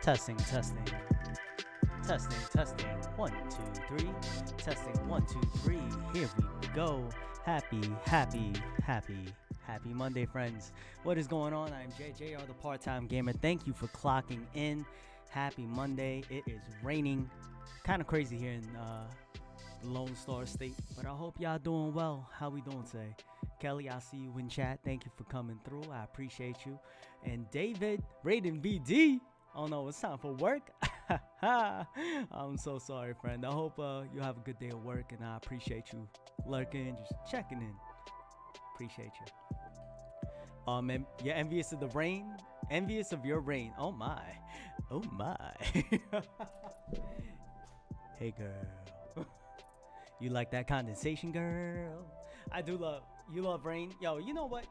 Testing, testing. Testing, testing. 1, 2, 3. Testing, 1, 2, 3. Here we go. Happy Monday, friends. What is going on? I'm JJR, the part-time gamer. Thank you for clocking in. Happy Monday. It is raining. Kind of crazy here in the Lone Star State, but I hope y'all doing well. How we doing today? Kelly, I see you in chat. Thank you for coming through. I appreciate you. And David, Raiden VD. Oh no, it's time for work. I'm so sorry, friend. I hope you have a good day at work, and I appreciate you lurking, just checking in. Appreciate you. And you're envious of the rain? Envious of your rain. Oh my. Oh my. Hey girl. You like that condensation, girl? I do love, you love rain. Yo, you know what?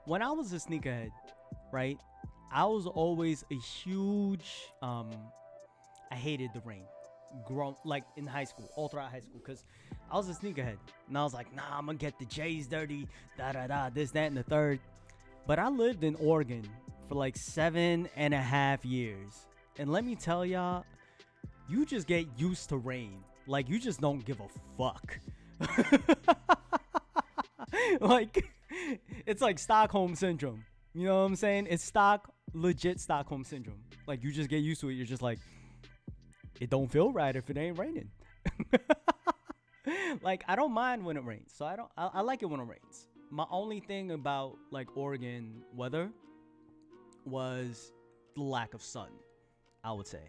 When I was a sneakerhead, right? I was always a huge, I hated the rain. Like in high school, all throughout high school, because I was a sneakerhead. And I was like, nah, I'm gonna get the J's dirty, this, that, and the third. But I lived in Oregon for like 7.5 years. And let me tell y'all, you just get used to rain. Like, you just don't give a fuck. Like, it's like Stockholm Syndrome. You know what I'm saying? It's legit Stockholm Syndrome. Like, you just get used to it. You're just like, it don't feel right if it ain't raining. Like, I don't mind when it rains. So I like it when it rains. My only thing about like Oregon weather was the lack of sun, I would say.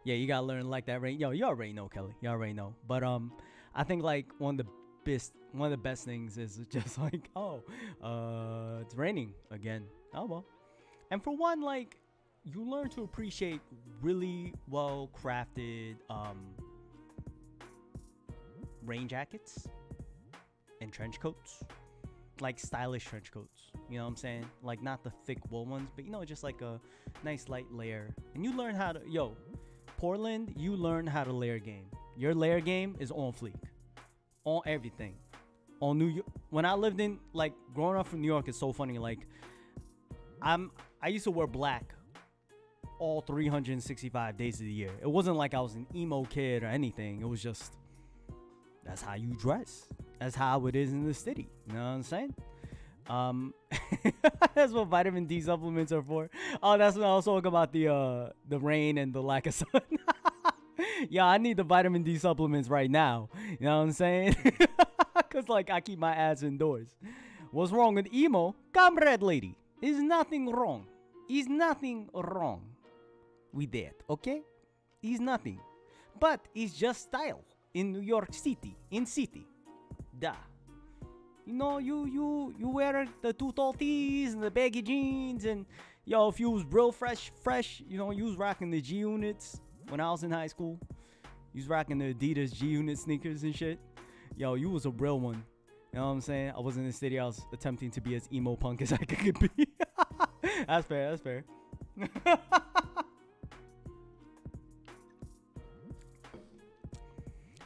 Yeah, you gotta learn to like that rain. Yo, you already know, Kelly. You already know. But I think like one of the best things is just like, it's raining again. Oh well. And for one, like, you learn to appreciate really well crafted rain jackets and trench coats. Like stylish trench coats. You know what I'm saying? Like, not the thick wool ones, but just like a nice light layer. And you learn how to Portland, you learn how to layer game. Your layer game is on fleek. On everything. On New York. When I lived in, like, growing up from New York, it's so funny. Like, I used to wear black all 365 days of the year. It wasn't like I was an emo kid or anything. It was just, that's how you dress. That's how it is in the city. You know what I'm saying? That's what vitamin D supplements are for. Oh, that's when I was talking about the rain and the lack of sun. Yeah, I need the vitamin D supplements right now. You know what I'm saying? Because, like, I keep my ass indoors. What's wrong with emo? Comrade lady, is nothing wrong. Is nothing wrong with that, okay? Is nothing. But it's just style in New York City. In city. Duh. You know, you wear the too tall tees and the baggy jeans, and if you was real fresh, you was rocking the G units when I was in high school. You was rocking the Adidas G unit sneakers and shit. You was a real one. You know what I'm saying? I was in the city. I was attempting to be as emo punk as I could be. That's fair.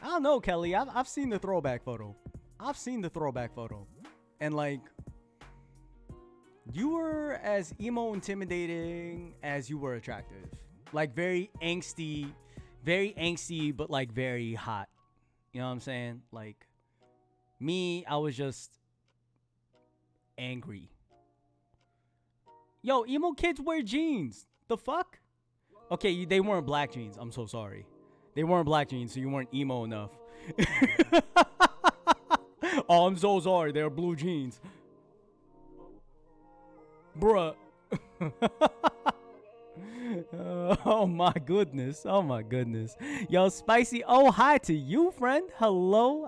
I don't know, Kelly. I've seen the throwback photo. And, like, you were as emo intimidating as you were attractive. Like, very angsty, but, like, very hot. You know what I'm saying? Like, me, I was just angry. Yo, emo kids wear jeans. The fuck? Okay, they weren't black jeans. I'm so sorry. They weren't black jeans, so you weren't emo enough. Oh, I'm so sorry. They're blue jeans. Bruh. Oh my goodness. Yo, Spicy. Oh, hi to you, friend. Hello.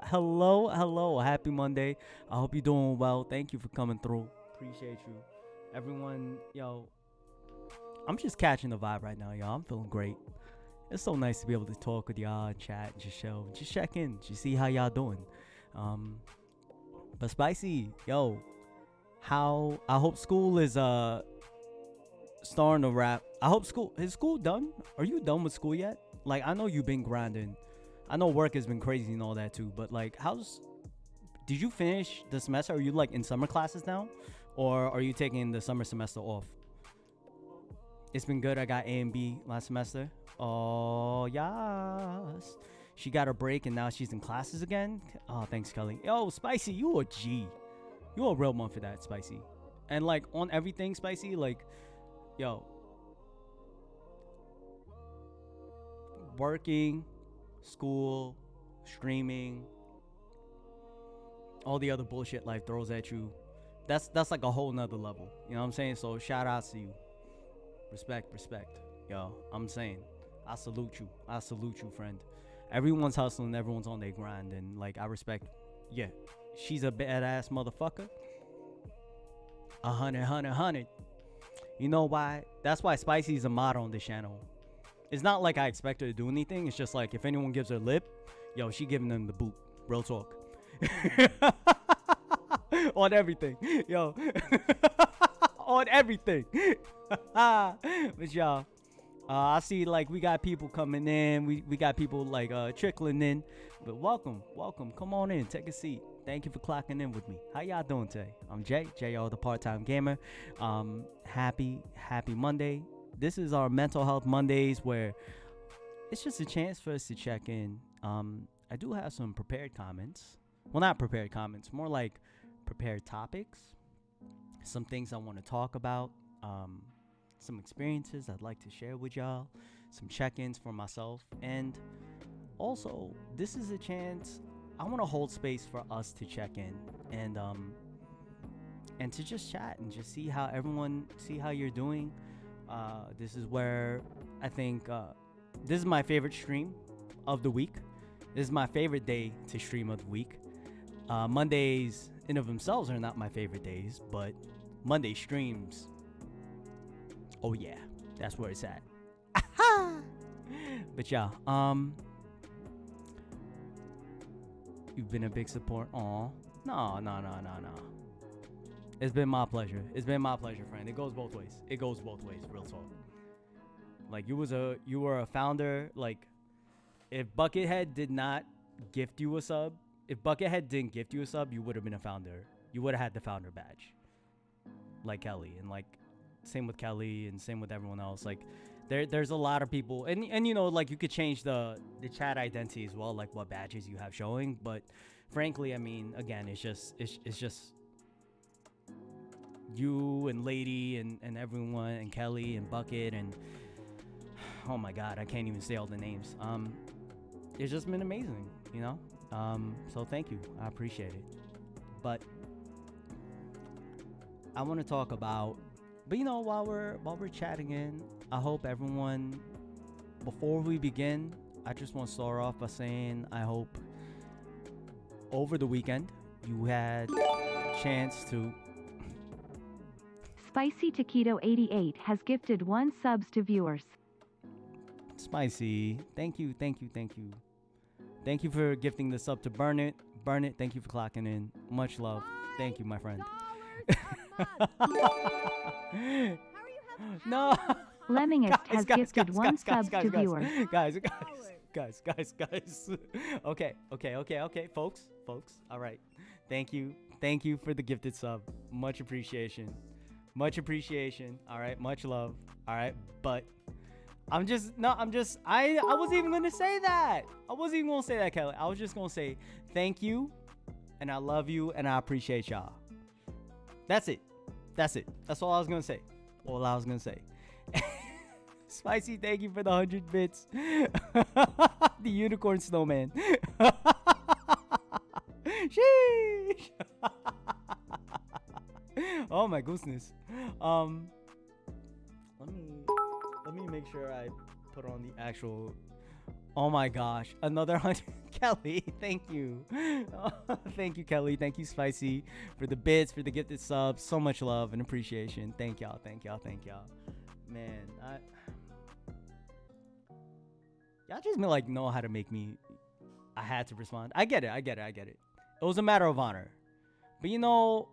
Happy Monday. I hope you're doing well. Thank you for coming through. Appreciate you. Everyone, I'm just catching the vibe right now, y'all. I'm feeling great. It's so nice to be able to talk with y'all and chat and just show, just check in, just see how y'all doing. But Spicy, yo, how I hope school is starting to wrap. I hope is school done? Are you done with school yet? Like, I know you've been grinding. I know work has been crazy and all that too, but like, did you finish the semester? Are you like in summer classes now? Or are you taking the summer semester off? It's been good. I got A and B last semester. Oh, yes. She got a break and now she's in classes again. Oh, thanks, Kelly. Yo, Spicy, you a G. You a real one for that, Spicy. And like on everything, Spicy, like, yo, working, school, streaming, all the other bullshit life throws at you. That's like a whole nother level. You know what I'm saying? So shout out to you. Respect. Yo, I'm saying, I salute you, friend. Everyone's hustling, everyone's on their grind, and like, I respect. Yeah, she's a badass motherfucker. 100. You know why? That's why Spicy's a mod on this channel. It's not like I expect her to do anything. It's just like, if anyone gives her lip, yo, she giving them the boot. Real talk. On everything, yo. On everything. But y'all, I see like we got people coming in. We got people like trickling in. But welcome. Come on in, take a seat. Thank you for clocking in with me. How y'all doing today? I'm J.O. the part-time gamer. Happy Monday. This is our mental health Mondays, where it's just a chance for us to check in. I do have some prepared comments. Well, not prepared comments, more like prepared topics. Some things I want to talk about. Some experiences I'd like to share with y'all. Some check-ins for myself. And also, this is a chance. I want to hold space for us to check in and to just chat and just see how you're doing. This is where I think this is my favorite stream of the week. This is my favorite day to stream of the week. Mondays in of themselves are not my favorite days, but Monday streams, oh yeah, that's where it's at. But yeah, you've been a big support. Aw, no. It's been my pleasure, friend. It goes both ways, real talk. Like, you were a founder. Like, if Buckethead did not gift you a sub, if Buckethead didn't gift you a sub, you would have been a founder. You would have had the founder badge, like Kelly, and like same with Kelly, and same with everyone else. Like, there's a lot of people, and you know, like, you could change the chat identity as well, like what badges you have showing. But frankly, I mean, again, it's just you and Lady and everyone, and Kelly and Bucket, and oh my God, I can't even say all the names. It's just been amazing, you know. So thank you, I appreciate it. But I want to talk about, but you know, while we're chatting in, I hope everyone, before we begin, I just want to start off by saying I hope over the weekend you had a chance to. Spicy Taquito 88 has gifted 1 subs to viewers. Spicy, thank you for gifting the sub to Burn It. Thank you for clocking in. Much love. Thank you, my friend. No. Lemmingest has gifted 1 sub to viewers. Guys. Okay, folks. All right. Thank you for the gifted sub. Much appreciation. All right, much love. All right, but I wasn't even gonna say that. Kelly. I was just gonna say thank you, and I love you, and I appreciate y'all. That's it. That's all I was gonna say. Spicy, thank you for the 100 bits. The unicorn snowman. Sheesh. Oh my goodness. Let me make sure I put on the actual. Oh my gosh, another 100. Kelly, thank you. Thank you, Kelly. Thank you, Spicy, for the bits, for the gifted subs. So much love and appreciation. Thank y'all. man, y'all just like know how to make me. I had to respond. I get it. It was a matter of honor. But you know,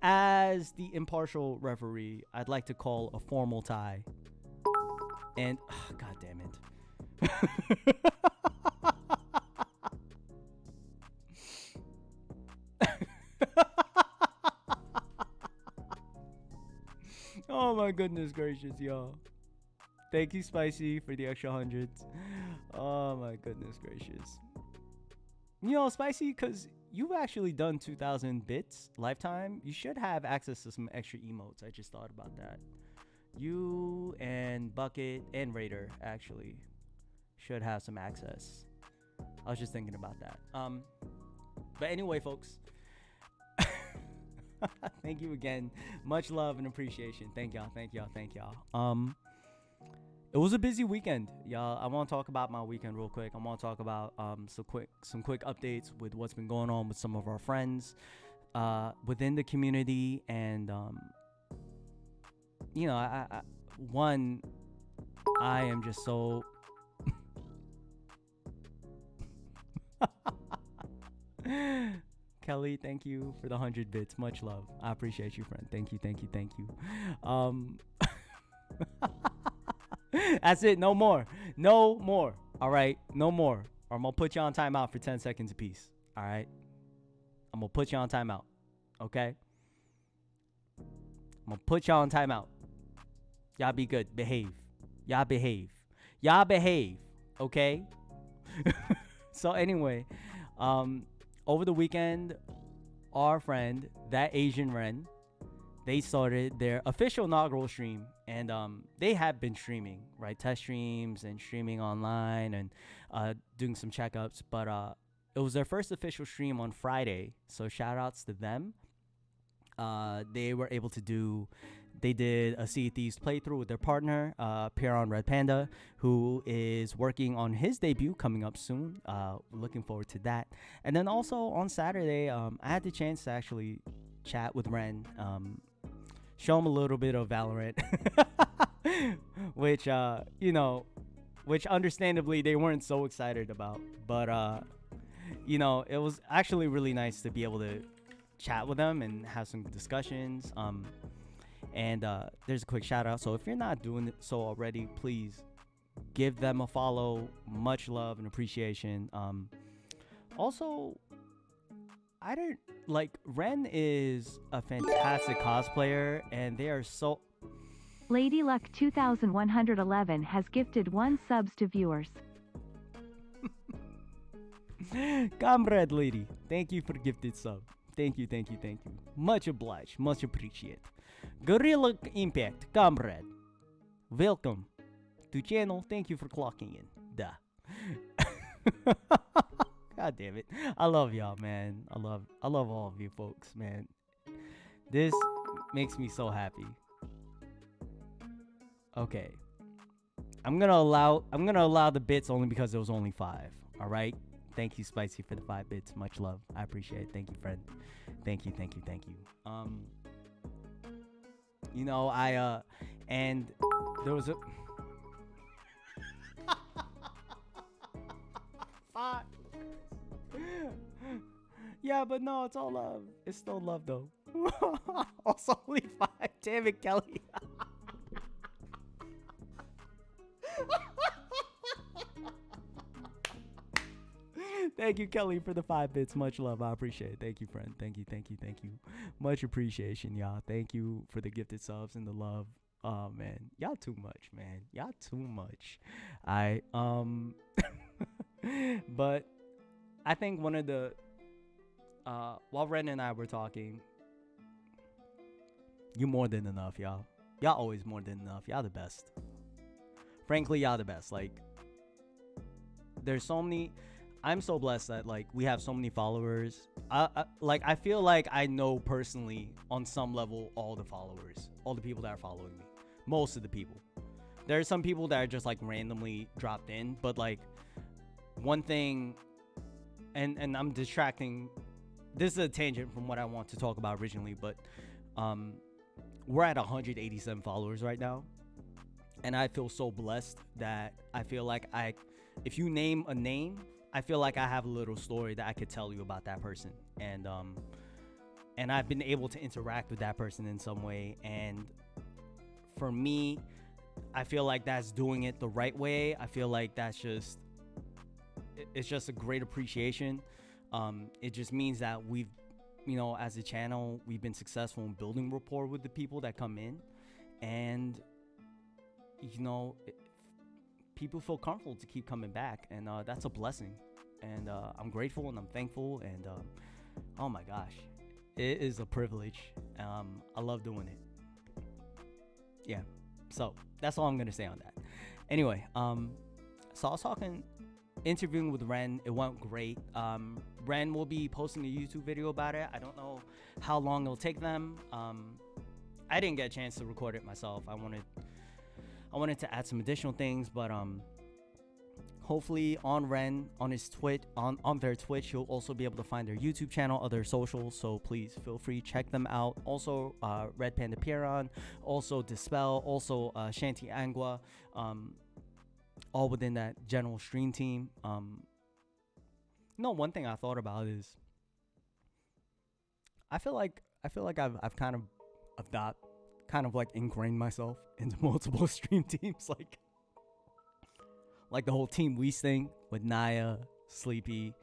as the impartial referee, I'd like to call a formal tie. And god damn it. Oh my goodness gracious, y'all. Thank you, Spicy, for the extra hundreds. Oh my goodness gracious. You know, Spicy, because you've actually done 2,000 bits lifetime. You should have access to some extra emotes. I just thought about that. You and Bucket and Raider actually should have some access. I was just thinking about that. But anyway, folks. Thank you again. Much love and appreciation. Thank y'all. It was a busy weekend, y'all. I want to talk about my weekend real quick. I want to talk about some quick updates with what's been going on with some of our friends within the community, and you know, I am just so Kelly, thank you for the 100 bits. Much love. I appreciate you, friend. Thank you. That's it. No more. All right. No more. Or I'm going to put you on timeout for 10 seconds apiece. All right. I'm going to put you on timeout. Okay. I'm going to put y'all on timeout. Y'all be good. Behave. Y'all behave. Okay. So anyway, over the weekend, our friend, that Asian Ren, they started their official inaugural stream, and they have been streaming, right? Test streams and streaming online and doing some checkups, but it was their first official stream on Friday, so shout outs to them. They did a Sea of Thieves playthrough with their partner, Piran Red Panda, who is working on his debut coming up soon. Looking forward to that. And then also on Saturday, I had the chance to actually chat with Ren, show him a little bit of Valorant, which, which understandably they weren't so excited about. But, it was actually really nice to be able to chat with them and have some discussions. And there's a quick shout out. So if you're not doing it so already, please give them a follow. Much love and appreciation. Also, Ren is a fantastic cosplayer, and they are so. Lady Luck 2111 has gifted 1 subs to viewers. Comrade lady, thank you for the gifted sub. Thank you. Much obliged. Much appreciate. Gorilla Impact, comrade. Welcome to channel. Thank you for clocking in. Duh. God damn it. I love y'all, man. I love all of you folks, man. This makes me so happy. Okay. I'm gonna allow the bits only because there was only 5. Alright? Thank you, Spicy, for the 5 bits. Much love. I appreciate it. Thank you, friend. Thank you. And there was a 5. Yeah, but no, it's all love. It's still love, though. Also only 5. Damn it, Kelly. Thank you, Kelly, for the 5 bits. Much love. I appreciate it. Thank you, friend. Thank you. Much appreciation, y'all. Thank you for the gifted subs and the love. Oh, man. Y'all too much, man. Y'all too much. But I think one of the... while Ren and I were talking, you more than enough, y'all. Y'all always more than enough. Y'all the best. Frankly, y'all the best. Like, there's so many... I'm so blessed that we have so many followers. I feel like I know personally on some level all the followers, all the people that are following me, most of the people. There are some people that are just randomly dropped in, but one thing, and I'm distracting. This is a tangent from what I want to talk about originally, but we're at 187 followers right now, And I feel so blessed that I feel like if you name a name, I feel like I have a little story that I could tell you about that person. And I've been able to interact with that person in some way. And for me, I feel like that's doing it the right way. I feel like it's just a great appreciation. It just means that we've, as a channel, we've been successful in building rapport with the people that come in. And, people feel comfortable to keep coming back. And that's a blessing. And I'm grateful and I'm thankful. And oh my gosh, it is a privilege. I love doing it. Yeah. So that's all I'm going to say on that. Anyway, so I was interviewing with Ren. It went great. Ren will be posting a YouTube video about it. I don't know how long it'll take them. I didn't get a chance to record it myself. I wanted to add some additional things, but hopefully on Ren, on his on their Twitch, you'll also be able to find their YouTube channel, other socials. So please feel free, check them out. Also, Red Panda Piran, also Dispel, also Shanti Angua, all within that general stream team. One thing I thought about is I feel like I've kind of like ingrained myself into multiple stream teams, like the whole Team Weast thing with Naya, Sleepy,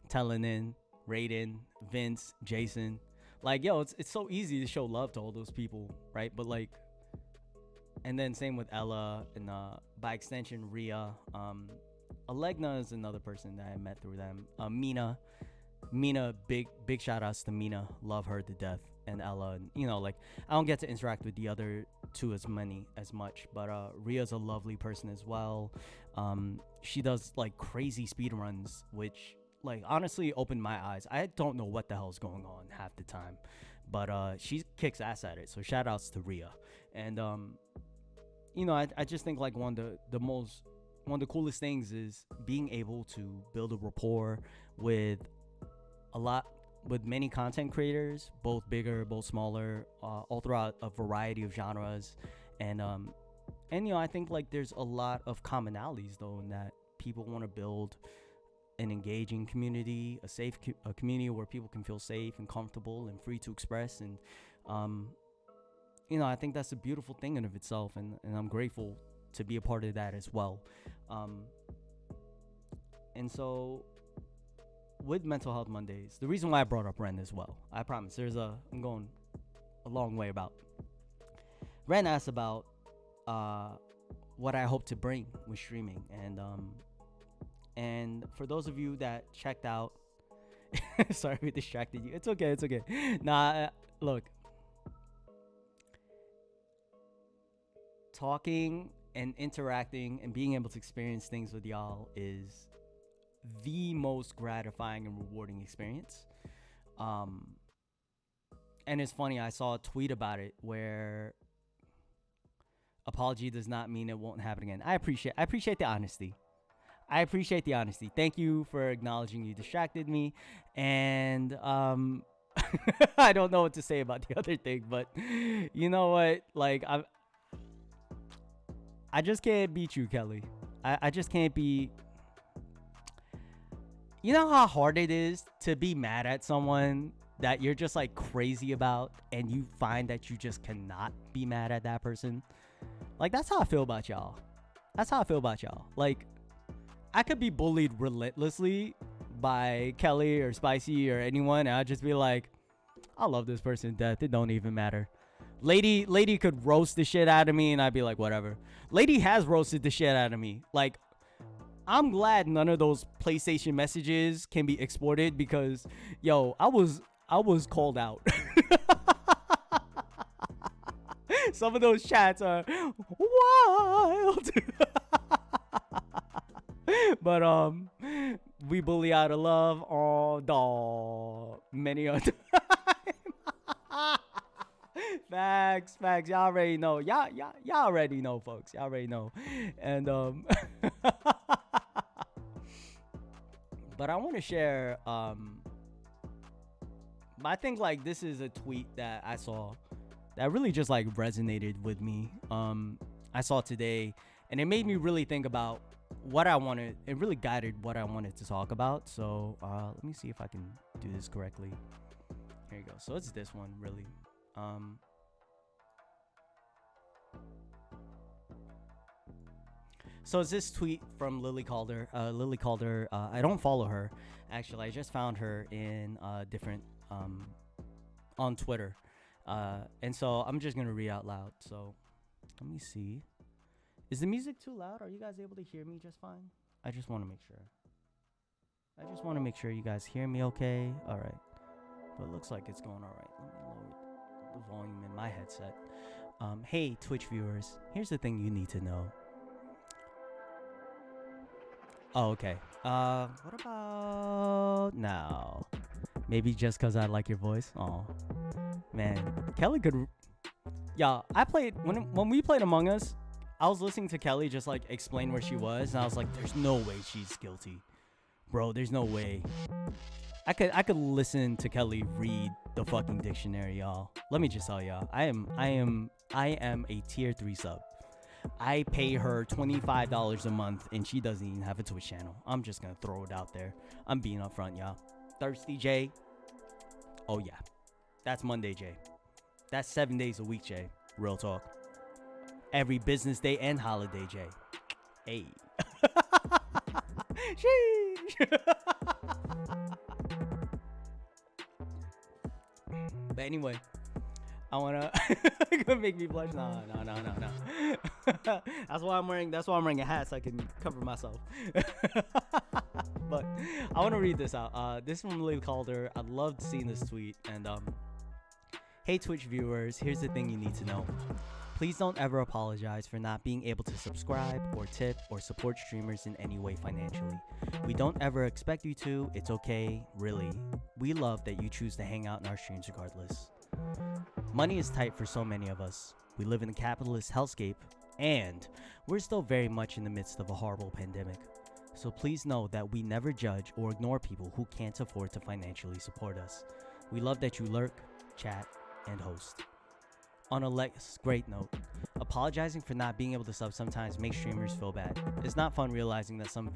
Telenin, Raiden, Vince, Jason. Like, yo, it's so easy to show love to all those people, right? But like, and then same with Ella, and by extension Rhea. Alegna is another person that I met through them. Mina, big shout outs to Mina. Love her to death. And Ella, and I don't get to interact with the other two as much, but Rhea's a lovely person as well. She does like crazy speed runs, which like honestly opened my eyes. I don't know what the hell's going on half the time, but she kicks ass at it. So shout outs to Rhea. And I just think like one of the coolest things is being able to build a rapport with many content creators, both bigger, both smaller, all throughout a variety of genres. And I think like there's a lot of commonalities though, in that people want to build an engaging community, a community where people can feel safe and comfortable and free to express. And I think that's a beautiful thing in of itself, and I'm grateful to be a part of that as well. And so with Mental Health Mondays, the reason why I brought up Ren as well, I promise I'm going a long way about. Ren asked about what I hope to bring with streaming, and for those of you that checked out, sorry we distracted you. It's okay. Nah, look, talking and interacting and being able to experience things with y'all is the most gratifying and rewarding experience. And it's funny, I saw a tweet about it where apology does not mean it won't happen again. I appreciate the honesty. Thank you for acknowledging you distracted me. And I don't know what to say about the other thing, but you know what? Like, I just can't beat you, Kelly. I just can't be. You know how hard it is to be mad at someone that you're just like crazy about, and you find that you just cannot be mad at that person? Like, that's how I feel about y'all. Like, I could be bullied relentlessly by Kelly or Spicy or anyone, and I'd just be like, I love this person to death. It don't even matter. Lady could roast the shit out of me, and I'd be like, whatever. Lady has roasted the shit out of me. Like, I'm glad none of those PlayStation messages can be exported, because, yo, I was called out. Some of those chats are wild. But we bully out of love all dog many a time. Facts. Y'all already know. Y'all already know, folks. Y'all already know. And but I want to share. I think like this is a tweet that I saw that really just like resonated with me. I saw today, and it made me really think about what I wanted. It really guided what I wanted to talk about. So let me see if I can do this correctly. Here you go. So it's this one, really. So it's this tweet from Lily Calder. Lily Calder, I don't follow her. Actually, I just found her in different on Twitter. And so I'm just going to read out loud. So let me see. Is the music too loud? Are you guys able to hear me just fine? I just want to make sure. I just want to make sure you guys hear me okay. All right. But it looks like it's going all right. Let me lower the volume in my headset. Hey, Twitch viewers. Here's the thing you need to know. Oh, okay. What about now? Maybe just because I like your voice? Oh, man. Kelly could... Yeah, I played... When we played Among Us, I was listening to Kelly just, like, explain where she was, and I was like, there's no way she's guilty. Bro, there's no way. I could listen to Kelly read the fucking dictionary, y'all. Let me just tell y'all, I am a tier 3 sub. I pay her $25 a month, and she doesn't even have a Twitch channel. I'm just gonna throw it out there. I'm being upfront, y'all. Thirsty J. Oh yeah, that's Monday J. That's 7 days a week J. Real talk. Every business day and holiday J. Hey. Sheesh. But anyway, I wanna gonna make me blush. No. That's why I'm wearing a hat, so I can cover myself. But I wanna read this out. This from Lily Calder. I loved seeing this tweet. And hey Twitch viewers, here's the thing you need to know. Please don't ever apologize for not being able to subscribe or tip or support streamers in any way financially. We don't ever expect you to. It's okay, really. We love that you choose to hang out in our streams regardless. Money is tight for so many of us. We live in a capitalist hellscape, and we're still very much in the midst of a horrible pandemic. So please know that we never judge or ignore people who can't afford to financially support us. We love that you lurk, chat, and host. On a less great note, apologizing for not being able to sub sometimes makes streamers feel bad. It's not fun realizing that some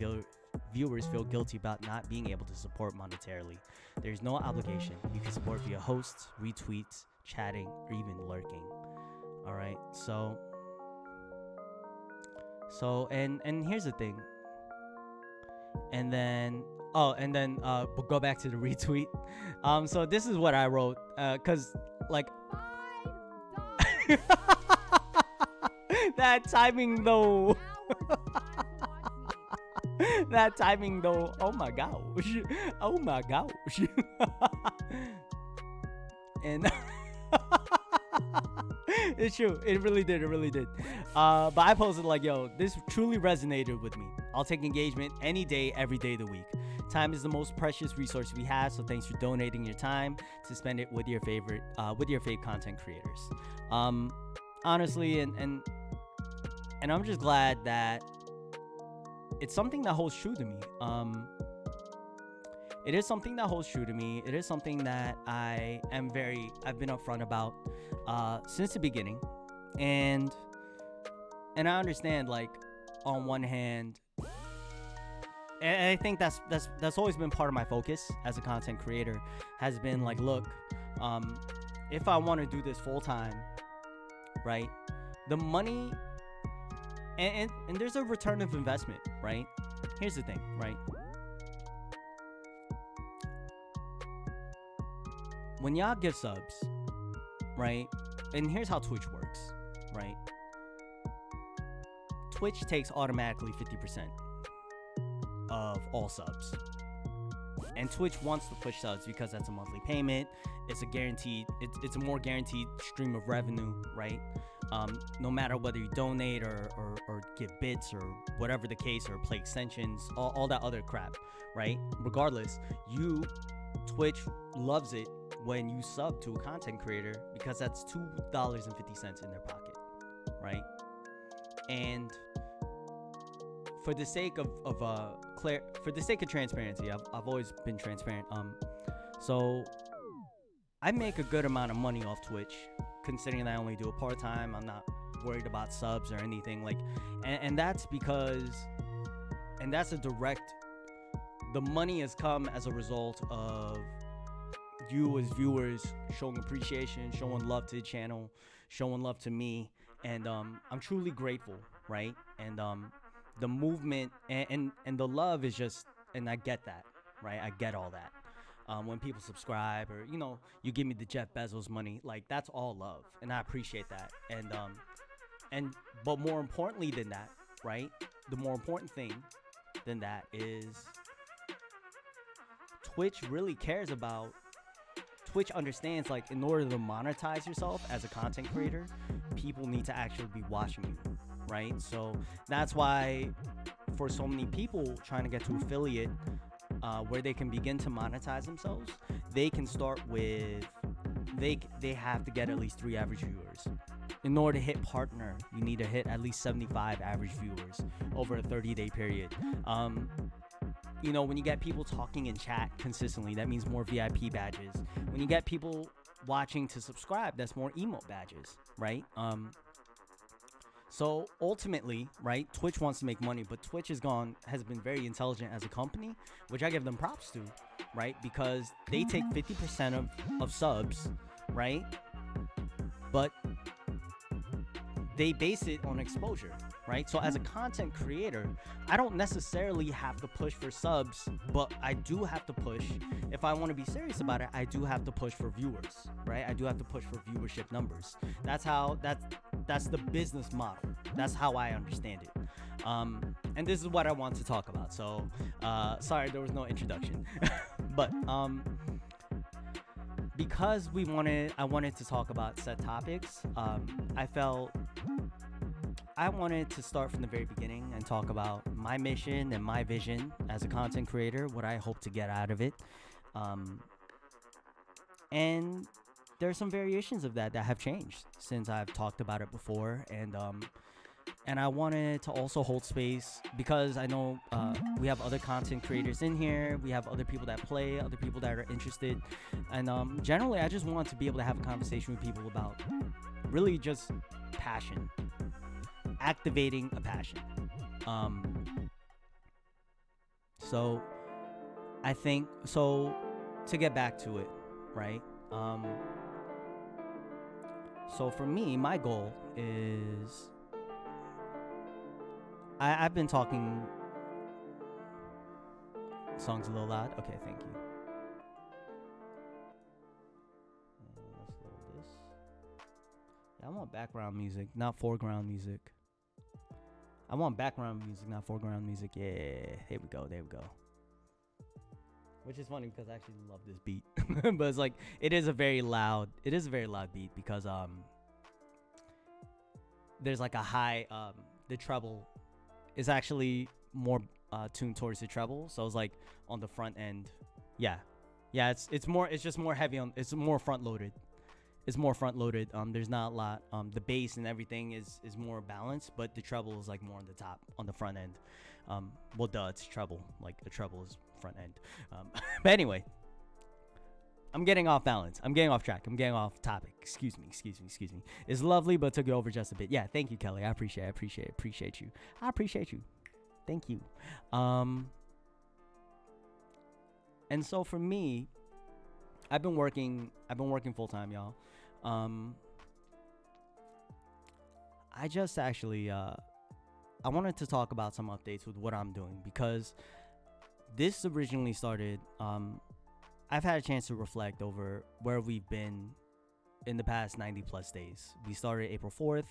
viewers feel guilty about not being able to support monetarily. There's no obligation. You can support via hosts, retweets, chatting, or even lurking. All right, so and here's the thing. And then we'll go back to the retweet. So this is what I wrote, cause like that timing though. That timing though. Oh my gosh. Oh my gosh. And it's true. It really did. But I posted like, yo, this truly resonated with me. I'll take engagement any day, every day of the week. Time is the most precious resource we have, so thanks for donating your time to spend it with your favorite content creators. Honestly, and I'm just glad that it's something that holds true to me. It is something that holds true to me. It is something that I've been upfront about since the beginning, and I understand, like, on one hand, and I think that's always been part of my focus as a content creator, has been like, look, if I want to do this full time, right, the money and there's a return of investment, right? Here's the thing, right? When y'all give subs, right? And here's how Twitch works, right? Twitch takes automatically 50% of all subs. And Twitch wants to push subs because that's a monthly payment. It's a guaranteed, it's a more guaranteed stream of revenue, right? No matter whether you donate or give bits or whatever the case, or play extensions, all that other crap, right? Regardless, Twitch loves it when you sub to a content creator because that's $2.50 in their pocket, right? And for the sake of transparency, I've always been transparent. So I make a good amount of money off Twitch, considering that I only do it part-time. I'm not worried about subs or anything like, and that's because, and that's a direct. The money has come as a result of you as viewers showing appreciation, showing love to the channel, showing love to me, and I'm truly grateful, right? And the movement and the love is just, and I get that, right? I get all that. When people subscribe, or you give me the Jeff Bezos money, like that's all love, and I appreciate that. And but more importantly than that, right? The more important thing than that is Twitch really cares about. Twitch understands, like, in order to monetize yourself as a content creator, people need to actually be watching you, right? So that's why for so many people trying to get to affiliate, where they can begin to monetize themselves, they can start with, they have to get at least 3 average viewers. In order to hit partner, you need to hit at least 75 average viewers over a 30-day period. When you get people talking in chat consistently, that means more VIP badges. When you get people watching to subscribe, that's more emote badges, right? So ultimately, right, Twitch wants to make money, but Twitch has been very intelligent as a company, which I give them props to, right? Because they take 50% of subs, right? But they base it on exposure, right? So as a content creator, I don't necessarily have to push for subs, but I do have to push. If I want to be serious about it, I do have to push for viewers, right? I do have to push for viewership numbers. That's the business model. That's how I understand it. And this is what I want to talk about. So, sorry, there was no introduction, but because I wanted to talk about set topics. I wanted to start from the very beginning and talk about my mission and my vision as a content creator, what I hope to get out of it. And there's some variations of that have changed since I've talked about it before. And I wanted to also hold space because I know we have other content creators in here. We have other people that play, other people that are interested. And generally, I just want to be able to have a conversation with people about really just passion. Activating a passion. So I think, to get back to it, right? So for me, my goal is, I've been talking. Song's a little loud. Okay, thank you. Let's load this. Yeah, I want background music, not foreground music. I want background music, not foreground music. Yeah, here we go. There we go. Which is funny because I actually love this beat, but it's like it is a very loud beat because there's like a high the treble is actually more tuned towards the treble, so it's like on the front end. Yeah, it's just more heavy on. It's more front loaded. There's not a lot. The bass and everything is more balanced, but the treble is like more on the top, on the front end. Well, duh, it's treble. Like a treble is front end. But anyway, I'm getting off balance. I'm getting off track. I'm getting off topic. Excuse me. It's lovely, but took it over just a bit. Yeah, thank you, Kelly. I appreciate you. I appreciate you. Thank you. And so for me, I've been working full time, y'all. I just actually I wanted to talk about some updates with what I'm doing because this originally started. I've had a chance to reflect over where we've been in the past 90 plus days. We started April 4th.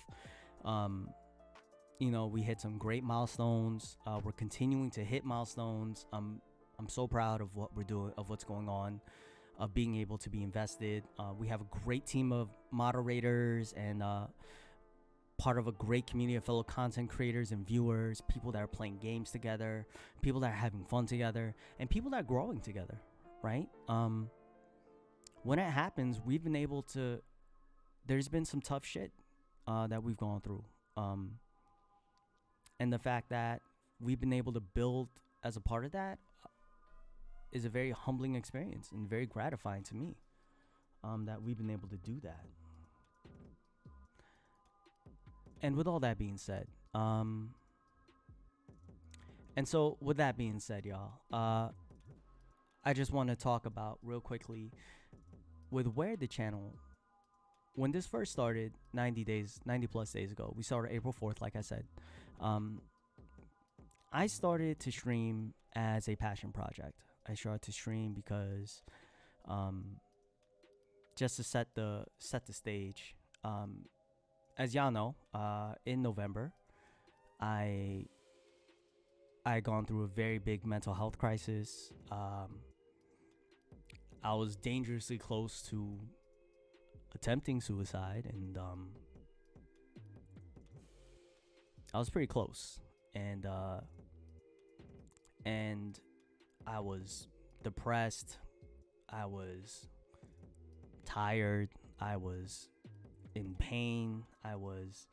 We hit some great milestones. We're continuing to hit milestones. I'm so proud of what we're doing, of what's going on. Of being able to be invested. We have a great team of moderators and part of a great community of fellow content creators and viewers, people that are playing games together, people that are having fun together, and people that are growing together, right? When it happens, we've been able to, there's been some tough shit that we've gone through. And the fact that we've been able to build as a part of that is a very humbling experience and very gratifying to me, that we've been able to do that. And with all that being said, and so with that being said, y'all, I just want to talk about real quickly with where the channel, when this first started 90 plus days ago. We started April 4th, like I said. I started to stream as a passion project. I started to stream because just to set the stage. As y'all know, in November, I gone through a very big mental health crisis. I was dangerously close to attempting suicide, and I was pretty close. And I was depressed. I was tired. I was in pain. I was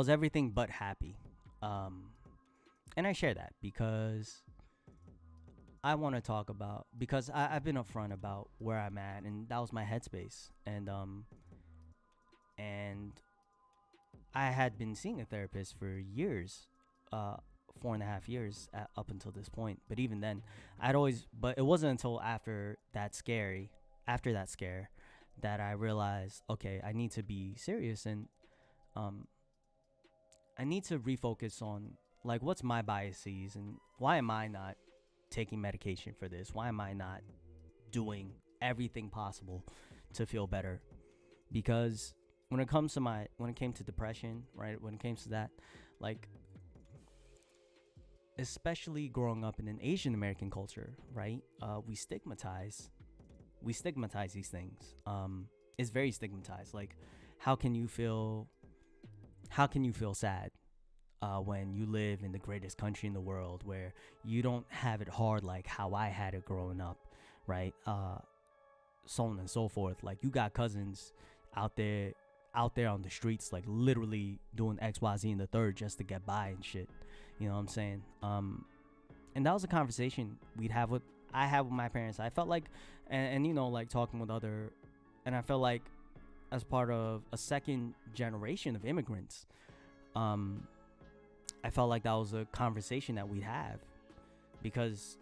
everything but happy. And I share that because I want to talk about, because I've been upfront about where I'm at, and that was my headspace. And I had been seeing a therapist for years, 4.5 years up until this point. But even then, but it wasn't until after that scare that I realized, okay, I need to be serious, and I need to refocus on, like, what's my biases, and why am I not taking medication for this? Why am I not doing everything possible to feel better? Because when it came to depression, right, when it came to that, like, especially growing up in an Asian American culture, right, we stigmatize these things. It's very stigmatized. Like, how can you feel sad when you live in the greatest country in the world, where you don't have it hard like how I had it growing up, right? So on and so forth. Like, you got cousins out there on the streets, like, literally doing XYZ and the third just to get by and shit. You know what I'm saying? And that was a conversation I had with my parents. I felt like, and you know, like, talking with and I felt like, as part of a second generation of immigrants, I felt like that was a conversation that we'd have, because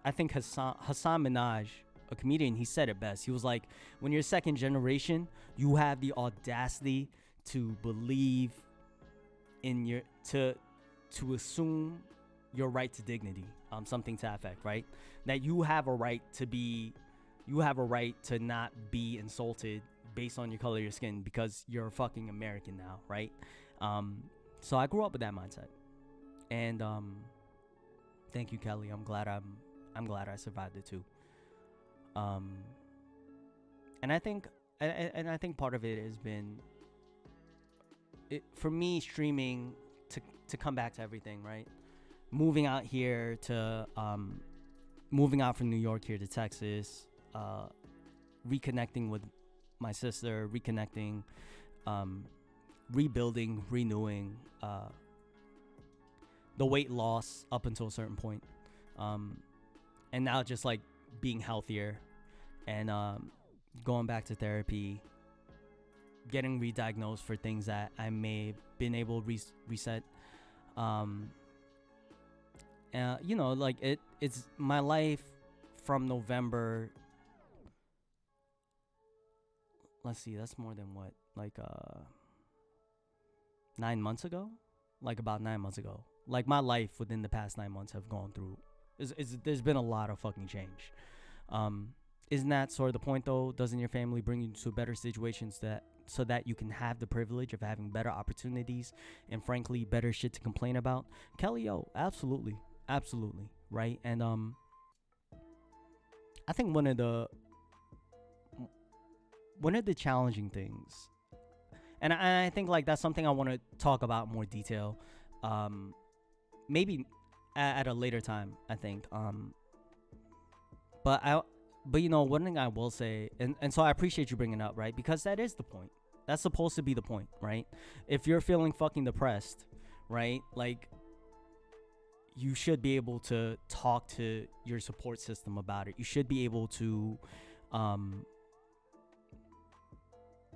I think Hassan Minhaj, a comedian, he said it best. He was like, when you're second generation, you have the audacity to believe in to assume your right to dignity, something to that effect, right? That you have a right to not be insulted based on your color of your skin because you're a fucking American now, right? So I grew up with that mindset, and thank you, Kelly. I'm glad I survived it too. And I think part of it has been, for me, streaming to come back to everything, right? Moving out from New York here to Texas, reconnecting with my sister, rebuilding, renewing, the weight loss up until a certain point, and now just like being healthier, and going back to therapy, getting re-diagnosed for things that I may have been able to reset. You know, like, it's my life from November. Let's see, that's more than what, like 9 months ago, like about 9 months ago. Like, my life within the past 9 months have gone through. There's been a lot of fucking change. Isn't that sort of the point, though? Doesn't your family bring you to better situations so that you can have the privilege of having better opportunities and, frankly, better shit to complain about? Kelly, yo, absolutely, right? And I think one of the challenging things, and I think, like, that's something I want to talk about in more detail, maybe at a later time, I think. But you know, one thing I will say, and so I appreciate you bringing it up, right? Because that is the point. That's supposed to be the point, right? If you're feeling fucking depressed, right? Like, you should be able to talk to your support system about it. You should be able to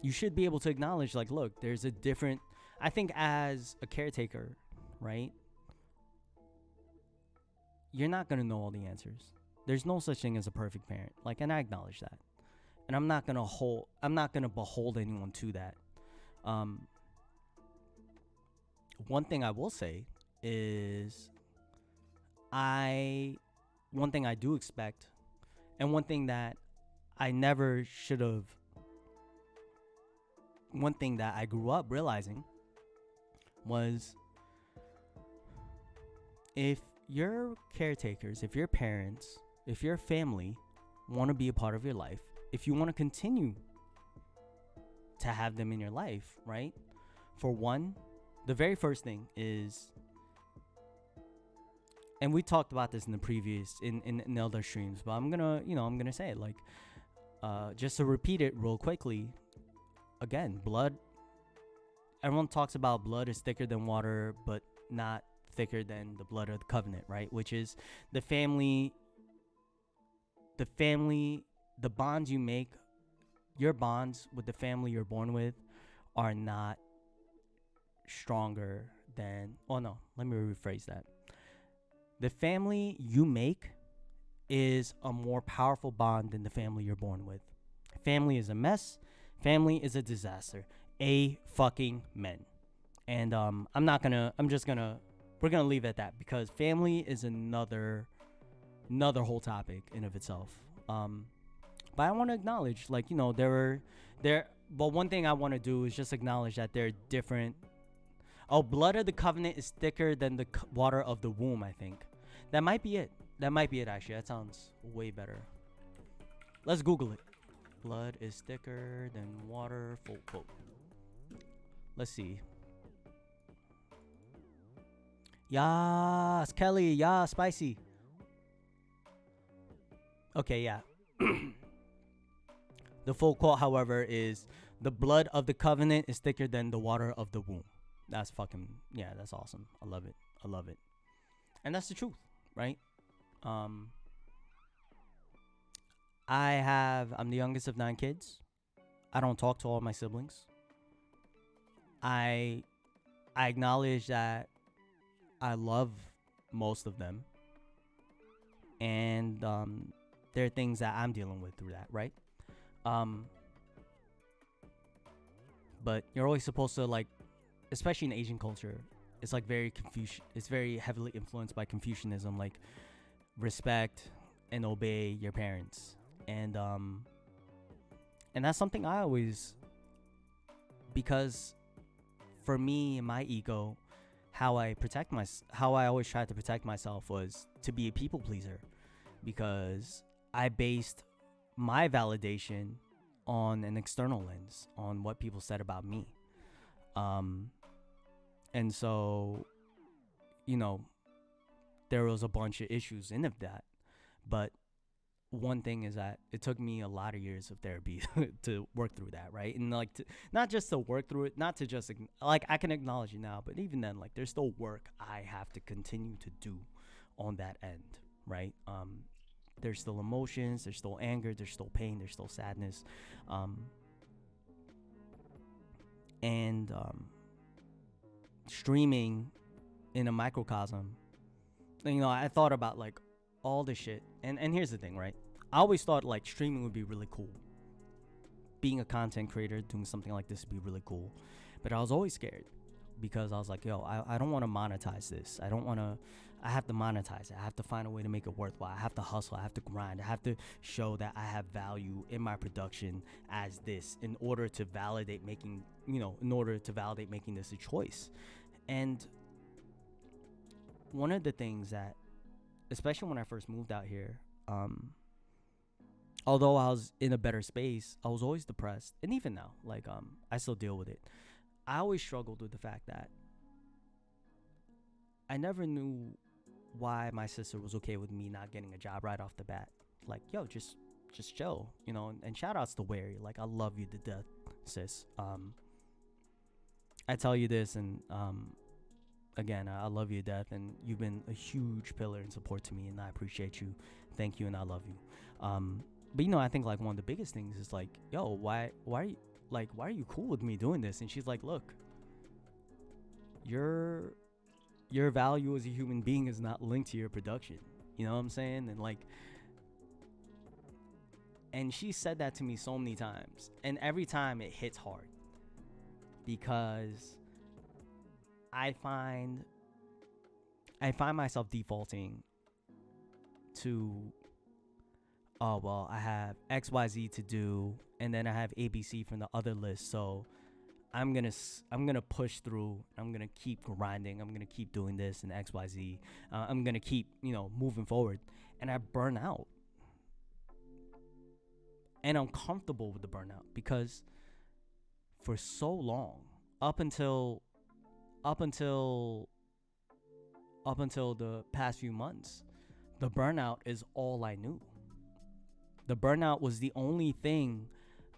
you should be able to acknowledge, like, look, there's a different. I think as a caretaker, right? You're not gonna know all the answers. There's no such thing as a perfect parent. Like, and I acknowledge that. And I'm not gonna behold anyone to that. One thing I will say is one thing I do expect, and one thing that I never should have, one thing that I grew up realizing was, if your caretakers, if your parents, if your family want to be a part of your life, if you want to continue to have them in your life, right? For one, the very first thing is, and we talked about this in the previous in other streams, but I'm gonna say it, like, just to repeat it real quickly. Again, blood. Everyone talks about blood is thicker than water, but not thicker than the blood of the covenant, right? Which is the family, the bonds you make, your bonds with the family you're born with are not stronger than, oh no, let me rephrase that. The family you make is a more powerful bond than the family you're born with. Family is a mess. Family is a disaster. Fucking men. And we're gonna leave it at that, because family is another whole topic in of itself. But I want to acknowledge, like, but one thing I want to do is just acknowledge that they're different. Oh, blood of the covenant is thicker than the water of the womb, I think. That might be it. Actually. That sounds way better. Let's Google it. Blood is thicker than water, full quote. Let's see. Yas, Kelly. Yas, spicy. Okay, yeah. The full quote, however, is, the blood of the covenant is thicker than the water of the womb. That's fucking, yeah, that's awesome. I love it. And that's the truth, right? I'm the youngest of 9 kids. I don't talk to all my siblings. I acknowledge that I love most of them. And there are things that I'm dealing with through that, right? But you're always supposed to, like, especially in Asian culture, it's like it's very heavily influenced by Confucianism, like respect and obey your parents. And that's something I always, because for me, my ego, how I always tried to protect myself was to be a people pleaser, because I based my validation on an external lens, on what people said about me. And so, there was a bunch of issues in of that. But one thing is that it took me a lot of years of therapy to work through that, right? And like, not just to work through it, not to just, like, I can acknowledge it now, but even then, like, there's still work I have to continue to do on that end, right? There's still emotions, there's still anger, there's still pain, there's still sadness. And streaming in a microcosm, I thought about, like, all the shit. And here's the thing, right? I always thought, like, streaming would be really cool. Being a content creator, doing something like this would be really cool. But I was always scared, because I was like, yo, I don't want to monetize this. I have to monetize it. I have to find a way to make it worthwhile. I have to hustle. I have to grind. I have to show that I have value in my production as this, in order to validate making this a choice. And one of the things that, especially when I first moved out here, although I was in a better space, I was always depressed. And even now, like, I still deal with it. I always struggled with the fact that I never knew why my sister was okay with me not getting a job right off the bat. Like, yo, just chill, and shout outs to Wary. Like, I love you to death, sis. I tell you this, and again, I love you to death, and you've been a huge pillar and support to me, and I appreciate you. Thank you, and I love you. But I think, like, one of the biggest things is, like, yo, why are you, like, why are you cool with me doing this? And she's like, look, your value as a human being is not linked to your production. You know what I'm saying? And like, and she said that to me so many times, and every time it hits hard, because I find myself defaulting to, oh well, I have XYZ to do, and then I have ABC from the other list, so I'm gonna push through. I'm gonna keep grinding. I'm gonna keep doing this and XYZ. I'm gonna keep, moving forward, and I burn out, and I'm comfortable with the burnout because for so long, up until the past few months, the burnout is all I knew. The burnout was the only thing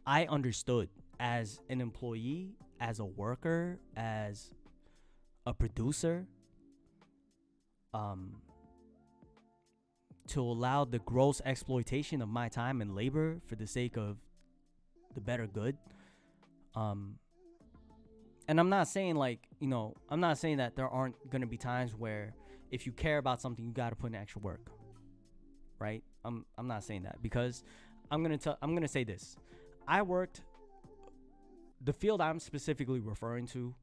I understood as an employee, as a worker, as a producer, to allow the gross exploitation of my time and labor for the sake of the better good. And I'm not saying I'm not saying that there aren't going to be times where if you care about something, you got to put in extra work, right? I'm not saying that, because I'm going to say this. The field I'm specifically referring to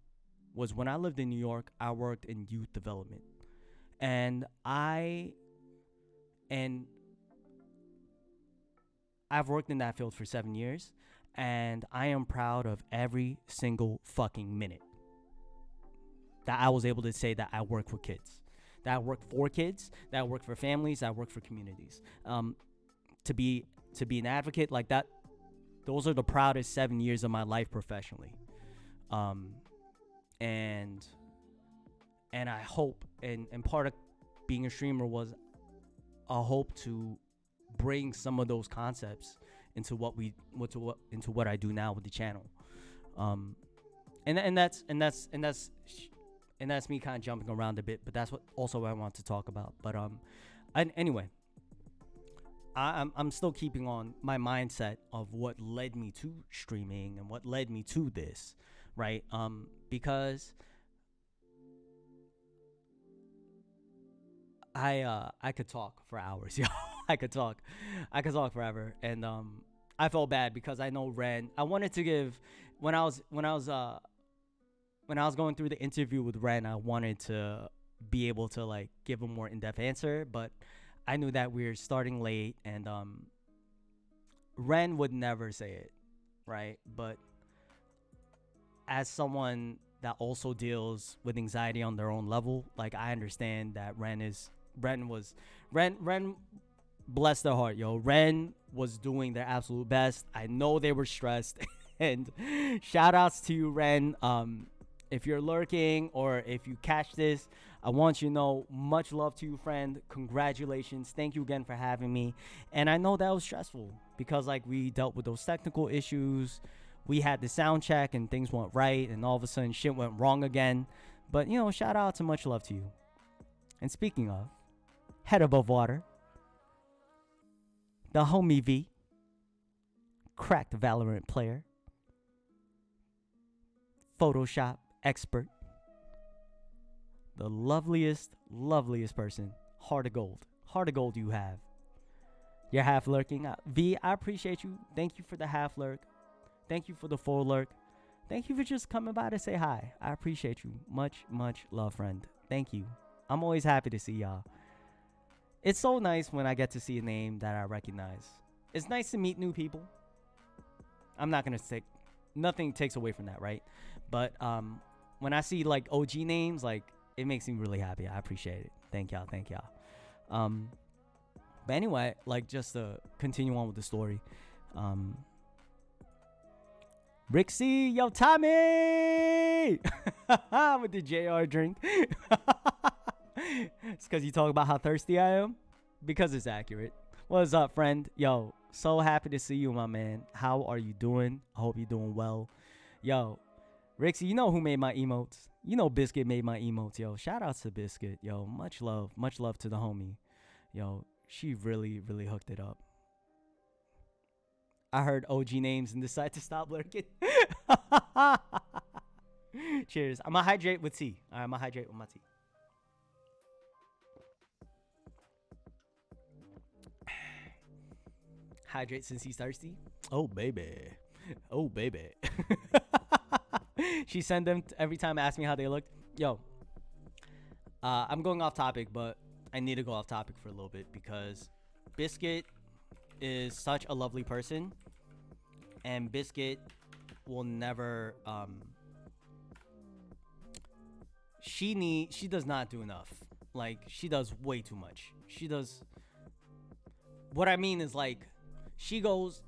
was when I lived in New York, I worked in youth development. And I've worked in that field for 7 years, and I am proud of every single fucking minute that I was able to say that I work with kids, that I work for kids, that I work for families, that I work for communities. To be an advocate like that, those are the proudest 7 years of my life professionally. And I hope, and part of being a streamer was a hope to bring some of those concepts into what I do now with the channel. And that's me kind of jumping around a bit, but that's what I want to talk about. But anyway, I'm still keeping on my mindset of what led me to streaming and what led me to this, right? Because I could talk for hours, yo. I could talk forever, and I felt bad because I know Ren. I wanted to give when I was going through the interview with Ren, I wanted to be able to like give a more in-depth answer, but I knew that we were starting late, and Ren would never say it, right? But as someone that also deals with anxiety on their own level, like I understand that Ren, bless their heart, yo. Ren was doing their absolute best. I know they were stressed, and shout outs to you, Ren. If you're lurking or if you catch this, I want you to know, much love to you, friend. Congratulations. Thank you again for having me. And I know that was stressful because like we dealt with those technical issues. We had the sound check and things went right, and all of a sudden shit went wrong again. But shout out to much love to you. And speaking of, head above water, the homie V, cracked Valorant player, Photoshop expert, the loveliest person. Heart of gold you have. You're half lurking. V, I appreciate you. Thank you for the half lurk. Thank you for the full lurk. Thank you for just coming by to say hi. I appreciate you. Much love, friend. Thank you. I'm always happy to see y'all. It's so nice when I get to see a name that I recognize. It's nice to meet new people. I'm not going to nothing takes away from that, right? But when I see like OG names, like it makes me really happy. I appreciate it. Thank y'all. But anyway, like just to continue on with the story, Rixie, yo, Tommy, with the JR drink. It's because you talk about how thirsty I am, because it's accurate. What's up, friend? Yo, so happy to see you, my man. How are you doing? I hope you're doing well. Yo, Rixie, you know who made my emotes? You know Biscuit made my emotes, yo. Shout out to Biscuit, yo. Much love to the homie. Yo, she really hooked it up. I heard OG names and decided to stop lurking. Cheers. I'm gonna hydrate with tea. All right, I'm gonna hydrate with my tea. Hydrate since he's thirsty. Oh baby. Oh baby. She sent them every time, asked me how they looked. Yo, I'm going off topic, but I need to go off topic for a little bit because Biscuit is such a lovely person, and Biscuit will never she does not do enough. Like, she does way too much. She does, what I mean is, like, she goes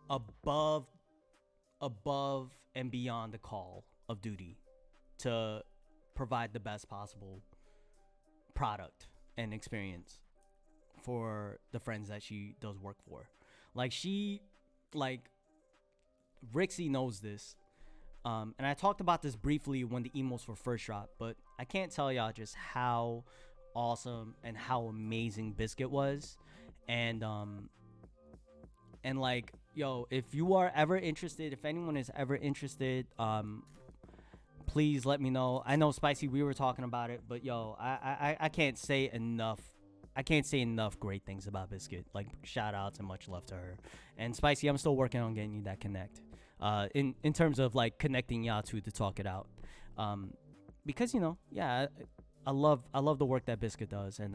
above and beyond the call of duty to provide the best possible product and experience for the friends that she does work for. Like, Rixie knows this. And I talked about this briefly when the emos were first dropped, but I can't tell y'all just how awesome and how amazing Biscuit was. And like, yo, if you are ever interested, if anyone is ever interested, please let me know. I know, Spicy, we were talking about it, but yo, I can't say enough. I can't say enough great things about Biscuit. Like, shout outs and much love to her. And Spicy, I'm still working on getting you that connect. In terms of like connecting y'all two to talk it out. Because, you know, yeah, I love the work that Biscuit does, and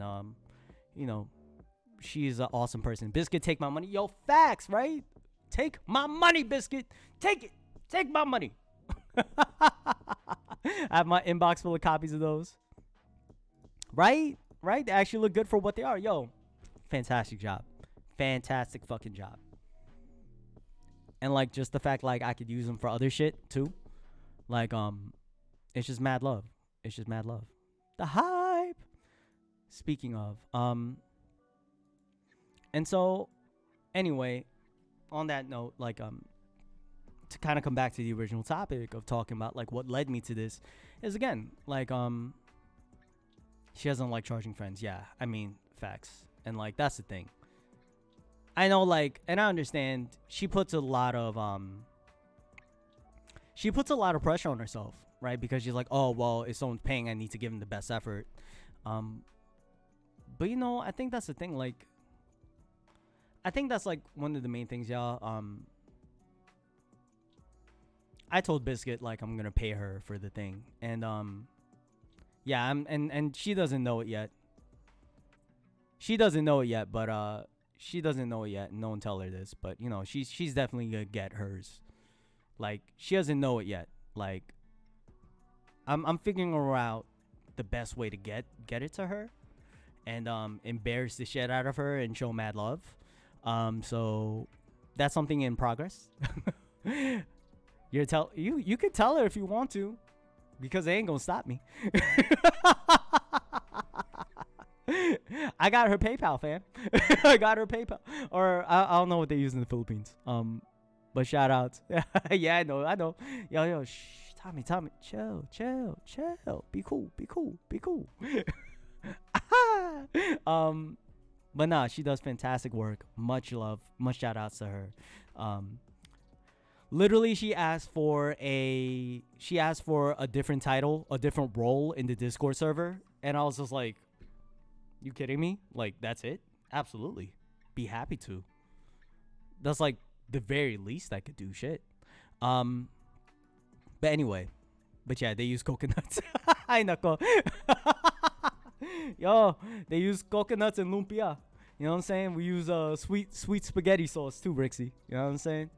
you know, she's an awesome person. Biscuit, take my money. Yo, facts, right? Take my money, Biscuit. Take it. Take my money. I have my inbox full of copies of those. Right? Right? They actually look good for what they are. Yo, fantastic job. Fantastic fucking job. And like, just the fact, like, I could use them for other shit too. Like, it's just mad love. It's just mad love. The hype. Speaking of, and so anyway, on that note, like, to kind of come back to the original topic of talking about like what led me to this is, again, like, she doesn't like charging friends. Yeah, I mean, facts. And like, that's the thing. I know, like, and I understand she puts a lot of pressure on herself, right? Because she's like, oh, well, if someone's paying, I need to give them the best effort. But you know, I think that's the thing. Like, I think that's like one of the main things, y'all. I told Biscuit, like, I'm gonna pay her for the thing, and yeah, and she doesn't know it yet. She doesn't know it yet, but she doesn't know it yet. No one tell her this, but you know, she's definitely gonna get hers. Like, she doesn't know it yet. Like, I'm figuring out the best way to get it to her, and embarrass the shit out of her and show mad love. So that's something in progress. You could tell her if you want to, because they ain't gonna stop me. I got her PayPal, fam. I got her PayPal, or I don't know what they use in the Philippines. But shout outs. Yeah, I know. Yo, shh, Tommy, chill. Be cool. But nah, she does fantastic work. Much love, much shout outs to her. Literally, she asked for a different title, a different role in the Discord server, and I was just like, you kidding me? Like, that's it? Absolutely. Be happy to. That's like the very least I could do. Shit. But anyway. But yeah, they use coconuts. Ay nako. Yo, they use coconuts and lumpia. You know what I'm saying? We use sweet spaghetti sauce too, Rixie. You know what I'm saying?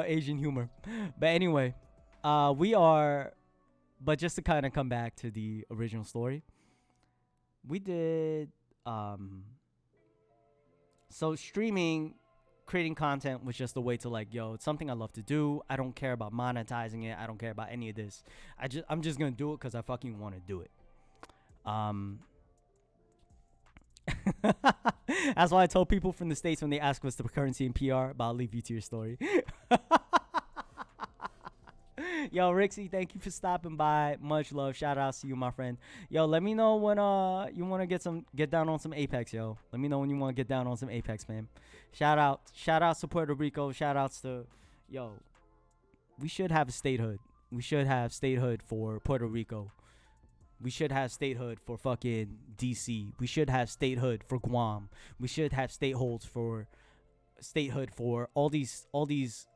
Asian humor. But anyway, but just to kind of come back to the original story, we did, so streaming, creating content was just a way to, like, yo, it's something I love to do. I don't care about monetizing it. I don't care about any of this. I'm just going to do it because I fucking want to do it. That's why I told people from the States when they ask what's the currency in PR, but I'll leave you to your story. Yo, Rixie, thank you for stopping by. Much love. Shout outs to you, my friend. Yo, let me know when you want to get down on some Apex, yo. Let me know when you want to get down on some Apex, man. Shout outs to Puerto Rico. Shout outs to, yo. We should have a statehood. We should have statehood for Puerto Rico. We should have statehood for fucking DC. We should have statehood for Guam. We should have statehood for all these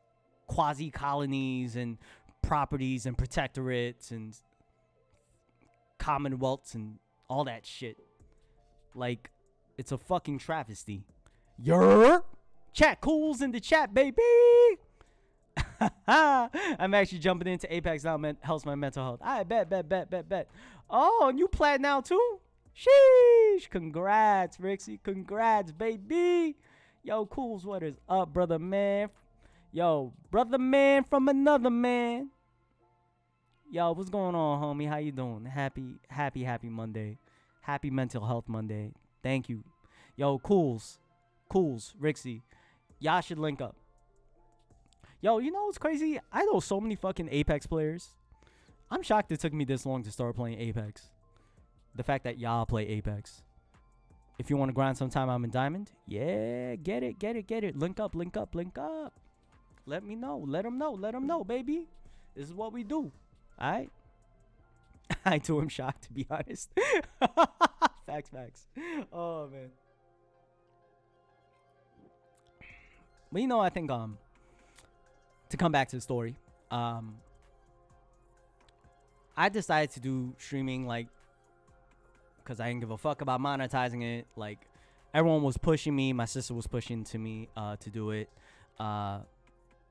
quasi colonies and properties and protectorates and commonwealths and all that shit. Like, it's a fucking travesty. Yer chat cools in the chat, baby. I'm actually jumping into Apex now. Helps my mental health. I bet. Oh, and you plat now too? Sheesh. Congrats, Rixie. Congrats, baby. Yo, Cools, what is up, brother man? Yo, brother man from another man. Yo, what's going on, homie? How you doing? Happy Monday. Happy Mental Health Monday. Thank you. Yo, Cools, Rixie. Y'all should link up. Yo, you know what's crazy? I know so many fucking Apex players. I'm shocked it took me this long to start playing Apex. The fact that y'all play Apex. If you want to grind sometime, I'm in Diamond. Yeah, get it. Link up. Let me know. Let them know, baby. This is what we do. All right? I too am shocked, to be honest. Facts. Oh, man. But you know, I think, to come back to the story, I decided to do streaming, like, because I didn't give a fuck about monetizing it. Like, everyone was pushing me. My sister was pushing to me to do it. A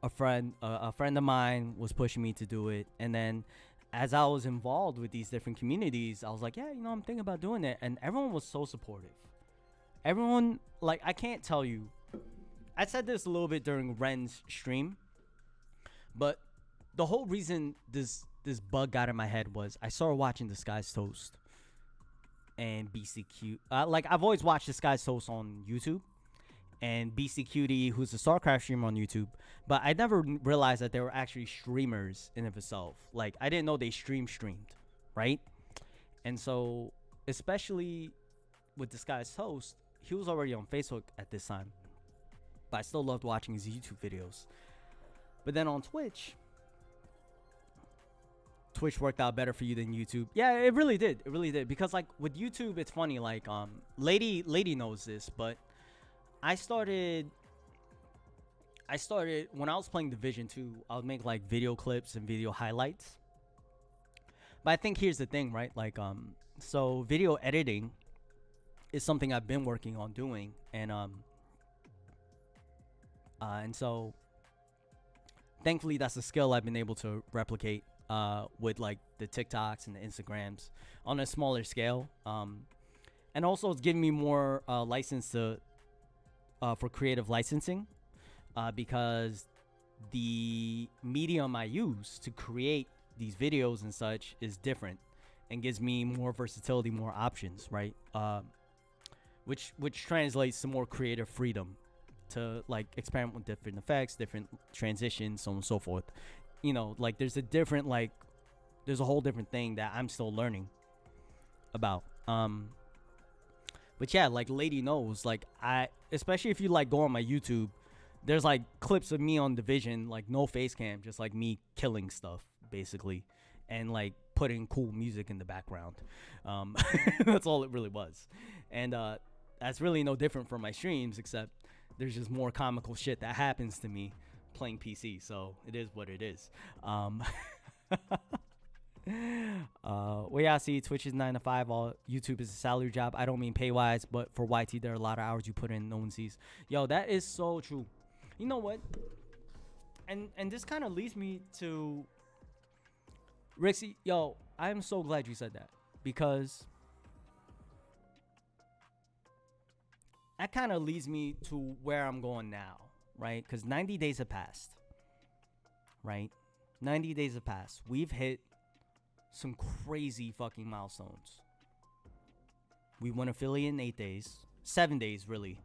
friend of mine was pushing me to do it. And then as I was involved with these different communities, I was like, yeah, you know, I'm thinking about doing it. And everyone was so supportive. Everyone, like, I can't tell you. I said this a little bit during Ren's stream. But the whole reason this bug got in my head was I started watching The Sky's Toast and BCQ. Like, I've always watched The Sky's Toast on YouTube and BCQD, who's a StarCraft streamer on YouTube. But I never realized that they were actually streamers in of itself. Like, I didn't know they streamed, right? And so, especially with The Sky's Toast, he was already on Facebook at this time. But I still loved watching his YouTube videos. But then on Twitch worked out better for you than YouTube. Yeah, it really did. Because, like, with YouTube, it's funny. Like, Lady knows this, but I started when I was playing Division 2, I would make, like, video clips and video highlights. But I think here's the thing, right? Like, so video editing is something I've been working on doing. And so thankfully, that's a skill I've been able to replicate with, like, the TikToks and the Instagrams on a smaller scale. And also, it's giving me more license for creative licensing because the medium I use to create these videos and such is different and gives me more versatility, more options, right? Which translates to more creative freedom to, like, experiment with different effects, different transitions, so on and so forth. You know, like, there's a whole different thing that I'm still learning about. But yeah, like, Lady knows, like, especially if you, like, go on my YouTube, there's, like, clips of me on Division, like, no face cam, just, like, me killing stuff, basically, and, like, putting cool music in the background. That's all it really was. And that's really no different from my streams, except there's just more comical shit that happens to me playing PC, so it is what it is. Well, yeah, see, Twitch is 9 to 5. All YouTube is a salary job. I don't mean pay wise, but for YT, there are a lot of hours you put in, no one sees. Yo, that is so true. You know what? And this kind of leads me to Rixie. Yo, I am so glad you said that, because that kind of leads me to where I'm going now, right? Because 90 days have passed, right? 90 days have passed. We've hit some crazy fucking milestones. We went affiliate in 8 days, 7 days, really.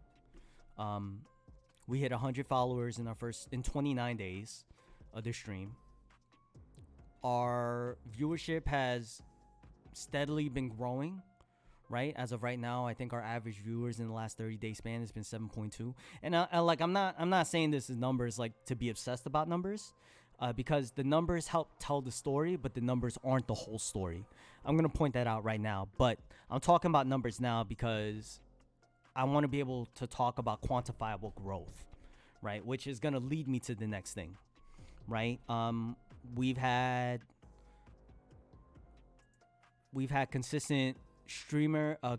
We hit 100 followers in 29 days of the stream. our viewership has steadily been growing, right? As of right now, I think our average viewers in the last 30-day span has been 7.2. And I'm not saying this is numbers like to be obsessed about numbers, because the numbers help tell the story, but the numbers aren't the whole story. I'm gonna point that out right now. But I'm talking about numbers now because I want to be able to talk about quantifiable growth, right? Which is gonna lead me to the next thing, right? We've had consistent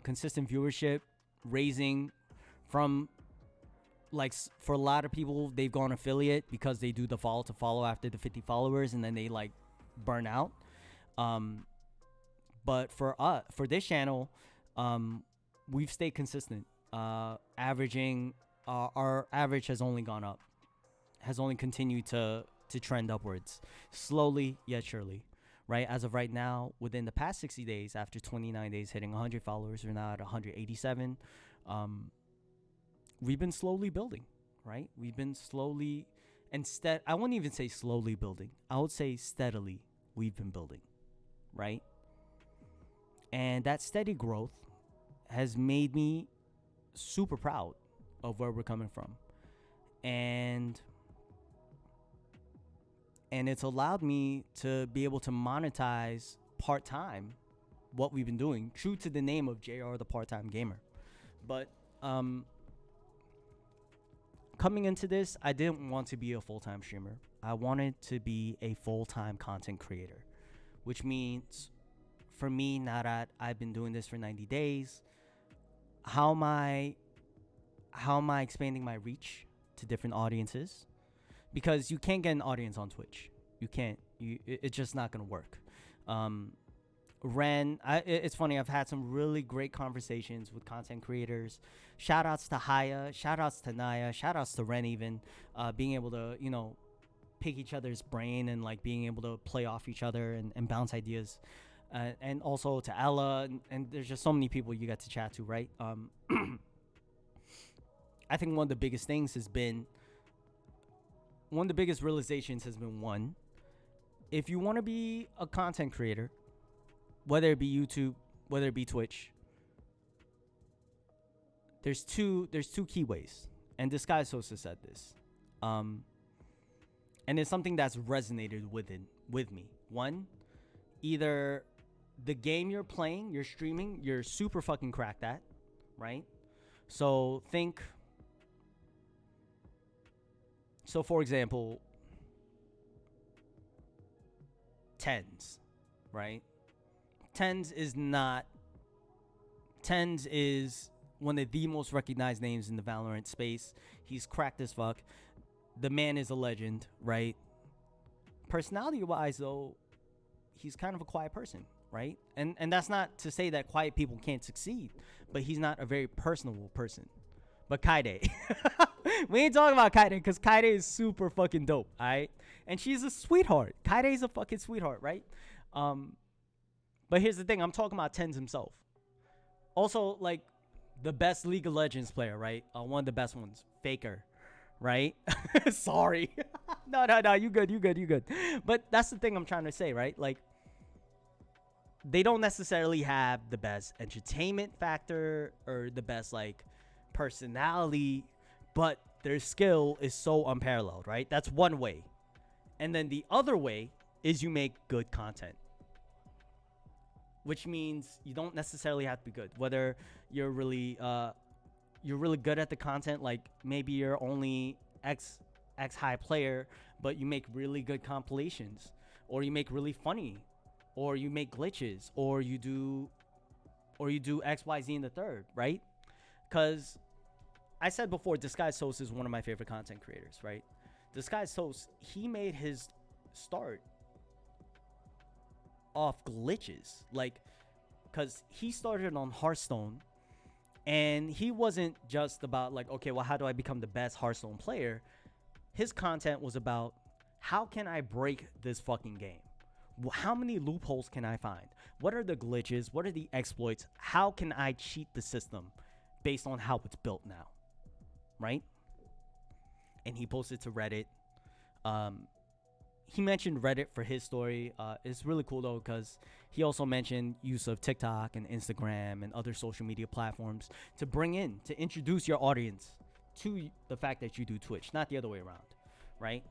consistent viewership raising from, like, for a lot of people, they've gone affiliate because they do the follow to follow after the 50 followers and then they like burn out. But for this channel, we've stayed consistent. Averaging our average has only gone up, has only continued to trend upwards, slowly yet surely, right? As of right now, within the past 60 days, after 29 days hitting 100 followers, we're now at 187. We've been slowly building, right? We've been slowly, I wouldn't even say slowly building. I would say steadily we've been building, right? And that steady growth has made me super proud of where we're coming from. And it's allowed me to be able to monetize part-time what we've been doing, true to the name of JR the Part-Time Gamer. But coming into this, I didn't want to be a full-time streamer. I wanted to be a full-time content creator, which means for me, now that I've been doing this for 90 days, how am I expanding my reach to different audiences? Because you can't get an audience on Twitch. You can't. It's just not gonna work. It's funny. I've had some really great conversations with content creators. Shout outs to Haya. Shout outs to Naya. Shout outs to Ren. Even being able to pick each other's brain and like being able to play off each other and bounce ideas. And also to Ella, and there's just so many people you get to chat to, right? I think one of the biggest realizations has been, one, if you want to be a content creator, whether it be YouTube, whether it be Twitch, there's two key ways. And Disguised Sosa said this. And it's something that's resonated with me. One, either the game you're playing, you're streaming, you're super fucking cracked at, right? So for example, Tens, right? Tens is one of the most recognized names in the Valorant space. He's cracked as fuck. The man is a legend, right? Personality-wise, though, he's kind of a quiet person, right? And that's not to say that quiet people can't succeed, but he's not a very personable person. But Kaide, we ain't talking about Kaide because Kaide is super fucking dope, all right? And she's a sweetheart. Kaide is a fucking sweetheart, right? But here's the thing. I'm talking about Tens himself. Also, like, the best League of Legends player, right? One of the best ones, Faker, right? Sorry. No, you good. But that's the thing I'm trying to say, right? Like, they don't necessarily have the best entertainment factor or the best, like, personality, but their skill is so unparalleled, right? That's one way. And then the other way is you make good content, which means you don't necessarily have to be good. Whether you're really good at the content, like maybe you're only X high player, but you make really good compilations, or you make really funny, or you make glitches, or you do X, Y, Z in the third, right? Because I said before, Disguised Toast is one of my favorite content creators, right? Disguised Toast, he made his start off glitches, like, because he started on Hearthstone, and he wasn't just about like, okay, well, how do I become the best Hearthstone player? His content was about, how can I break this fucking game? How many loopholes can I find? What are the glitches? What are the exploits? How can I cheat the system based on how it's built now, right? And he posted to Reddit. he mentioned Reddit for his story. It's really cool though, because he also mentioned use of TikTok and Instagram and other social media platforms to introduce your audience to the fact that you do Twitch, not the other way around, right?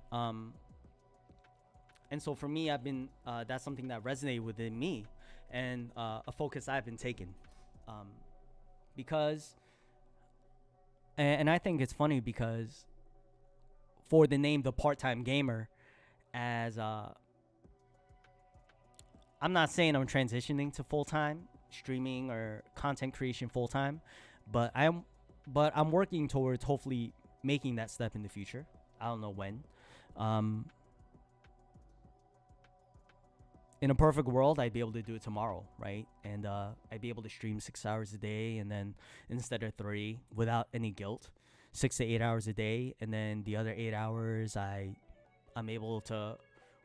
And so for me, I've been that's something that resonated within me, and a focus I've been taking, because, and I think it's funny because for the name The Part-Time Gamer, as I'm not saying I'm transitioning to full-time streaming or content creation full-time, but I'm working towards hopefully making that step in the future. I don't know when. In a perfect world, I'd be able to do it tomorrow, right? And I'd be able to stream 6 hours a day, and then instead of 3, without any guilt, 6 to 8 hours a day, and then the other 8 hours I'm able to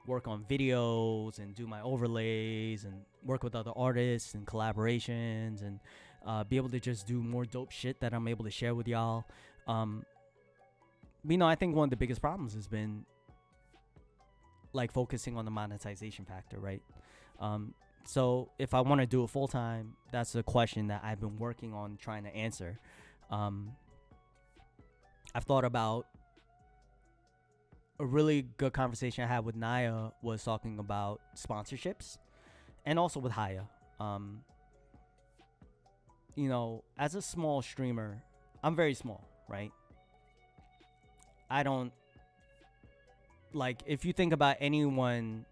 work on videos and do my overlays and work with other artists and collaborations, and be able to just do more dope shit that I'm able to share with y'all. I think one of the biggest problems has been like focusing on the monetization factor, right? So if I want to do it full time, that's a question that I've been working on trying to answer. I've thought about a really good conversation I had with Naya was talking about sponsorships, and also with Haya. As a small streamer, I'm very small, right? I don't like, if you think about anyone,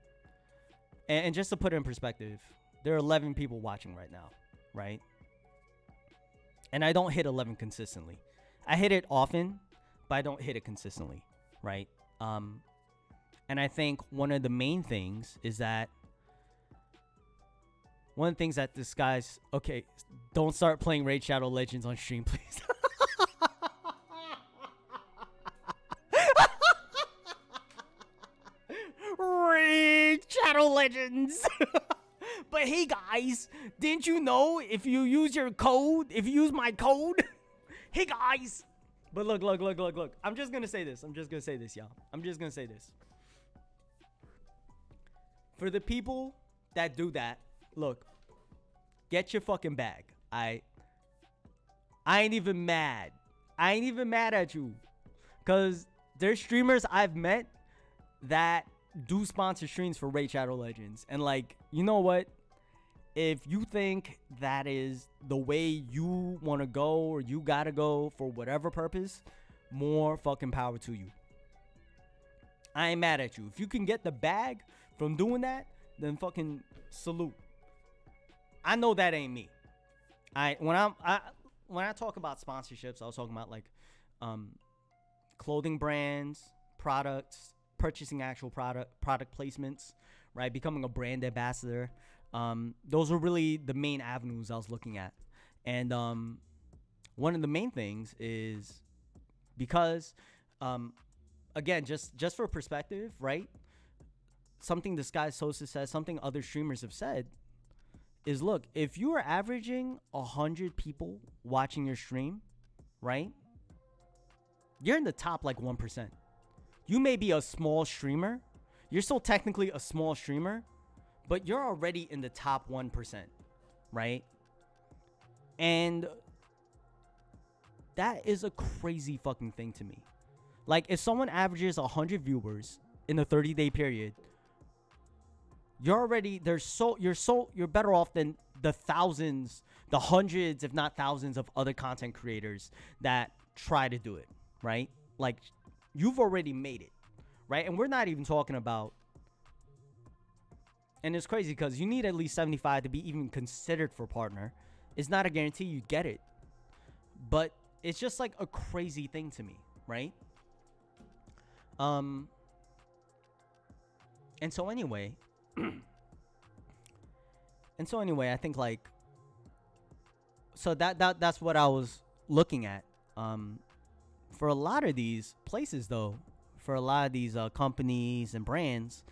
and just to put it in perspective, there are 11 people watching right now, right? And I don't hit 11 consistently. I hit it often, but I don't hit it consistently, right? And I think one of the main things is that this guy's, okay, don't start playing Raid Shadow Legends on stream, please. Raid Shadow Legends. But hey guys, didn't you know if you use my code, hey guys. But look. I'm just gonna say this, y'all. I'm just gonna say this. For the people that do that, look, get your fucking bag. I ain't even mad. I ain't even mad at you. Cause there's streamers I've met that do sponsor streams for Raid Shadow Legends. And like, you know what? If you think that is the way you want to go, or you gotta go for whatever purpose, more fucking power to you. I ain't mad at you. If you can get the bag from doing that, then fucking salute. I know that ain't me. When I talk about sponsorships, I was talking about like clothing brands, products, purchasing actual product placements, right? Becoming a brand ambassador. Those were really the main avenues I was looking at. And one of the main things is because, again, just for perspective, right? Something Disguised Sosa says, something other streamers have said, is look, if you are averaging 100 people watching your stream, right? You're in the top like 1%. You may be a small streamer. You're still technically a small streamer, but you're already in the top 1%, right? And that is a crazy fucking thing to me. Like, if someone averages 100 viewers in a 30-day period, you're better off than the thousands, the hundreds, if not thousands of other content creators that try to do it, right? Like, you've already made it, right? And we're not even talking about, and it's crazy because you need at least 75 to be even considered for partner. It's not a guarantee you'd get it, but it's just like a crazy thing to me, right? And so anyway, I think like, so that's what I was looking at. For a lot of these places though, for a lot of these companies and brands,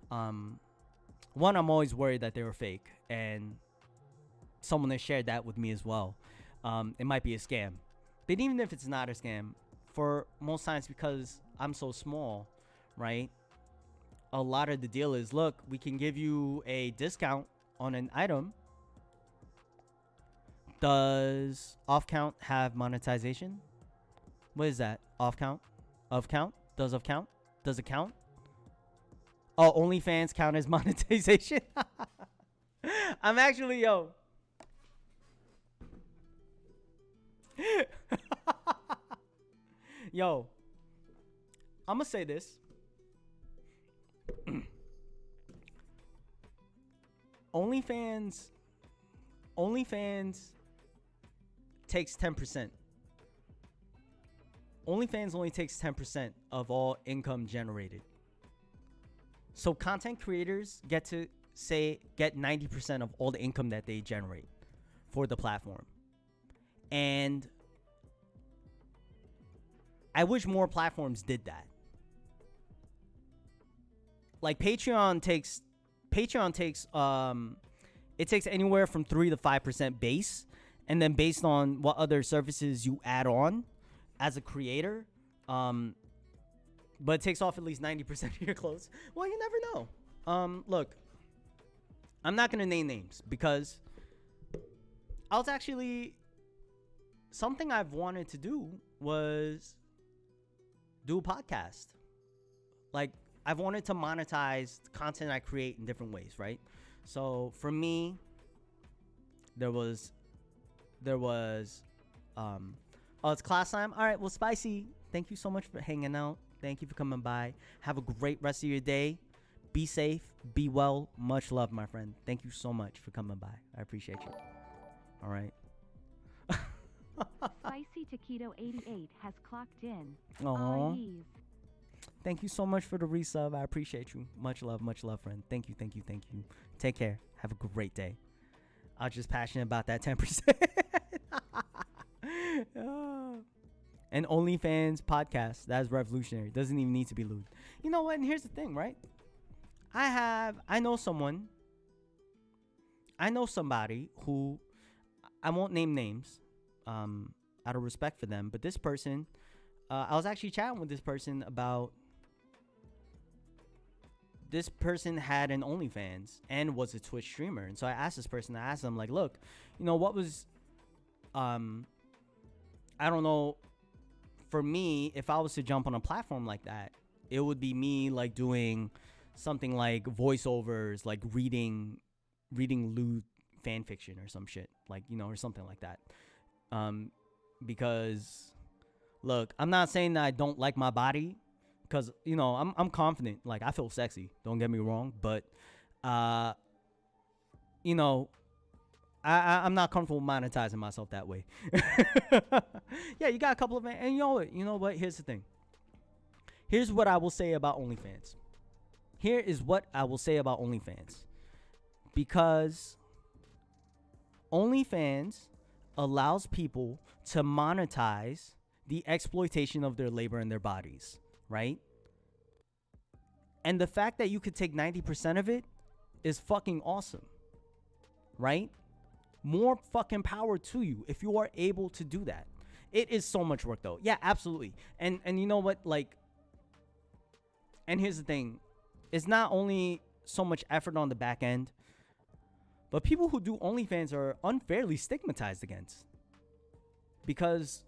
one, I'm always worried that they were fake, and someone has shared that with me as well. It might be a scam, but even if it's not a scam, for most times, because I'm so small, right? a lot of the deal is, look, we can give you a discount on an item. Does off count have monetization? What is that? Off count? Of count? Does of count? Does it count? Oh, OnlyFans count as monetization? I'm actually, yo. Yo, I'm gonna say this. OnlyFans takes 10%. OnlyFans only takes 10% of all income generated. So content creators get 90% of all the income that they generate for the platform. And I wish more platforms did that. Like Patreon takes it takes anywhere from 3 to 5% base, and then based on what other services you add on as a creator, but it takes off at least 90% of your clothes. Well, you never know. Look, I'm not gonna name names because I was actually, something I've wanted to do was do a podcast. Like, I've wanted to monetize the content I create in different ways, right? So for me, there was oh, it's class time. All right, well, Spicy, thank you so much for hanging out. Thank you for coming by. Have a great rest of your day. Be safe, be well. Much love, my friend. Thank you so much for coming by. I appreciate you. All right. Spicy Taquito 88 has clocked in. Aww. Thank you so much for the resub. I appreciate you. Much love, friend. Thank you. Take care. Have a great day. I was just passionate about that 10%. And OnlyFans podcast. That's revolutionary. Doesn't even need to be lewd. You know what? And here's the thing, right? I know somebody who, I won't name names, out of respect for them, but this person, I was actually chatting with this person about, this person had an OnlyFans and was a Twitch streamer. And so I asked them, like, look, you know, what was, I don't know, for me, if I was to jump on a platform like that, it would be me, like, doing something like voiceovers, like reading lewd fan fiction or some shit, like, you know, or something like that. Because, look, I'm not saying that I don't like my body, because, you know, I'm confident. Like, I feel sexy. Don't get me wrong. But, you know, I'm not comfortable monetizing myself that way. Yeah, you got a couple of... And you know what? Here's the thing. Here's what I will say about OnlyFans. Here is what I will say about OnlyFans. Because OnlyFans allows people to monetize the exploitation of their labor and their bodies. Right? And the fact that you could take 90% of it is fucking awesome. Right? More fucking power to you if you are able to do that. It is so much work though. Yeah, absolutely. And you know what? Like, and here's the thing. It's not only so much effort on the back end, but people who do OnlyFans are unfairly stigmatized against. Because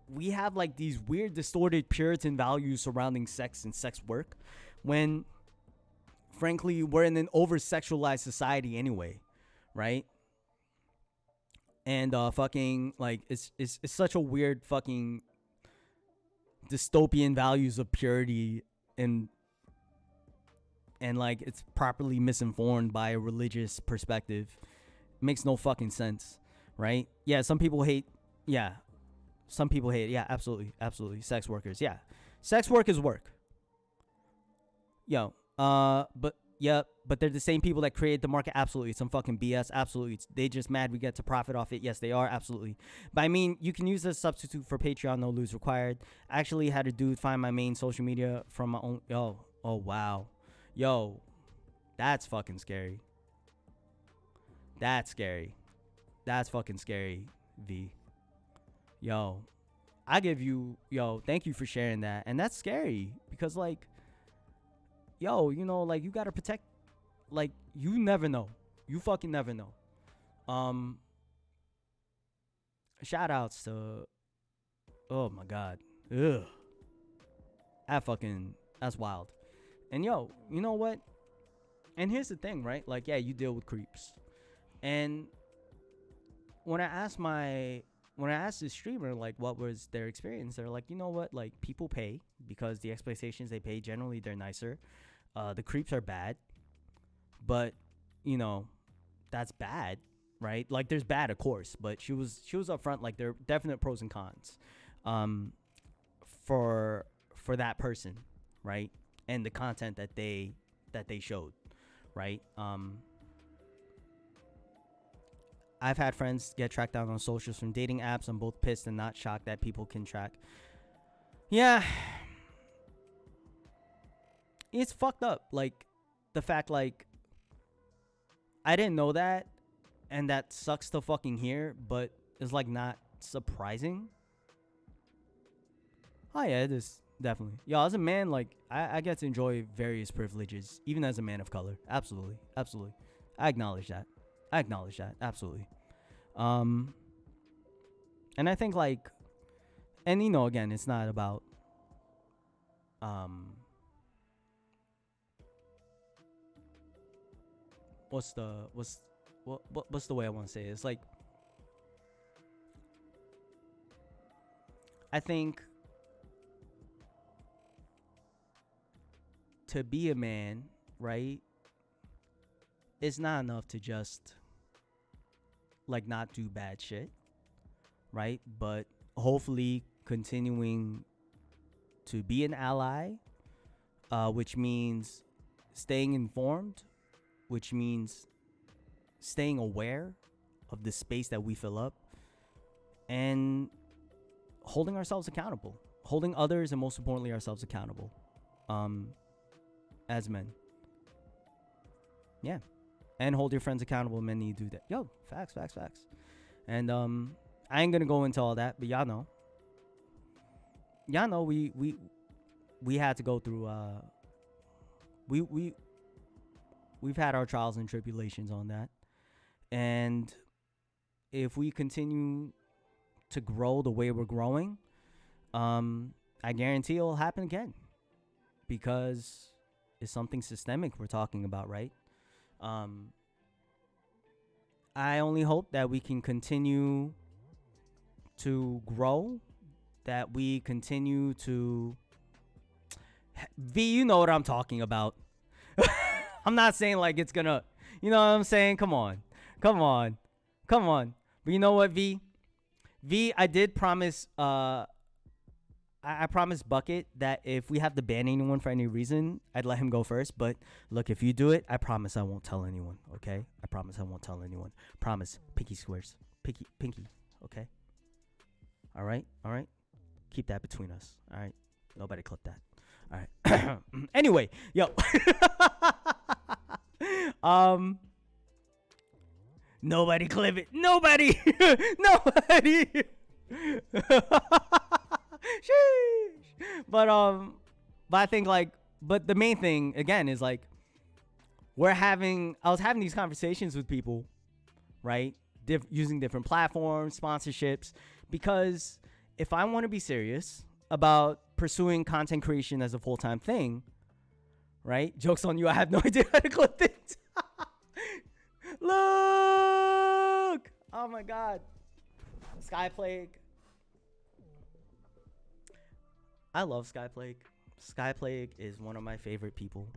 we have like these weird distorted Puritan values surrounding sex and sex work, when frankly we're in an over-sexualized society anyway, right? And fucking like it's such a weird fucking dystopian values of purity, and like it's properly misinformed by a religious perspective. It makes no fucking sense, right? Yeah, some people hate. Yeah. Some people hate it. Yeah, absolutely. Sex workers. Yeah. Sex work is work. But they're the same people that created the market. Absolutely. It's some fucking BS. Absolutely. They just mad we get to profit off it. Yes, they are. Absolutely. But I mean, you can use this substitute for Patreon. No lose required. I actually had a dude find my main social media from my own. Oh, wow. Yo, that's fucking scary. That's scary. That's fucking scary, V. Yo, thank you for sharing that. And that's scary because, like, yo, you know, like, you gotta protect. Like, you never know. You fucking never know. Shout outs to. Oh my god. Ugh. That's wild. And yo, you know what? And here's the thing, right? Like, yeah, you deal with creeps. And when I asked this streamer, like, what was their experience, they're like, you know what? Like, people pay because the expectations they pay, generally, they're nicer. The creeps are bad. But, you know, that's bad, right? Like, there's bad, of course. But she was upfront, like, there are definite pros and cons for that person, right? And the content that they showed, right? I've had friends get tracked down on socials from dating apps. I'm both pissed and not shocked that people can track. Yeah. It's fucked up. Like, the fact, like, I didn't know that, and that sucks to fucking hear, but it's, like, not surprising. Oh, yeah, it is. Definitely. Yo, as a man, like, I get to enjoy various privileges, even as a man of color. Absolutely. Absolutely. I acknowledge that. Absolutely. And I think, like, and, you know, again, it's not about, what's the way I want to say it? It's like, I think to be a man, right, it's not enough to just, like, not do bad shit, right? But hopefully continuing to be an ally, which means staying informed, which means staying aware of the space that we fill up, and holding ourselves accountable, holding others, and most importantly ourselves accountable, as men. Yeah. And hold your friends accountable. Men need to do that. Yo, facts. And I ain't gonna go into all that, but y'all know we had to go through we've had our trials and tribulations on that. And if we continue to grow the way we're growing, I guarantee it'll happen again, because it's something systemic we're talking about, right? I only hope that we can continue to grow, that we continue to... V, you know what I'm talking about. I'm not saying like it's gonna... You know what I'm saying? Come on. But you know what, V? I did promise... I promised Bucket that if we have to ban anyone for any reason, I'd let him go first. But look, if you do it, I promise I won't tell anyone, okay? I promise I won't tell anyone. Promise. Pinky swears. Pinky, okay? All right? Keep that between us, all right? Nobody clip that. All right. Anyway, yo. Nobody clip it. Nobody. But I think, like, but the main thing again is, like, I was having these conversations with people, right? Using different platforms, sponsorships, because if I want to be serious about pursuing content creation as a full-time thing, right? Joke's on you, I have no idea how to clip it. Look! Oh my god. Sky Plague. I love Sky Plague. Sky Plague is one of my favorite people.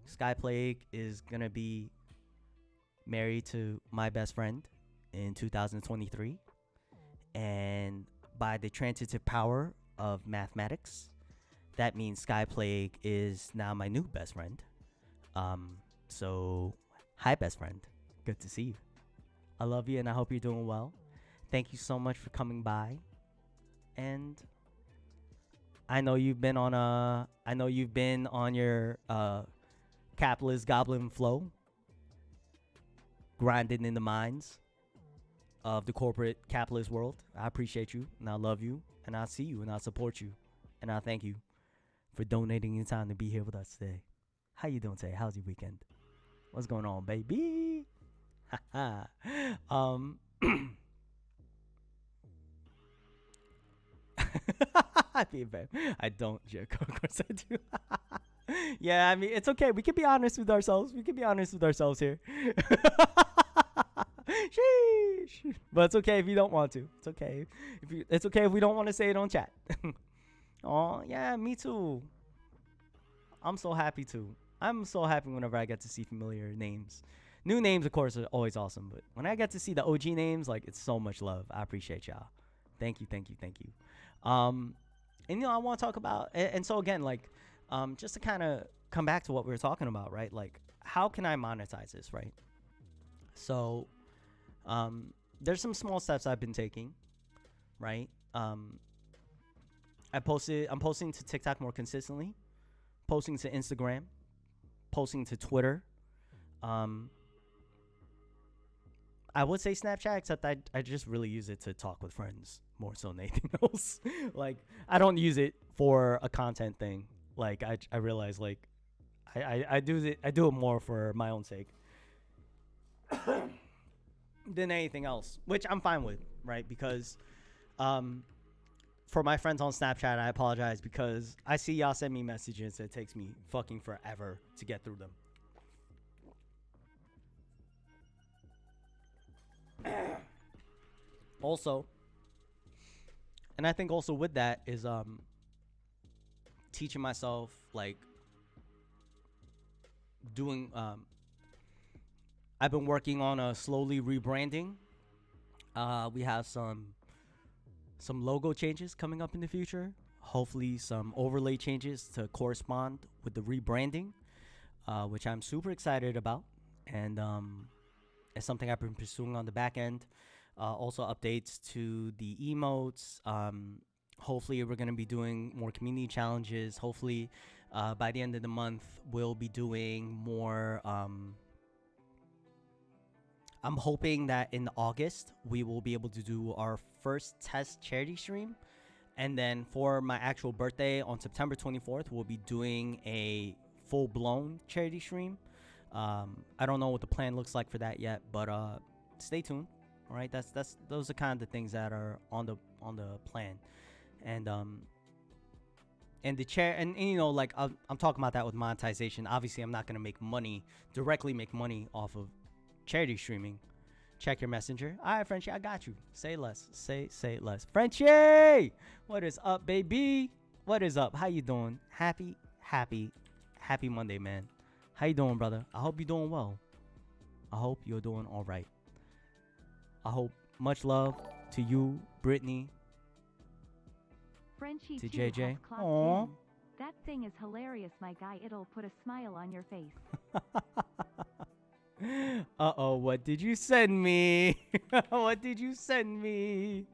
Sky Plague is gonna be married to my best friend in 2023. And by the transitive power of mathematics, that means Sky Plague is now my new best friend. So, hi, best friend. Good to see you. I love you and I hope you're doing well. Thank you so much for coming by. And I know you've been on your capitalist goblin flow, grinding in the mines of the corporate capitalist world. I appreciate you and I love you and I see you and I support you and I thank you for donating your time to be here with us today. How you doing today? How's your weekend? What's going on, baby? um, I don't joke. Of course I do. Yeah, I mean, it's okay. We can be honest with ourselves. We can be honest with ourselves here. Sheesh. But it's okay if you don't want to. It's okay. It's okay if we don't want to say it on chat. Oh, yeah, me too. I'm so happy too. I'm so happy whenever I get to see familiar names. New names, of course, are always awesome. But when I get to see the OG names, like, it's so much love. I appreciate y'all. Thank you, thank you, thank you. And I want to talk about, and so again, like, just to kind of come back to what we were talking about, right? Like, how can I monetize this, right? So, there's some small steps I've been taking, right? I'm posting to TikTok more consistently, posting to Instagram, posting to Twitter. I would say Snapchat, except I just really use it to talk with friends more so than anything else. Like, I don't use it for a content thing. Like, I realize, like, I do it more for my own sake than anything else, which I'm fine with, right? Because for my friends on Snapchat, I apologize because I see y'all send me messages. It takes me fucking forever to get through them. Also, and I think also with that is teaching myself, like, doing I've been working on a slowly rebranding. We have some logo changes coming up in the future, hopefully some overlay changes to correspond with the rebranding, which I'm super excited about, and it's something I've been pursuing on the back end. Also updates to the emotes. Hopefully we're going to be doing more community challenges. Hopefully by the end of the month we'll be doing more. I'm hoping that in August we will be able to do our first test charity stream, and then for my actual birthday on September 24th we'll be doing a full-blown charity stream. I don't know what the plan looks like for that yet, but stay tuned. All right, those are kind of the things that are on the plan, and the chair, and like I'm talking about that with monetization. Obviously, I'm not gonna directly make money off of charity streaming. Check your messenger. All right, Frenchie, I got you. Say less. Say less. Frenchie, what is up, baby? What is up? How you doing? Happy Monday, man. How you doing, brother? I hope you're doing well. I hope you're doing all right. I hope much love to you, Brittany, Frenchie to too JJ. has clocked Aww. in. That thing is hilarious, my guy. It'll put a smile on your face. Uh-oh, what did you send me? What did you send me?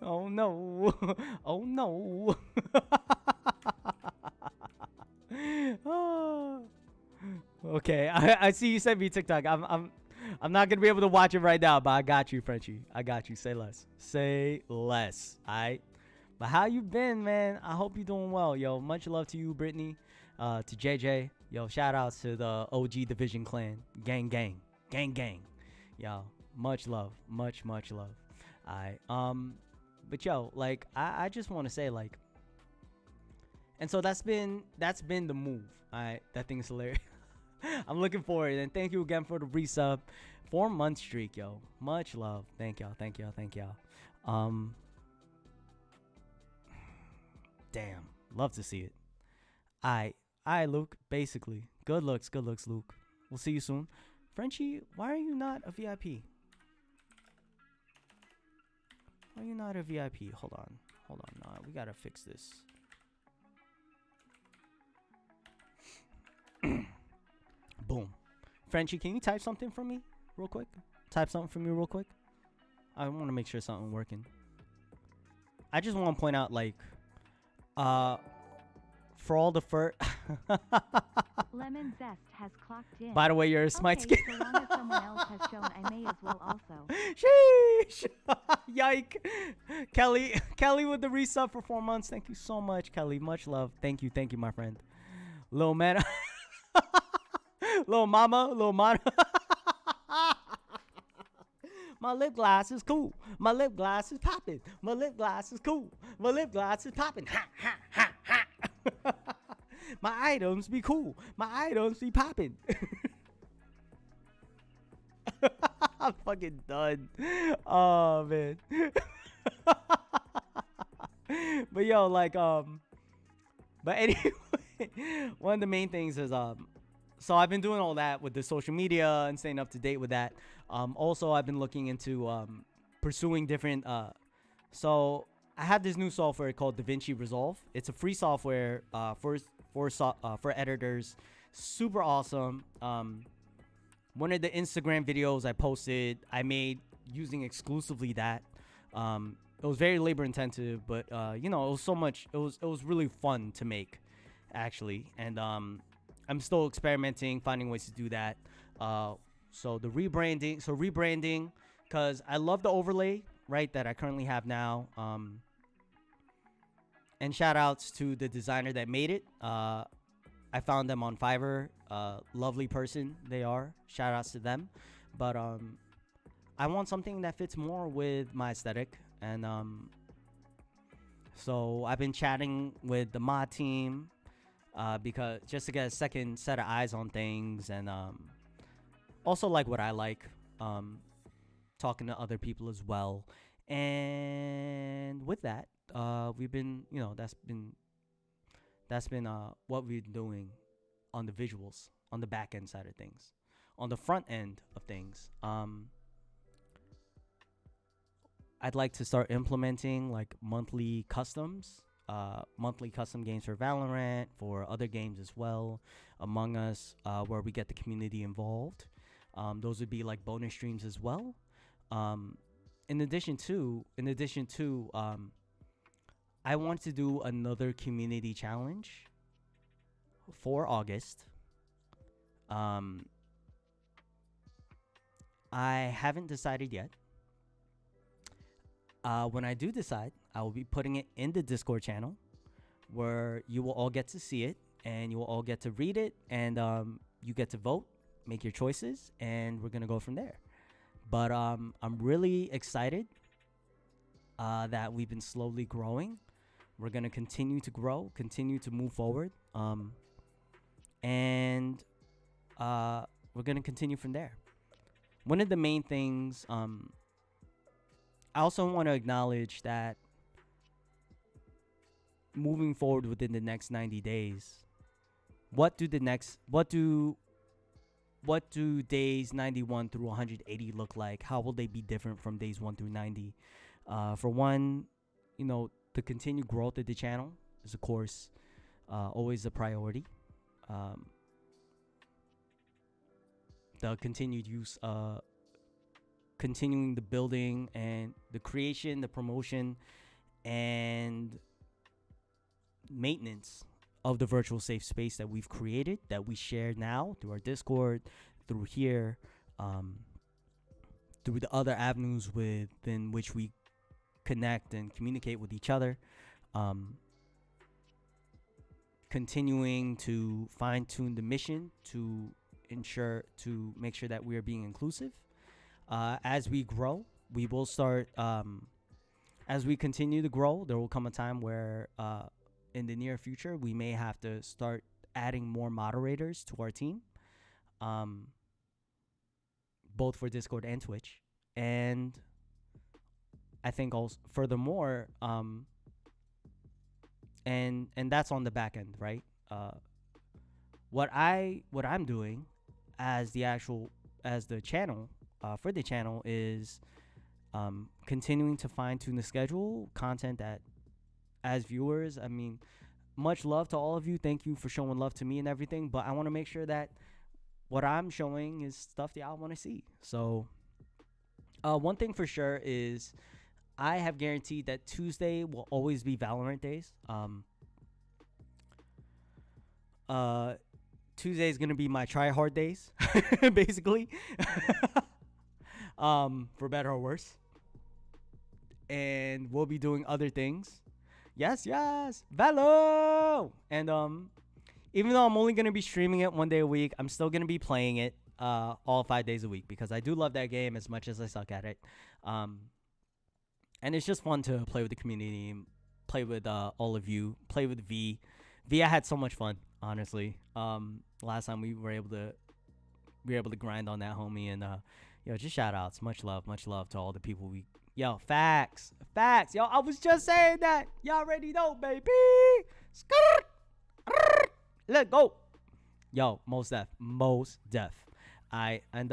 Oh, no. Oh, no. Okay, I see you sent me TikTok. I'm not gonna be able to watch it right now, but I got you, Frenchie. I got you. Say less. Say less. Alright. But how you been, man? I hope you're doing well, yo. Much love to you, Brittany. To JJ. Yo, shout outs to the OG Division Clan. Gang, gang. Gang, gang. Yo, much love. Much love. Alright. But yo, like, I just wanna say, like, and so that's been the move. Alright. That thing's hilarious. I'm looking forward, and thank you again for the resub. 4-month streak, yo. Much love. Thank y'all. Damn, love to see it. I Luke. Basically, good looks, Luke. We'll see you soon. Frenchie, why are you not a VIP? Why are you not a VIP? Hold on. Nah, we gotta fix this. Boom. Frenchie, can you type something for me real quick? I want to make sure something's working. I just want to point out, like, for all the fur. Lemon Zest has clocked in. By the way, you're a Smite Okay, skin. so long as someone else has shown, I may as well also. Sheesh. Yike. Kelly with the resub for 4 months. Thank you so much, Kelly. Much love. Thank you, my friend. Lil man. Lil mama. My lip gloss is cool. My lip gloss is popping. My lip gloss is cool. My lip gloss is popping. Ha ha ha ha. My items be cool. My items be popping. I'm fucking done. Oh man. But yo, like but anyway, one of the main things is so I've been doing all that with the social media and staying up to date with that. Also I've been looking into pursuing different so I have this new software called DaVinci Resolve. It's a free software for editors. Super awesome. One of the Instagram videos I posted, I made using exclusively that. It was very labor intensive, but it was so much. It was really fun to make, actually, and I'm still experimenting, finding ways to do that. So rebranding, because I love the overlay, right, that I currently have now. And shout outs to the designer that made it. I found them on Fiverr. Lovely person they are. Shout outs to them. But I want something that fits more with my aesthetic. And so I've been chatting with the mod team because just to get a second set of eyes on things, and also like what I like. Talking to other people as well. And with that, we've been, that's been what we've been doing on the visuals, on the back end side of things. On the front end of things, I'd like to start implementing like monthly custom games for Valorant, for other games as well, Among Us, where we get the community involved. Those would be like bonus streams as well. In addition to, I want to do another community challenge for August. I haven't decided yet. When I do decide, I will be putting it in the Discord channel where you will all get to see it and you will all get to read it, and you get to vote, make your choices, and we're going to go from there. But I'm really excited that we've been slowly growing. We're going to continue to grow, continue to move forward. And we're going to continue from there. One of the main things, I also want to acknowledge that moving forward within the next 90 days, what do days 91 through 180 look like? How will they be different from days 1 through 90? For one, the continued growth of the channel is, of course, always a priority. The continued use, continuing the building and the creation, the promotion, and maintenance of the virtual safe space that we've created, that we share now through our Discord, through here, through the other avenues within which we connect and communicate with each other. Continuing to fine-tune the mission to make sure that we are being inclusive. As we grow, we will start, as we continue to grow, there will come a time where in the near future, we may have to start adding more moderators to our team, both for Discord and Twitch. And I think also, furthermore, and that's on the back end, right? What I'm doing as the channel, for the channel, is continuing to fine-tune the schedule, content that, as viewers, I mean, much love to all of you. Thank you for showing love to me and everything. But I want to make sure that what I'm showing is stuff that y'all want to see. So one thing for sure is I have guaranteed that Tuesday will always be Valorant days. Tuesday is gonna be my try hard days, basically. For better or worse. And we'll be doing other things. Yes, yes, Velo. And even though I'm only gonna be streaming it one day a week, I'm still gonna be playing it all 5 days a week because I do love that game as much as I suck at it. And it's just fun to play with the community, play with all of you, play with V. V, I had so much fun, honestly. Last time we were able to grind on that homie, and just shout outs, much love to all the people we. Yo, facts, yo. I was just saying that. Y'all already know, baby. Let go. Yo, most def. And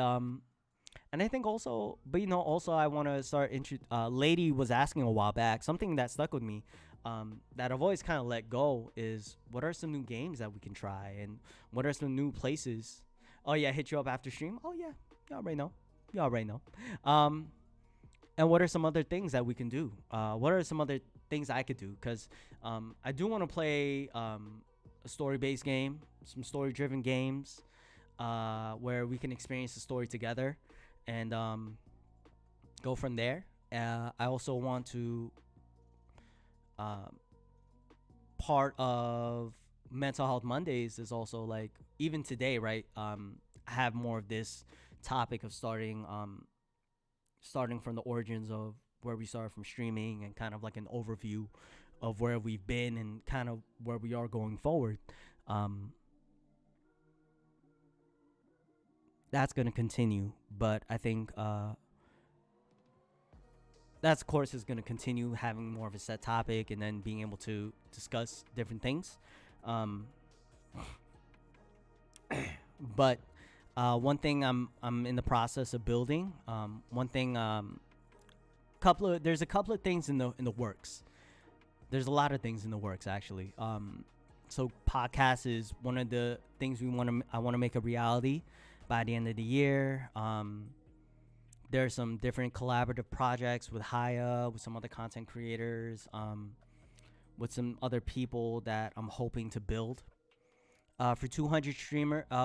I think also, but also I want to start. Lady was asking a while back something that stuck with me, that I've always kind of let go is what are some new games that we can try and what are some new places. Oh yeah, hit you up after stream. Oh yeah, you already know. And what are some other things that we can do? What are some other things I could do? Because I do want to play a story-based game, some story-driven games, where we can experience the story together and go from there. I also want to part of Mental Health Mondays is also like even today, right? Have more of this topic of starting from the origins of where we started from streaming and kind of like an overview of where we've been and kind of where we are going forward. That's going to continue, but I think that course is going to continue having more of a set topic and then being able to discuss different things. But one thing I'm in the process of building. One thing, there's a couple of things in the works. There's a lot of things in the works actually. So podcast is one of the things I want to make a reality by the end of the year. There's some different collaborative projects with Haya, with some other content creators, with some other people that I'm hoping to build. For 200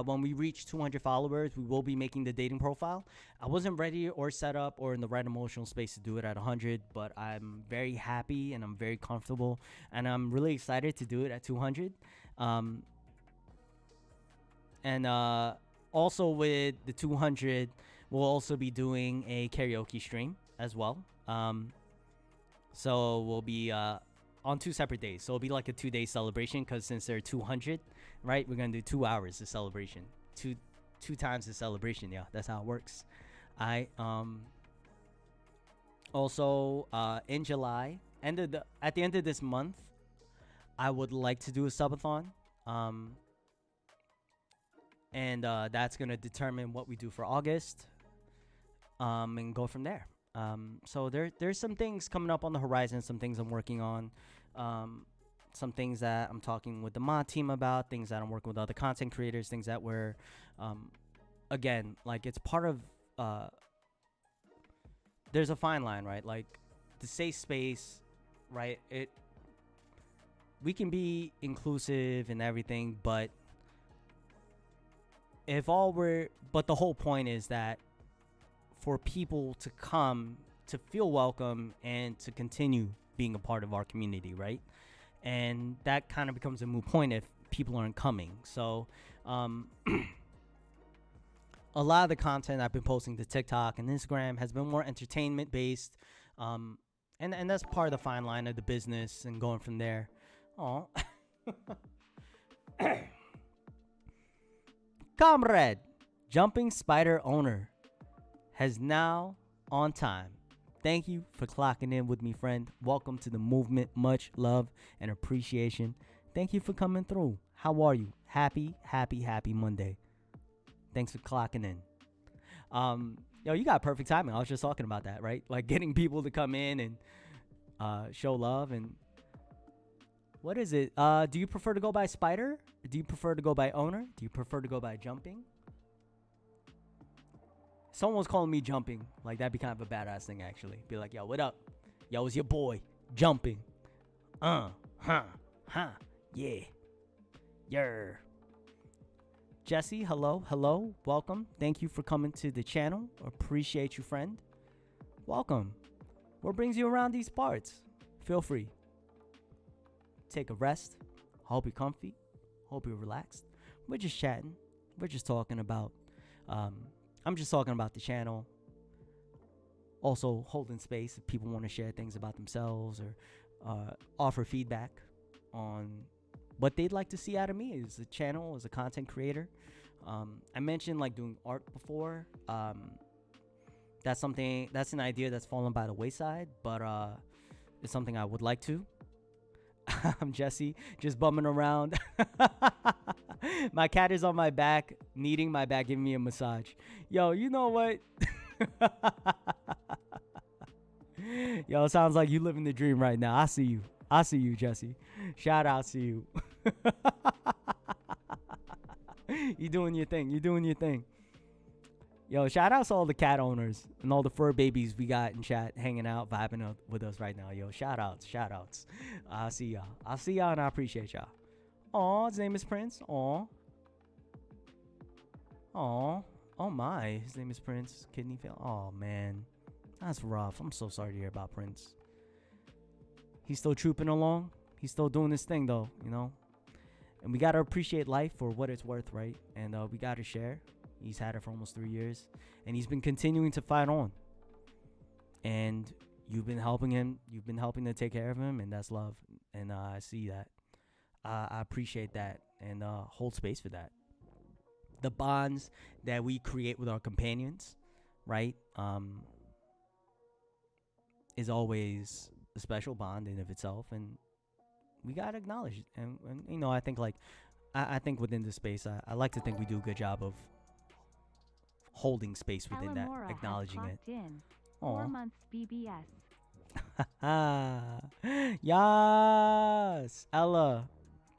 when we reach 200 followers, we will be making the dating profile. I wasn't ready or set up or in the right emotional space to do it at 100, but I'm very happy and I'm very comfortable and I'm really excited to do it at 200. And also with the 200, we'll also be doing a karaoke stream as well. So we'll be on 2 separate days. So it'll be like a 2-day celebration because since there are 200, right, we're going to do 2 hours of celebration. Two times the celebration. Yeah, that's how it works. Also, in July, at the end of this month, I would like to do a subathon. And that's going to determine what we do for August. And go from there. So there's some things coming up on the horizon, some things I'm working on, some things that I'm talking with the mod team about, things that I'm working with other content creators, things that we're, again, like it's part of, there's a fine line, right? Like the safe space, right? We can be inclusive and everything, but the whole point is that for people to come to feel welcome and to continue being a part of our community, right? And that kind of becomes a moot point if people aren't coming. So a lot of the content I've been posting to TikTok and Instagram has been more entertainment based, and that's part of the fine line of the business and going from there. Oh, comrade, jumping spider owner has now on time. Thank you for clocking in with me, friend. Welcome to the movement. Much love and appreciation. Thank you for coming through. How are you? Happy Monday. Thanks for clocking in. Yo, you got perfect timing. I was just talking about that, right? Like getting people to come in and show love. And what is it? Do you prefer to go by spider? Do you prefer to go by owner? Do you prefer to go by jumping? Someone was calling me jumping. Like, that'd be kind of a badass thing, actually. Be like, yo, what up? Yo, it's your boy, jumping. Yeah. Yer. Jesse, hello, hello, welcome. Thank you for coming to the channel. Appreciate you, friend. Welcome. What brings you around these parts? Feel free. Take a rest. Hope you're comfy. Hope you're relaxed. We're just chatting. We're just talking about, I'm just talking about the channel. Also holding space if people want to share things about themselves or offer feedback on what they'd like to see out of me as a channel, as a content creator. I mentioned like doing art before. That's an idea that's fallen by the wayside, but it's something I would like to. I'm Jesse, just bumming around. My cat is on my back, kneading my back, giving me a massage. Yo, you know what? Yo, sounds like you living the dream right now. I see you. I see you, Jesse. Shout out to you. You doing your thing. You doing your thing. Yo, shout out to all the cat owners and all the fur babies we got in chat hanging out, vibing with us right now. Yo, shout outs, shout outs. I see y'all. I see y'all and I appreciate y'all. Aw, his name is Prince. Aw. Aw. Oh my, his name is Prince. Kidney fail. Oh man, that's rough. I'm so sorry to hear about Prince. He's still trooping along. He's still doing his thing though, you know. And we gotta appreciate life for what it's worth, right? And we gotta share. He's had it for almost 3 years, and he's been continuing to fight on. And you've been helping him. You've been helping to take care of him, and that's love. And I see that. I appreciate that, and hold space for that. The bonds that we create with our companions, right, is always a special bond in of itself, and we gotta acknowledge it. And you know, I think like, I think within this space, I like to think we do a good job of holding space within that, acknowledging it. In. 4 months BBS. Yes, Ella,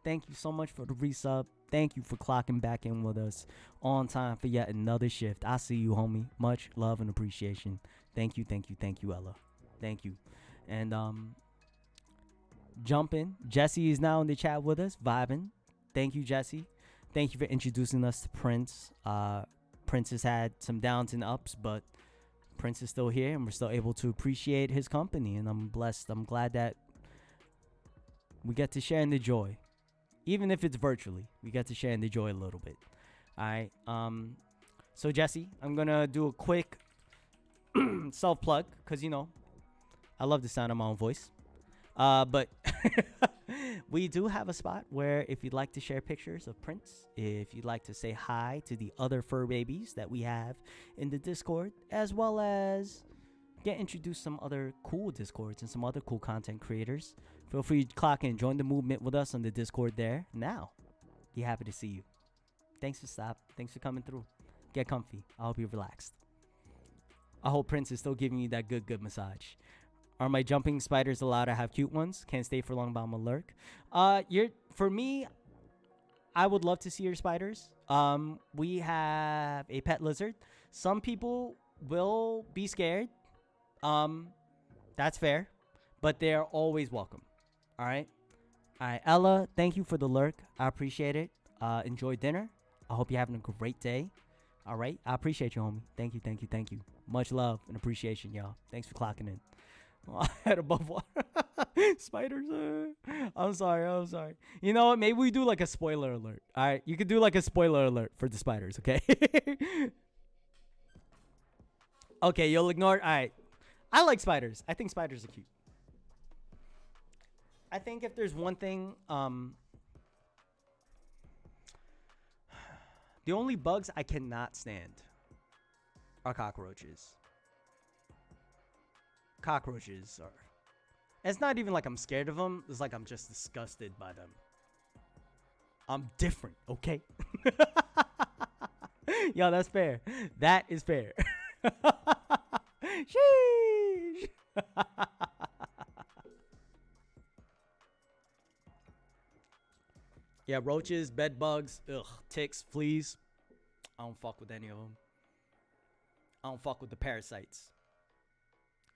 thank you so much for the resub. Thank you for clocking back in with us on time for yet another shift. I see you, homie. Much love and appreciation. Thank you, thank you, thank you, Ella. Thank you. And jump in. Jesse is now in the chat with us, vibing. Thank you, Jesse. Thank you for introducing us to Prince. Prince has had some downs and ups, but Prince is still here, and we're still able to appreciate his company. And I'm blessed. I'm glad that we get to share in the joy, even if it's virtually. We get to share in the joy a little bit. All right. So Jesse, I'm gonna do a quick self plug because you know I love the sound of my own voice. But we do have a spot where if you'd like to share pictures of Prince, if you'd like to say hi to the other fur babies that we have in the Discord, as well as get introduced some other cool Discords and some other cool content creators, feel free to clock in, join the movement with us on the Discord there. Now, be happy to see you. Thanks for stopping. Thanks for coming through. Get comfy. I hope you're relaxed. I hope Prince is still giving you that good massage. Are my jumping spiders allowed to have cute ones? Can't stay for long, but I'm a lurk. For me, I would love to see your spiders. We have a pet lizard. Some people will be scared. That's fair, but they're always welcome. All right. Ella, thank you for the lurk. I appreciate it. Enjoy dinner. I hope you're having a great day. All right. I appreciate you, homie. Thank you, thank you, thank you. Much love and appreciation, y'all. Thanks for clocking in. I had above water. Spiders. I'm sorry. You know what? Maybe we do like a spoiler alert. All right. You could do like a spoiler alert for the spiders, okay? Okay, you'll ignore it. All right. I like spiders. I think spiders are cute. I think if there's one thing, the only bugs I cannot stand are cockroaches. Cockroaches are... It's not even like I'm scared of them. It's like I'm just disgusted by them. I'm different, okay? Yo, that's fair. That is fair. Sheesh. Yeah, roaches, bed bugs, ticks, fleas. I don't fuck with any of them. I don't fuck with the parasites.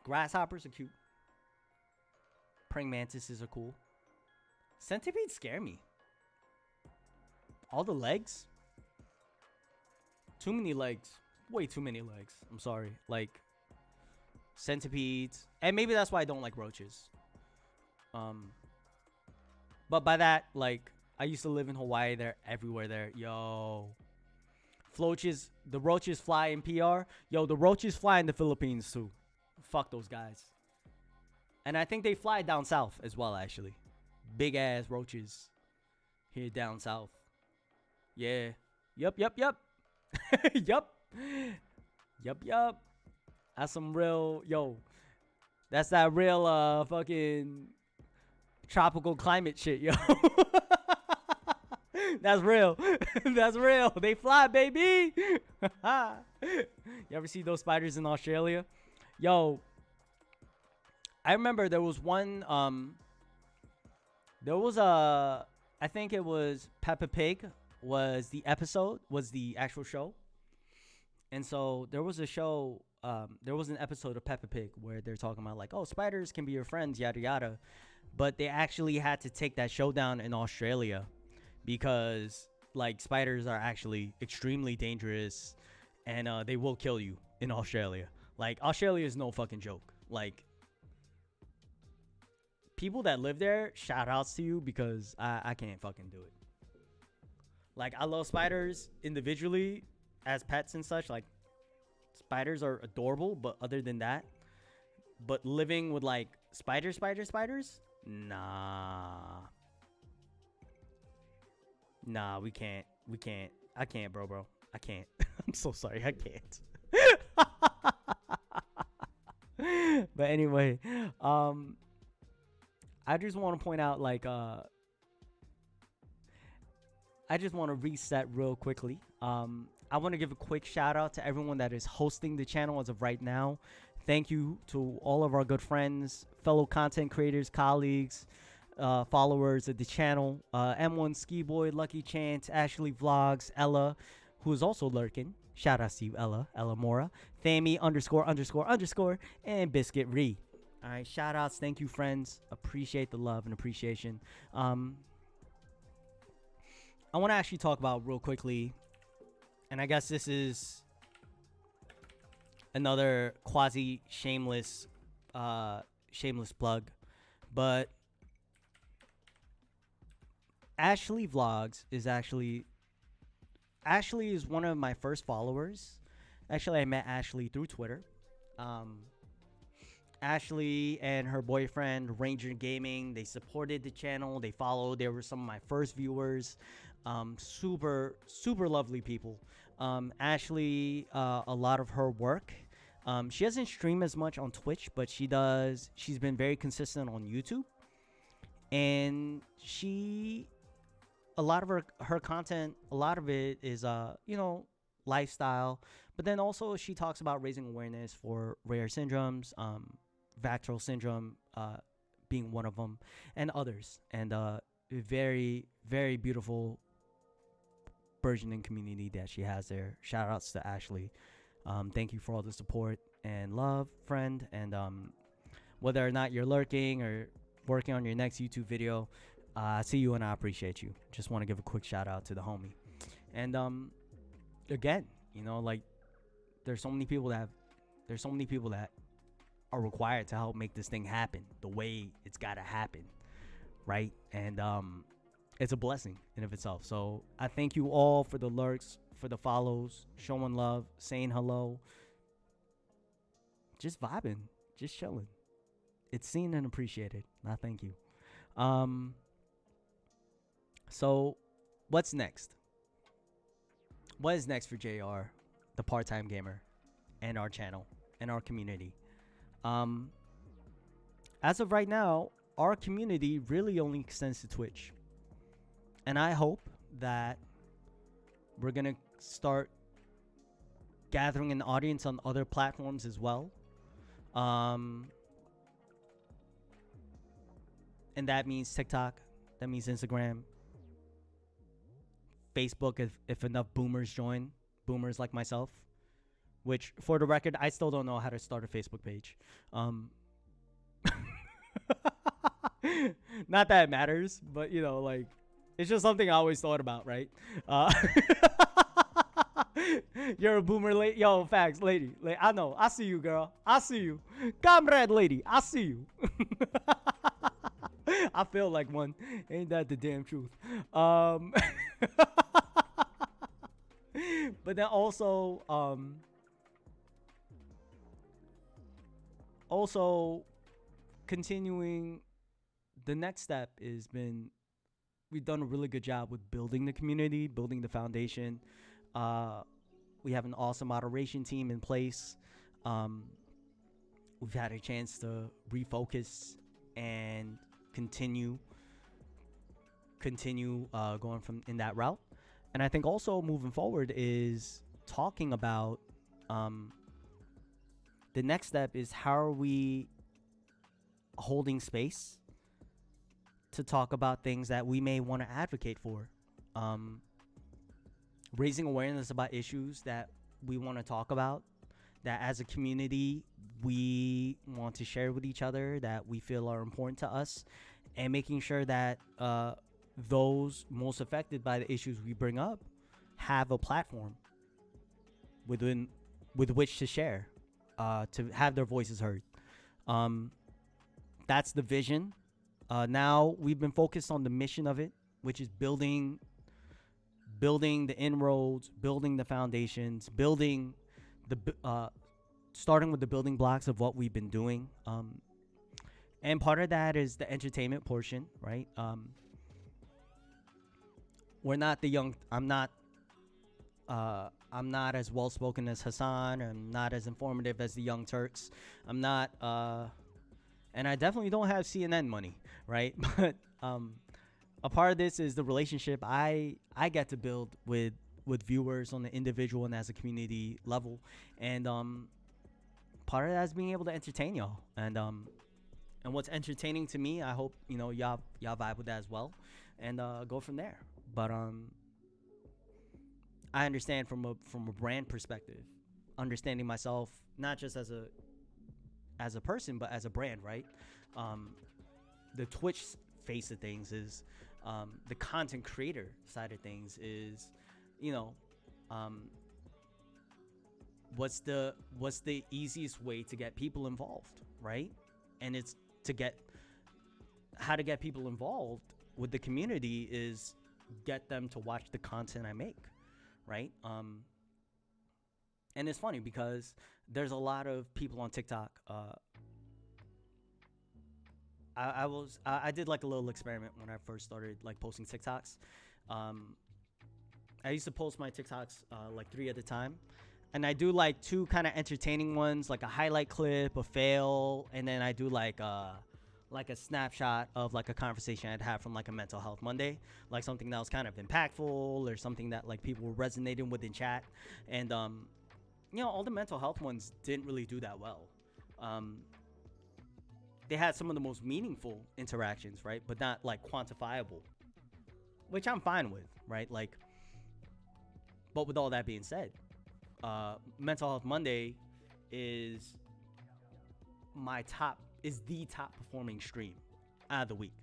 Grasshoppers are cute. Praying mantises are cool. Centipedes scare me. All the legs. Too many legs. Way too many legs. I'm sorry. Like centipedes, and maybe that's why I don't like roaches. But by that, like, I used to live in Hawaii. They're everywhere there. Yo, floaches. The roaches fly in PR. Yo, the roaches fly in the Philippines too. Fuck those guys. And I think they fly down south as well, actually. Big ass roaches here down south. Yeah. Yup. Yup. Yup. That's some real, yo. That's that real fucking tropical climate shit, yo. That's real. That's real. They fly, baby. You ever see those spiders in Australia? Yo, I remember there was one there was a, I think it was Peppa Pig was the episode, was the actual show. And so there was a show, there was an episode of Peppa Pig where they're talking about like, oh, spiders can be your friends, yada yada. But they actually had to take that show down in Australia because like spiders are actually extremely dangerous and they will kill you in Australia. Like Australia is no fucking joke. Like people that live there, shout outs to you because I can't fucking do it. Like I love spiders individually as pets and such. Like spiders are adorable, but other than that, but living with like spiders, nah, we can't. I can't, bro. I can't. I'm so sorry, I can't. But anyway, I just want to point out, like, I just want to reset real quickly. I want to give a quick shout out to everyone that is hosting the channel as of right now. Thank you to all of our good friends, fellow content creators, colleagues, followers of the channel. M1 Ski Boy, Lucky Chance, Ashley Vlogs, Ella, who is also lurking. Shout out to you, Ella Mora, Thammy ___, and Biscuit Ree. All right, shout outs. Thank you, friends. Appreciate the love and appreciation. I want to actually talk about real quickly, and I guess this is another quasi shameless plug, but Ashley Vlogs is Ashley is one of my first followers. Actually, I met Ashley through Twitter. Ashley and her boyfriend Ranger Gaming, they supported the channel, they followed, they were some of my first viewers. Super lovely people. Ashley, a lot of her work, she doesn't stream as much on Twitch, but she's been very consistent on YouTube, and a lot of her content, a lot of it is lifestyle, but then also she talks about raising awareness for rare syndromes, Vactral syndrome being one of them, and others, and very beautiful burgeoning community that she has there. Shout outs to Ashley. Thank you for all the support and love, friend, and whether or not you're lurking or working on your next YouTube video, I see you and I appreciate you. Just want to give a quick shout out to the homie. And again, like there's so many people that are required to help make this thing happen the way it's got to happen, right? And it's a blessing in of itself. So I thank you all for the lurks, for the follows, showing love, saying hello, just vibing, just chilling. It's seen and appreciated. I thank you. So what's next? What is next for JR, the part-time gamer, and our channel and our community? As of right now, our community really only extends to Twitch. And I hope that we're going to start gathering an audience on other platforms as well. And that means TikTok, that means Instagram, Facebook, if enough boomers join, boomers like myself, which for the record, I still don't know how to start a Facebook page. Not that it matters, but like, it's just something I always thought about, right? You're a boomer lady. Yo, facts, lady. I know. I see you, girl. I see you. Comrade lady, I see you. I feel like one. Ain't that the damn truth? But then also continuing, the next step is been we've done a really good job with building the community, building the foundation. We have an awesome moderation team in place. We've had a chance to refocus and continue going from in that route. And I think also moving forward is talking about the next step is how are we holding space to talk about things that we may want to advocate for, raising awareness about issues that we want to talk about, that as a community we want to share with each other, that we feel are important to us, and making sure that those most affected by the issues we bring up have a platform with which to share, to have their voices heard. That's the vision. Now we've been focused on the mission of it, which is building the inroads, building the foundations, building starting with the building blocks of what we've been doing. And part of that is the entertainment portion, right? We're not the young. I'm not as well spoken as Hassan. I'm not as informative as the Young Turks. I'm not, and I definitely don't have CNN money, right? But a part of this is the relationship I get to build with viewers on the individual and as a community level, and part of that is being able to entertain y'all, and what's entertaining to me, I hope y'all vibe with that as well, and go from there. But I understand from a brand perspective, understanding myself not just as a person but as a brand, right? The Twitch face of things is the content creator side of things is, what's the easiest way to get people involved, right? And it's how to get people involved with the community is get them to watch the content I make, right? And it's funny because there's a lot of people on TikTok. I did like a little experiment when I first started like posting TikToks. I used to post my TikToks like 3 at a time, and I do like 2 kind of entertaining ones, like a highlight clip, a fail, and then I do like a snapshot of like a conversation I'd had from like a mental health Monday, like something that was kind of impactful or something that like people were resonating with in chat. And all the mental health ones didn't really do that well. They had some of the most meaningful interactions, right? But not like quantifiable, which I'm fine with, right? Like, but with all that being said, Mental Health Monday is the top performing stream out of the week.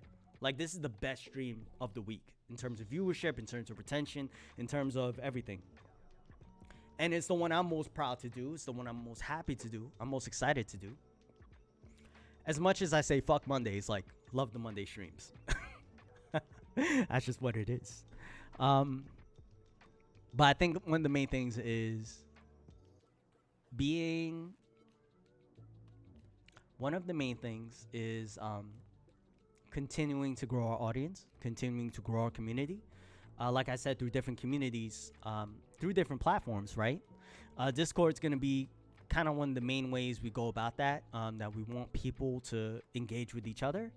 Like, this is the best stream of the week in terms of viewership, in terms of retention, in terms of everything. And it's the one I'm most proud to do. It's the one I'm most happy to do. I'm most excited to do. As much as I say fuck Mondays, like, love the Monday streams. That's just what it is. But I think one of the main things is continuing to grow our audience, continuing to grow our community. Like I said, through different communities, through different platforms, right? Discord's going to be kind of one of the main ways we go about that we want people to engage with each other.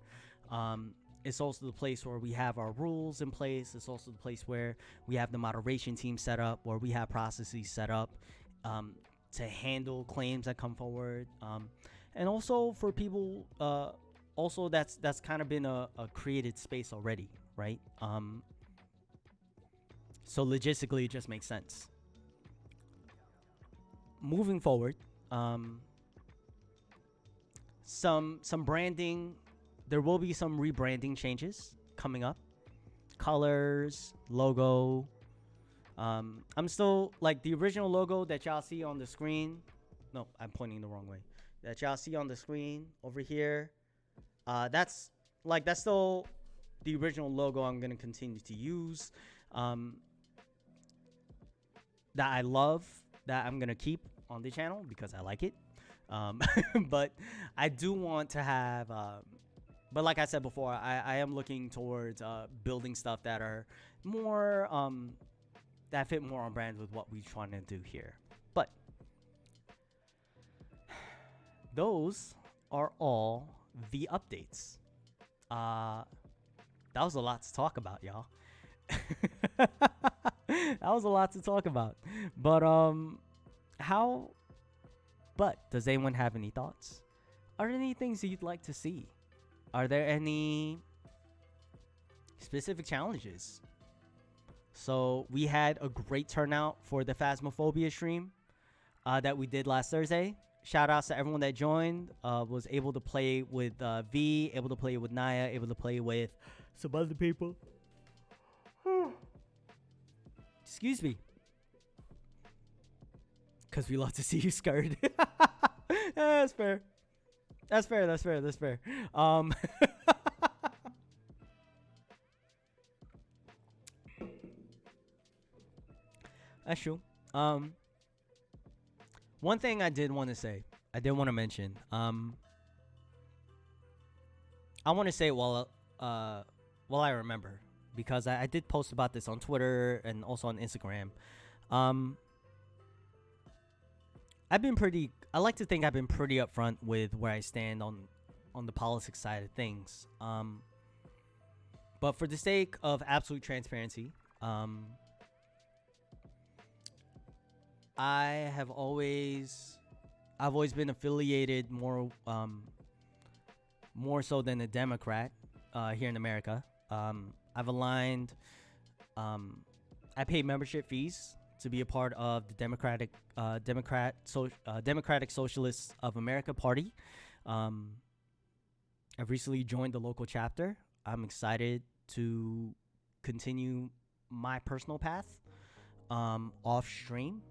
It's also the place where we have our rules in place. It's also the place where we have the moderation team set up, where we have processes set up to handle claims that come forward. And also for people, that's kind of been a created space already, right? So logistically, it just makes sense. Moving forward, some branding. There will be some rebranding changes coming up. Colors, logo, I'm still like the original logo that y'all see on the screen. No, I'm pointing the wrong way. That y'all see on the screen over here. That's still the original logo I'm gonna continue to use. That I love, that I'm gonna keep on the channel because I like it. But I do want to have. But like I said before, I am looking towards building stuff that are more that fit more on brand with what we're trying to do here. But those are all the updates. That was a lot to talk about, y'all. That was a lot to talk about. But does anyone have any thoughts? Are there any things that you'd like to see? Are there any specific challenges? So we had a great turnout for the Phasmophobia stream that we did last Thursday. Shout outs to everyone that joined. Was able to play with V, able to play with Naya, able to play with some other people. Excuse me. Because we love to see you scared. That's fair. That's fair. That's fair. That's fair. That's true. One thing I did want to say, I did want to mention. I want to say it while I remember, because I did post about this on Twitter and also on Instagram. I like to think I've been pretty upfront with where I stand on the politics side of things. But for the sake of absolute transparency, I've always been affiliated more so than a Democrat here in America. I've aligned. I pay membership fees to be a part of the Democratic Socialists of America Party. I've recently joined the local chapter. I'm excited to continue my personal path off stream.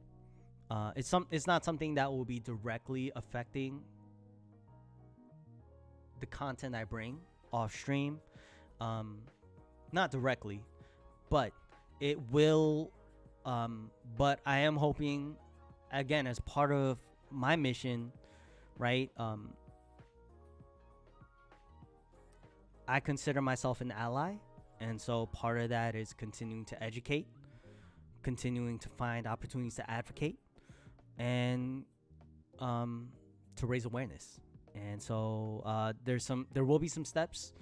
It's not something that will be directly affecting the content I bring off stream. Not directly, but it will. But I am hoping, again, as part of my mission, right? I consider myself an ally, and so part of that is continuing to educate, continuing to find opportunities to advocate, and to raise awareness. And so there will be some steps.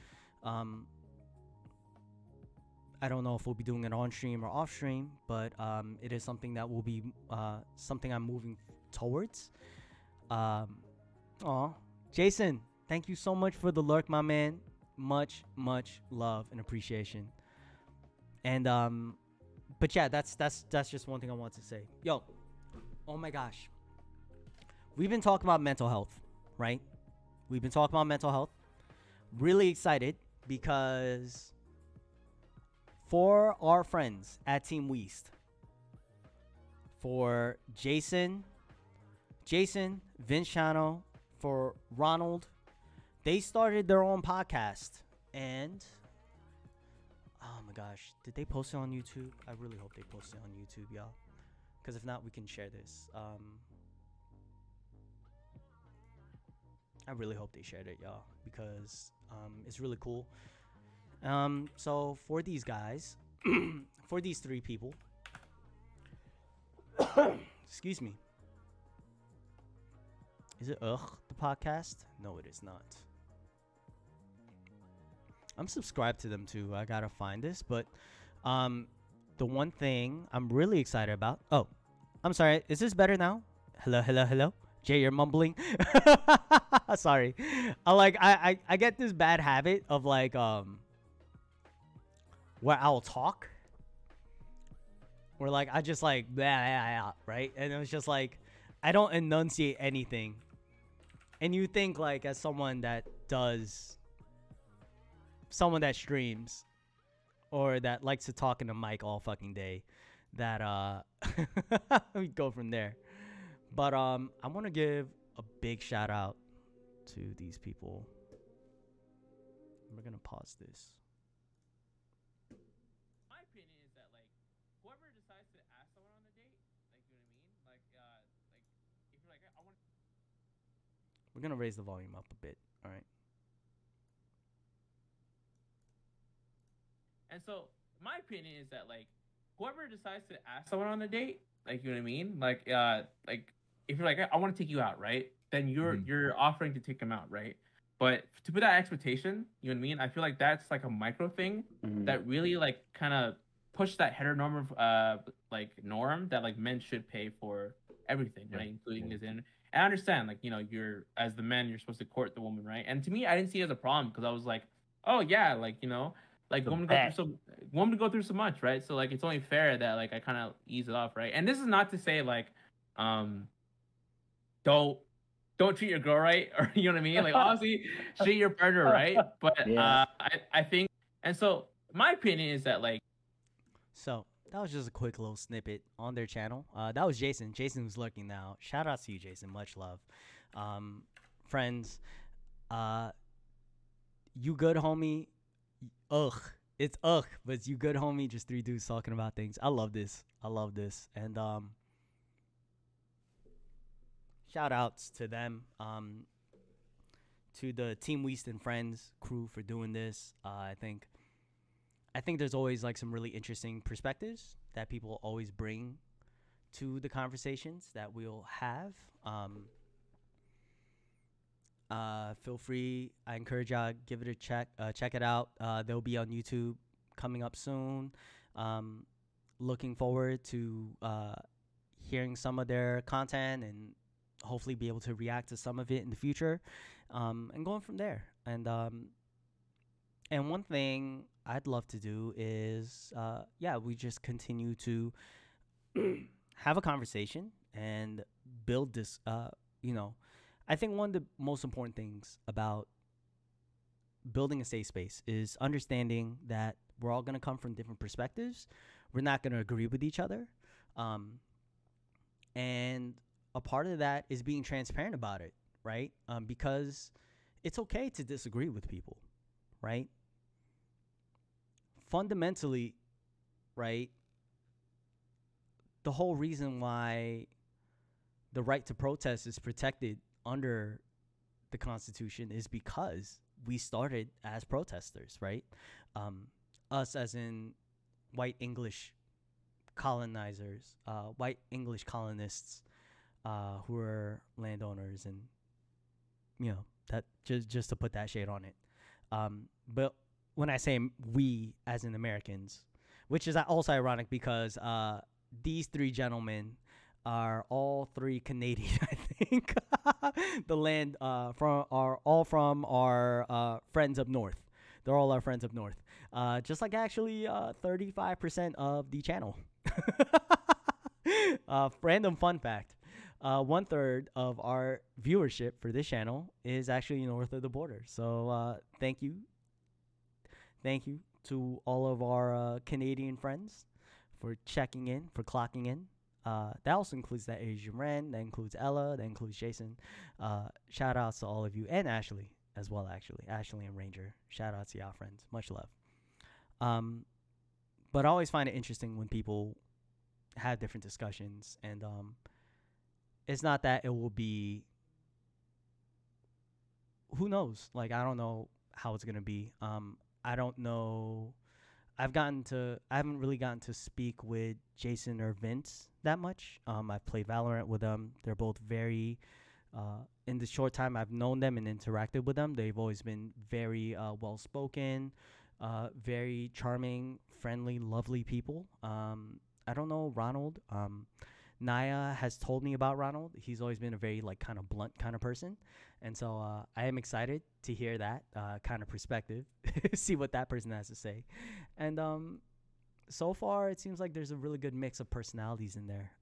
I don't know if we'll be doing it on stream or off stream, but it is something that will be something I'm moving towards. Jason, thank you so much for the lurk, my man. Much love and appreciation. And but yeah, that's just one thing I want to say. Yo, oh my gosh, we've been talking about mental health, right? We've been talking about mental health. Really excited because for our friends at Team Weast, for Jason, Vinciano, for Ronald, they started their own podcast. And oh my gosh, did they post it on YouTube? I really hope they post it on YouTube, y'all. Because if not, we can share this. I really hope they shared it, y'all, because it's really cool. So for these guys, for these three people, excuse me. Is it the podcast? No, it is not. I'm subscribed to them too. I gotta find this, but the one thing I'm really excited about. Oh, I'm sorry. Is this better now? Hello. Jay, you're mumbling. Sorry. I get this bad habit of like where I'll talk, where like I just like blah, right, and it was just like I don't enunciate anything. And you think like as someone that streams or that likes to talk in a mic all fucking day, that we go from there. But I want to give a big shout out to these people. We're gonna pause this. My opinion is that like whoever decides to ask someone on a date, like you know what I mean, like if you're like I want. We're gonna raise the volume up a bit. All right. And so my opinion is that like whoever decides to ask someone on a date, like you know what I mean, like if you're like I want to take you out, right? Then you're offering to take them out, right? But to put that expectation, you know what I mean? I feel like that's like a micro thing that really like kind of push that heteronormative like norm that like men should pay for everything, right? Including his in. And I understand, like, you know, you're as the man, you're supposed to court the woman, right? And to me, I didn't see it as a problem because I was like, oh yeah, like, you know, like women go through so much, right? So like it's only fair that like I kind of ease it off, right? And this is not to say like um don't don't treat your girl right, or you know what I mean, like obviously treat your partner right, but I think, and so my opinion is that like So that was just a quick little snippet on their channel. That was Jason. Jason was lurking now. Shout out to you, Jason. Much love. Friends, you good, homie. Ugh. It's ugh, but it's you good, homie. Just three dudes talking about things. I love this. I love this. And shout outs to them. To the Team Weast and Friends crew for doing this. I think there's always like some really interesting perspectives that people always bring to the conversations that we'll have. Feel free. I encourage y'all give it a check. Check it out. They'll be on YouTube coming up soon. Looking forward to hearing some of their content and hopefully be able to react to some of it in the future, and going from there. And one thing I'd love to do is, we just continue to have a conversation and build this. I think one of the most important things about building a safe space is understanding that we're all going to come from different perspectives. We're not going to agree with each other. And a part of that is being transparent about it, right? Because it's okay to disagree with people, right? Fundamentally, right, the whole reason why the right to protest is protected under the Constitution is because we started as protesters, right? Us as in white English colonizers, white English colonists who were landowners, and that just to put that shade on it. But when I say we, as in Americans, which is also ironic because these three gentlemen are all three Canadian, I think. The land are all from our friends up north. They're all our friends up north. Just like actually 35% of the channel. Random fun fact. 1/3 of our viewership for this channel is actually north of the border. So thank you. Thank you to all of our Canadian friends for checking in, for clocking in. That also includes that Asian Ren, that includes Ella, that includes Jason. Shout outs to all of you, and Ashley as well, actually. Ashley and Ranger. Shout out to y'all friends. Much love. But I always find it interesting when people have different discussions, and it's not that it will be, who knows? Like, I don't know how it's going to be. I don't know. I haven't really gotten to speak with Jason or Vince that much. I've played Valorant with them. They're both very, in the short time I've known them and interacted with them, they've always been very well-spoken, very charming, friendly, lovely people. I don't know Ronald. Naya has told me about Ronald. He's always been a very like kind of blunt kind of person. And so I am excited to hear that kind of perspective, see what that person has to say. And so far, it seems like there's a really good mix of personalities in there.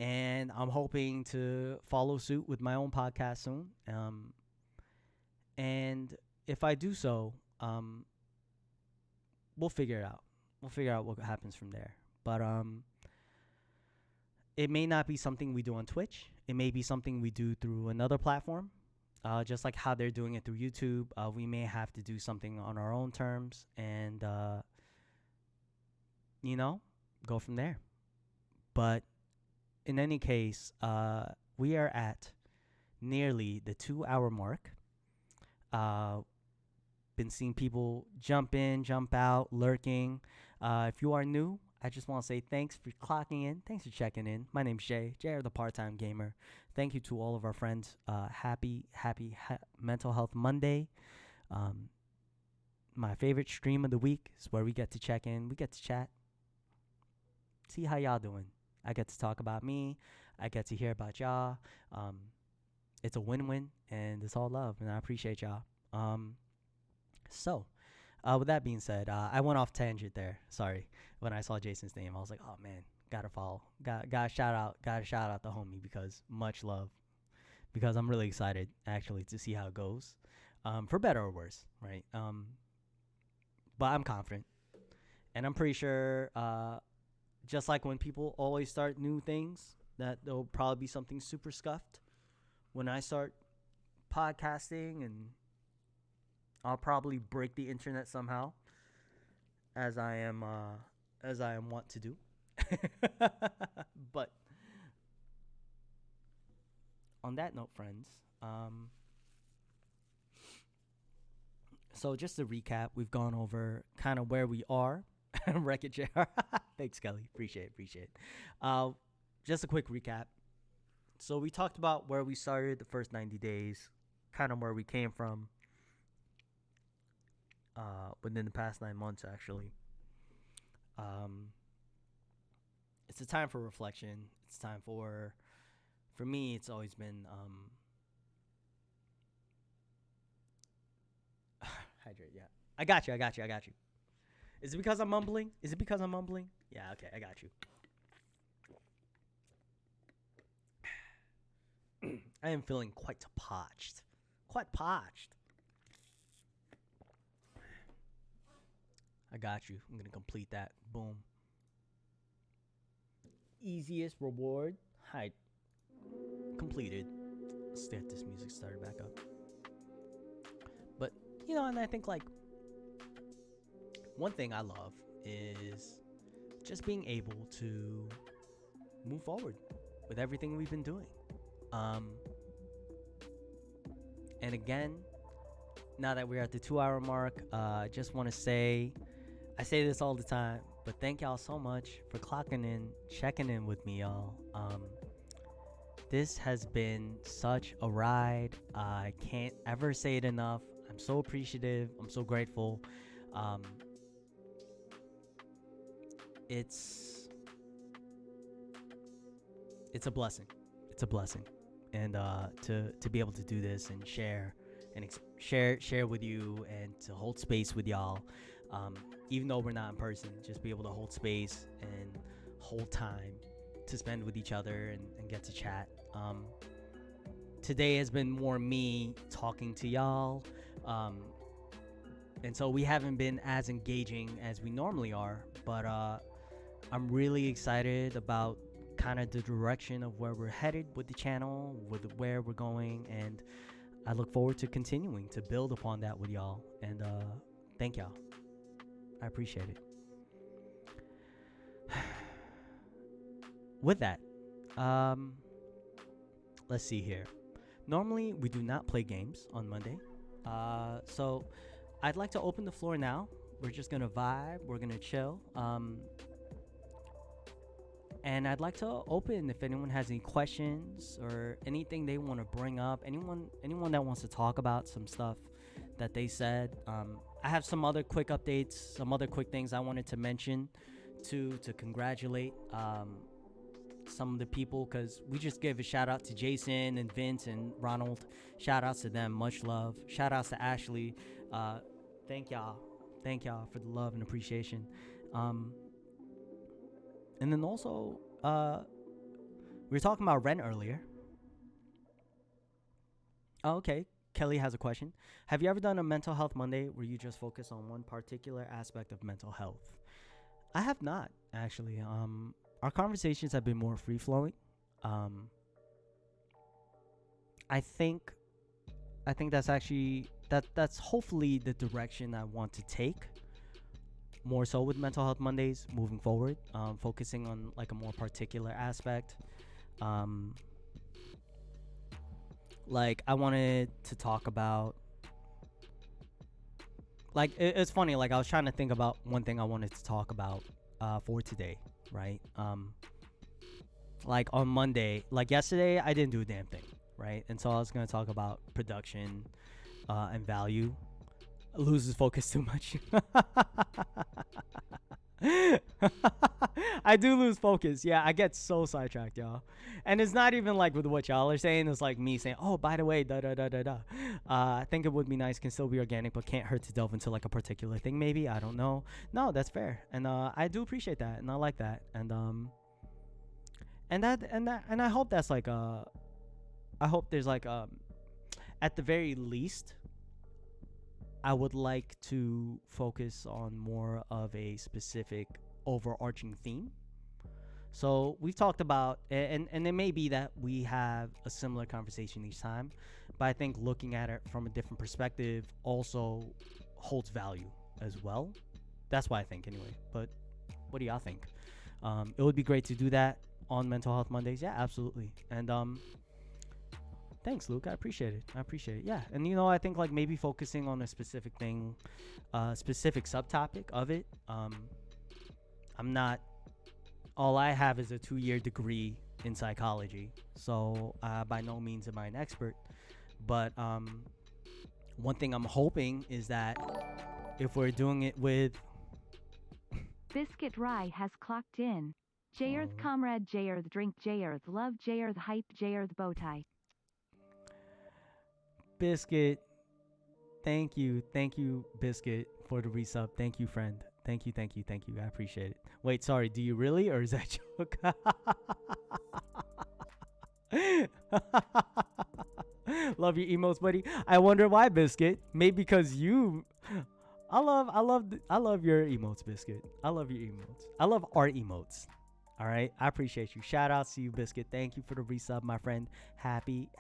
And I'm hoping to follow suit with my own podcast soon. And if I do so, we'll figure it out. we'll figure out what happens from there. But it may not be something we do on Twitch. It may be something we do through another platform. Just like how they're doing it through YouTube, we may have to do something on our own terms and, go from there. But in any case, we are at nearly the 2 hour mark. Been seeing people jump in, jump out, lurking. If you are new, I just want to say thanks for clocking in. Thanks for checking in. My name's Jay, the part-time gamer. Thank you to all of our friends. Happy Mental Health Monday. My favorite stream of the week is where we get to check in. We get to chat. See how y'all doing. I get to talk about me. I get to hear about y'all. It's a win-win, and it's all love, and I appreciate y'all. So, with that being said, I went off tangent there. Sorry. When I saw Jason's name, I was like, oh man, gotta follow. Gotta shout out the homie because much love. Because I'm really excited actually to see how it goes. For better or worse, right? But I'm confident. And I'm pretty sure just like when people always start new things, that there'll probably be something super scuffed when I start podcasting, and I'll probably break the internet somehow, as I am wont to do. But on that note, friends, so just to recap, we've gone over kind of where we are. Wreck-It JR. Thanks, Kelly. Appreciate it. Just a quick recap. So we talked about where we started the first 90 days, kind of where we came from within the past 9 months, actually. It's a time for reflection. It's time for me, it's always been hydrate. Yeah, I got you. Is it because I'm mumbling? Yeah, okay, I got you. I am feeling quite parched. I got you. I'm going to complete that. Boom. Easiest reward. Hi. Completed. Let's get this music started back up. But, and I think, one thing I love is just being able to move forward with everything we've been doing. And again, now that we're at the 2 hour mark, I just want to say, I say this all the time, but thank y'all so much for clocking in, checking in with me, y'all. This has been such a ride. I can't ever say it enough. I'm so appreciative. I'm so grateful. It's a blessing. And to be able to do this and share with you and to hold space with y'all, even though we're not in person, just be able to hold space and hold time to spend with each other and get to chat. Today has been more me talking to y'all, and so we haven't been as engaging as we normally are, but I'm really excited about kind of the direction of where we're headed with the channel, with where we're going, and I look forward to continuing to build upon that with y'all. And thank y'all. I appreciate it. With that, let's see here. Normally, we do not play games on Monday. So I'd like to open the floor now. We're just going to vibe. We're going to chill. And I'd like to open if anyone has any questions or anything they want to bring up. Anyone that wants to talk about some stuff that they said. I have some other quick updates, some other quick things I wanted to mention to congratulate some of the people, because we just gave a shout out to Jason and Vince and Ronald. Shout outs to them. Much love. Shout outs to Ashley. Thank y'all for the love and appreciation. And then also, we were talking about rent earlier. Oh, okay. Kelly has a question. Have you ever done a mental health Monday where you just focus on one particular aspect of mental health? I have not actually. Our conversations have been more free flowing. Um, I think that's actually that's hopefully the direction I want to take. More so with Mental Health Mondays moving forward, focusing on like a more particular aspect. Um, like I wanted to talk about like it's funny. Like I was trying to think about one thing I wanted to talk about for today, right? Like on Monday, like yesterday, I didn't do a damn thing, right? And so I was gonna talk about production and value. Loses focus too much. I do lose focus. Yeah, I get so sidetracked, y'all. And it's not even like with what y'all are saying. It's like me saying, "Oh, by the way, da da da da da." I think it would be nice, can still be organic, but can't hurt to delve into like a particular thing. Maybe I don't know. No, that's fair, and I do appreciate that, and I like that, and I hope that's like I hope there's like at the very least I would like to focus on more of a specific overarching theme. So we've talked about, and it may be that we have a similar conversation each time, but I think looking at it from a different perspective also holds value as well. That's what I think anyway. But what do y'all think? It would be great to do that on Mental Health Mondays. Yeah, absolutely. And thanks, Luke. I appreciate it. Yeah, and I think like maybe focusing on a specific thing, specific subtopic of it. I'm not. All I have is a 2-year degree in psychology, so by no means am I an expert. But one thing I'm hoping is that if we're doing it with Biscuit Rye has clocked in. Jayerth comrade, Jayerth drink, Jayerth love, Jayerth hype, Jayerth bowtie. Biscuit, thank you, Biscuit, for the resub. Thank you, friend. Thank you. I appreciate it. Wait, sorry, do you really, or is that joke? Love your emotes, buddy. I wonder why, Biscuit. Maybe because you. I love your emotes, Biscuit. I love your emotes. I love our emotes. All right, I appreciate you. Shout outs to you, Biscuit. Thank you for the resub, my friend. Happy.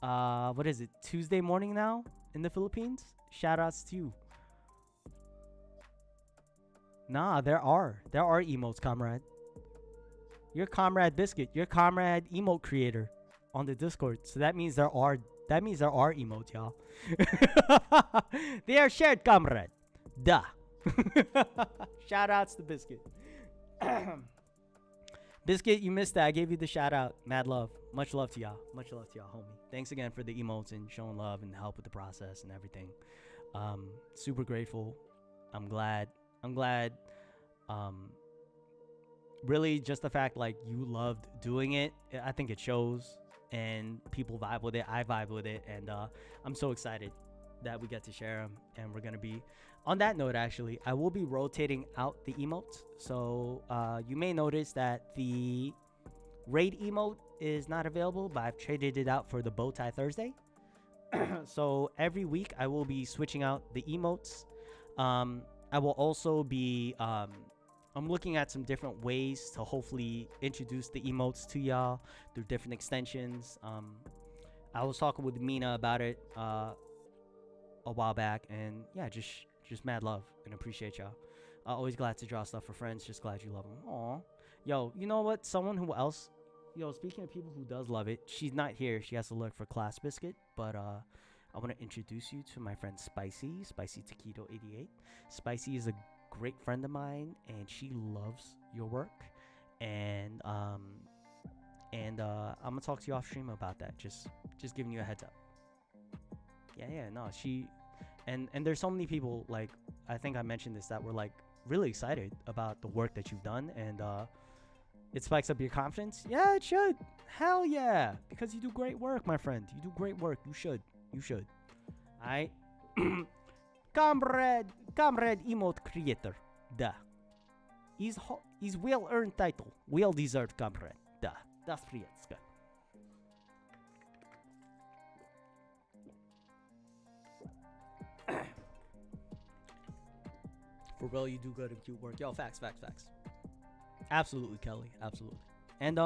What is it? Tuesday morning now in the Philippines. Shout outs to you. Nah, there are emotes, comrade. You're comrade Biscuit. You're comrade emote creator on the Discord. So that means there are emotes, y'all. They are shared, comrade. Duh. Shout outs to Biscuit. Biscuit, you missed that. I gave you the shout out. Mad love. Much love to y'all. Homie. Thanks again for the emotes and showing love and help with the process and everything. Super grateful. I'm glad. Really, just the fact like you loved doing it, I think it shows, and people vibe with it. I vibe with it, and I'm so excited that we get to share them. And we're gonna be on that note. Actually, I will be rotating out the emotes, so you may notice that the raid emote is not available, but I've traded it out for the Bowtie Thursday. So every week I will be switching out the emotes. I will also be I'm looking at some different ways to hopefully introduce the emotes to y'all through different extensions. I was talking with Mina about it a while back, and yeah, just mad love and appreciate y'all. Always glad to draw stuff for friends. Just glad you love them. Aw, yo, you know what? Someone who else, speaking of people who does love it, she's not here. She has to look for Class Biscuit, but I want to introduce you to my friend Spicy Taquito 88. Spicy is a great friend of mine, and she loves your work. And I'm gonna talk to you off stream about that. Just giving you a heads up. Yeah, no, she, and there's so many people, like, I think I mentioned this, that were like really excited about the work that you've done, and it spikes up your confidence. Yeah, it should. Hell yeah, because you do great work, my friend. You do great work. You should. Alright. Comrade emote creator. Duh. He's well earned title. Well deserved, comrade. Duh. Das приятно. For real, you do good and cute work. Yo, facts. Absolutely, Kelly. Absolutely. And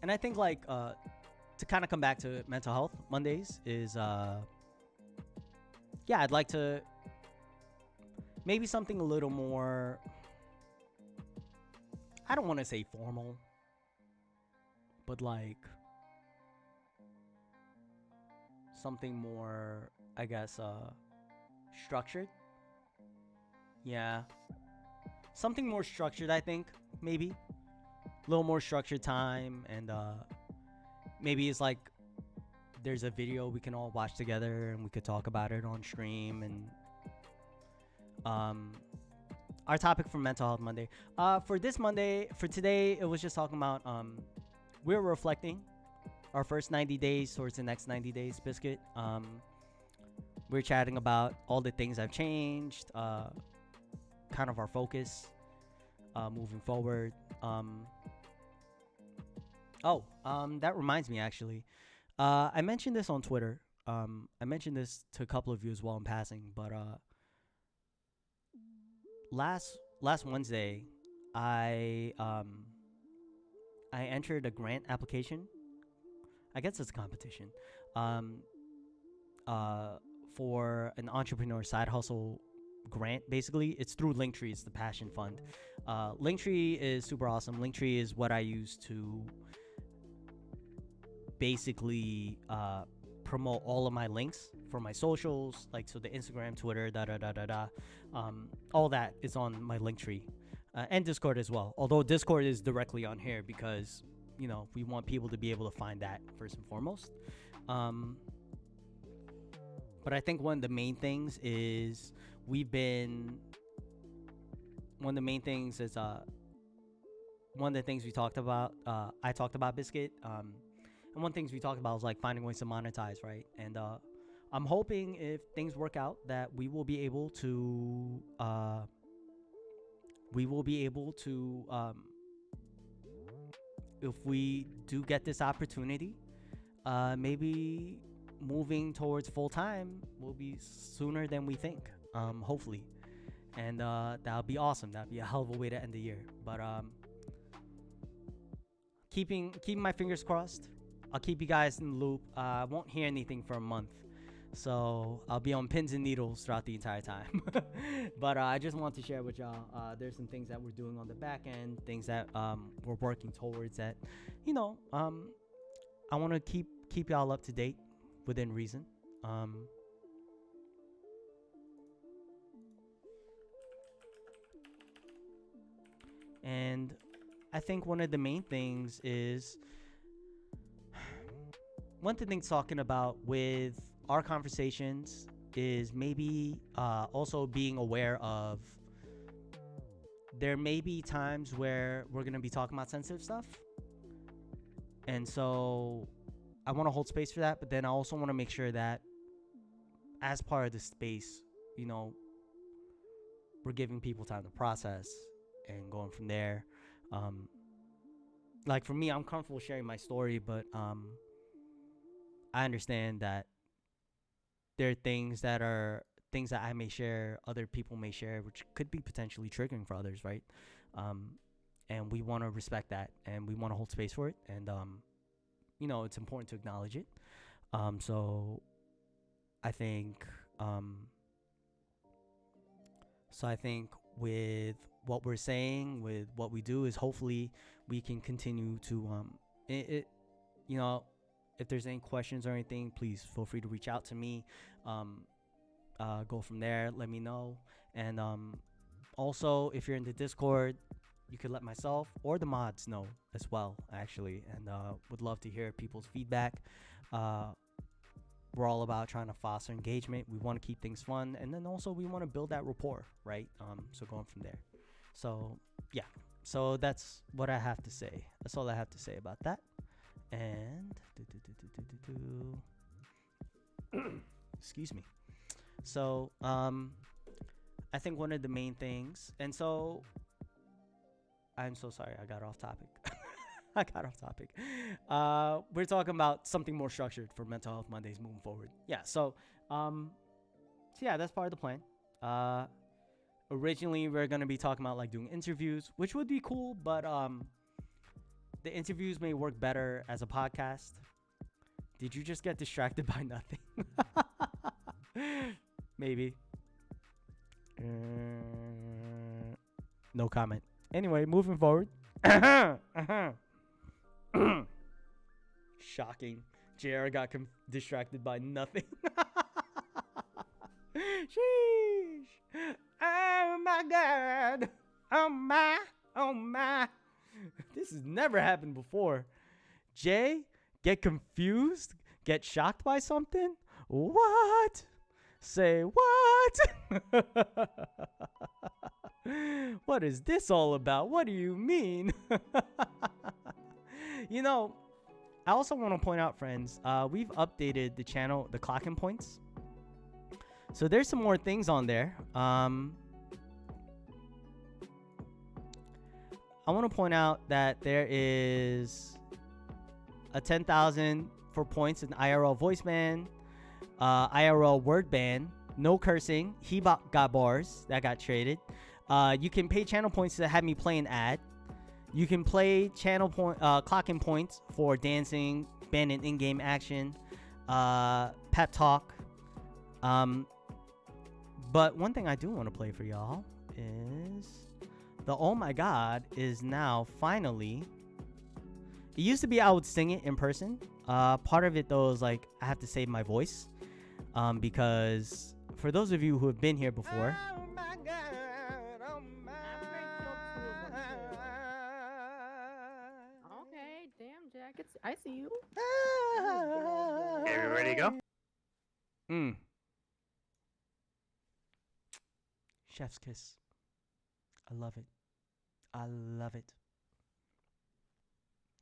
I think like to kind of come back to mental health Mondays is yeah, I'd like to maybe something a little more, I don't want to say formal, but like something more, I guess, structured. Yeah. Something more structured, I think, maybe. A little more structured time, and maybe it's like there's a video we can all watch together and we could talk about it on stream. And our topic for Mental Health Monday. For this Monday, for today, it was just talking about we're reflecting our first 90 days towards the next 90 days, Biscuit. We're chatting about all the things I've changed, kind of our focus moving forward. That reminds me, actually. I mentioned this on Twitter. I mentioned this to a couple of you as well in passing, but last Wednesday, I entered a grant application. I guess it's a competition. For an entrepreneur side hustle grant. Basically, it's through Linktree. It's the Passion Fund. Linktree is super awesome. Linktree is what I use to basically promote all of my links for my socials, like so the Instagram, Twitter, all that is on my Linktree, and Discord as well. Although Discord is directly on here because we want people to be able to find that first and foremost. But I think one of the main things is one of the things we talked about, I talked about, Biscuit, and one of the things we talked about was like finding ways to monetize, right? And I'm hoping if things work out that we will be able to if we do get this opportunity, maybe moving towards full time will be sooner than we think, hopefully. And that'll be awesome. That'll be a hell of a way to end the year. But keeping my fingers crossed. I'll keep you guys in the loop. I won't hear anything for a month, so I'll be on pins and needles throughout the entire time. But I just want to share with y'all, there's some things that we're doing on the back end, things that we're working towards that, I want to keep y'all up to date within reason. And I think one of the main things is, one thing talking about with our conversations is maybe also being aware of there may be times where we're going to be talking about sensitive stuff. And so I want to hold space for that, but then I also want to make sure that as part of the space, we're giving people time to process and going from there. Like for me, I'm comfortable sharing my story, but I understand that there are things that I may share, other people may share, which could be potentially triggering for others, right? And we want to respect that, and we want to hold space for it, and it's important to acknowledge it. So I think with what we're saying, with what we do, is hopefully we can continue to if there's any questions or anything, please feel free to reach out to me. Go from there, let me know. And also, if you're in the Discord, you could let myself or the mods know as well, actually. And would love to hear people's feedback. We're all about trying to foster engagement. We want to keep things fun, and then also we want to build that rapport, right? So going from there. So yeah, so that's what I have to say. That's all I have to say about that. And excuse me. So I think one of the main things, and so I'm so sorry I got off topic. We're talking about something more structured for Mental Health Mondays moving forward. Yeah, so yeah, that's part of the plan. Originally we are gonna be talking about like doing interviews, which would be cool, but the interviews may work better as a podcast. Did you just get distracted by nothing? Maybe. No comment. Anyway, moving forward. Shocking. JR got distracted by nothing. Sheesh. Oh my god. Oh my. Oh my. This has never happened before. Jay, get confused? Get shocked by something? What? Say what? What is this all about? What do you mean? You know, I also want to point out, friends, we've updated the channel, the clocking points. So there's some more things on there. I want to point out that there is a 10,000 for points in IRL voice ban, IRL word ban, no cursing. He got bars that got traded. You can pay channel points to have me play an ad. You can play channel point clocking points for dancing, banning in-game action, pep talk. But one thing I do want to play for y'all is the oh my god is now finally. It used to be I would sing it in person. Part of it though is like I have to save my voice, because for those of you who have been here before. Oh my god, oh my. Okay, damn, Jack. I see you. Okay, we ready to go? Chef's kiss. I love it. I love it.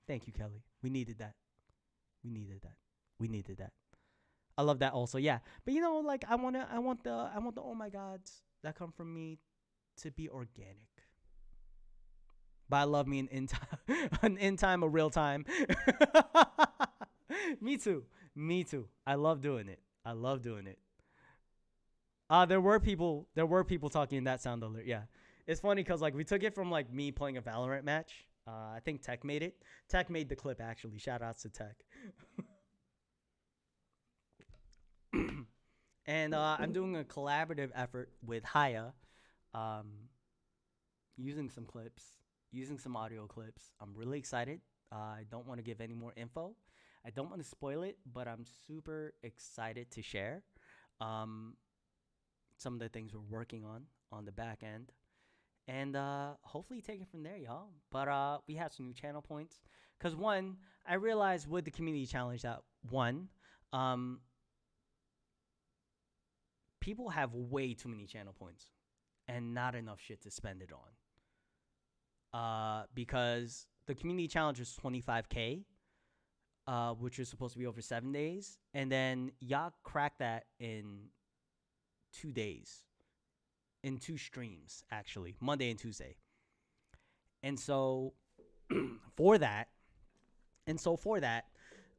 Thank you, Kelly. We needed that. We needed that. We needed that. I love that also. Yeah. But you know, like I want the oh my gods that come from me to be organic. But I love me an in time, a real time. Me too. Me too. I love doing it. I love doing it. There were people talking in that sound alert. Yeah. It's funny because like we took it from like me playing a Valorant match. I think Tech made it. Tech made the clip actually. Shout outs to Tech. And I'm doing a collaborative effort with Haya, using some clips, using some audio clips. I'm really excited. I don't want to give any more info. I don't want to spoil it, but I'm super excited to share some of the things we're working on the back end. And hopefully take it from there, y'all. But we have some new channel points. Because one, I realized with the community challenge that one, people have way too many channel points and not enough shit to spend it on. Because the community challenge is 25K, which is supposed to be over 7 days. And then y'all cracked that in 2 days. In 2 streams, actually, Monday and Tuesday. And so for that,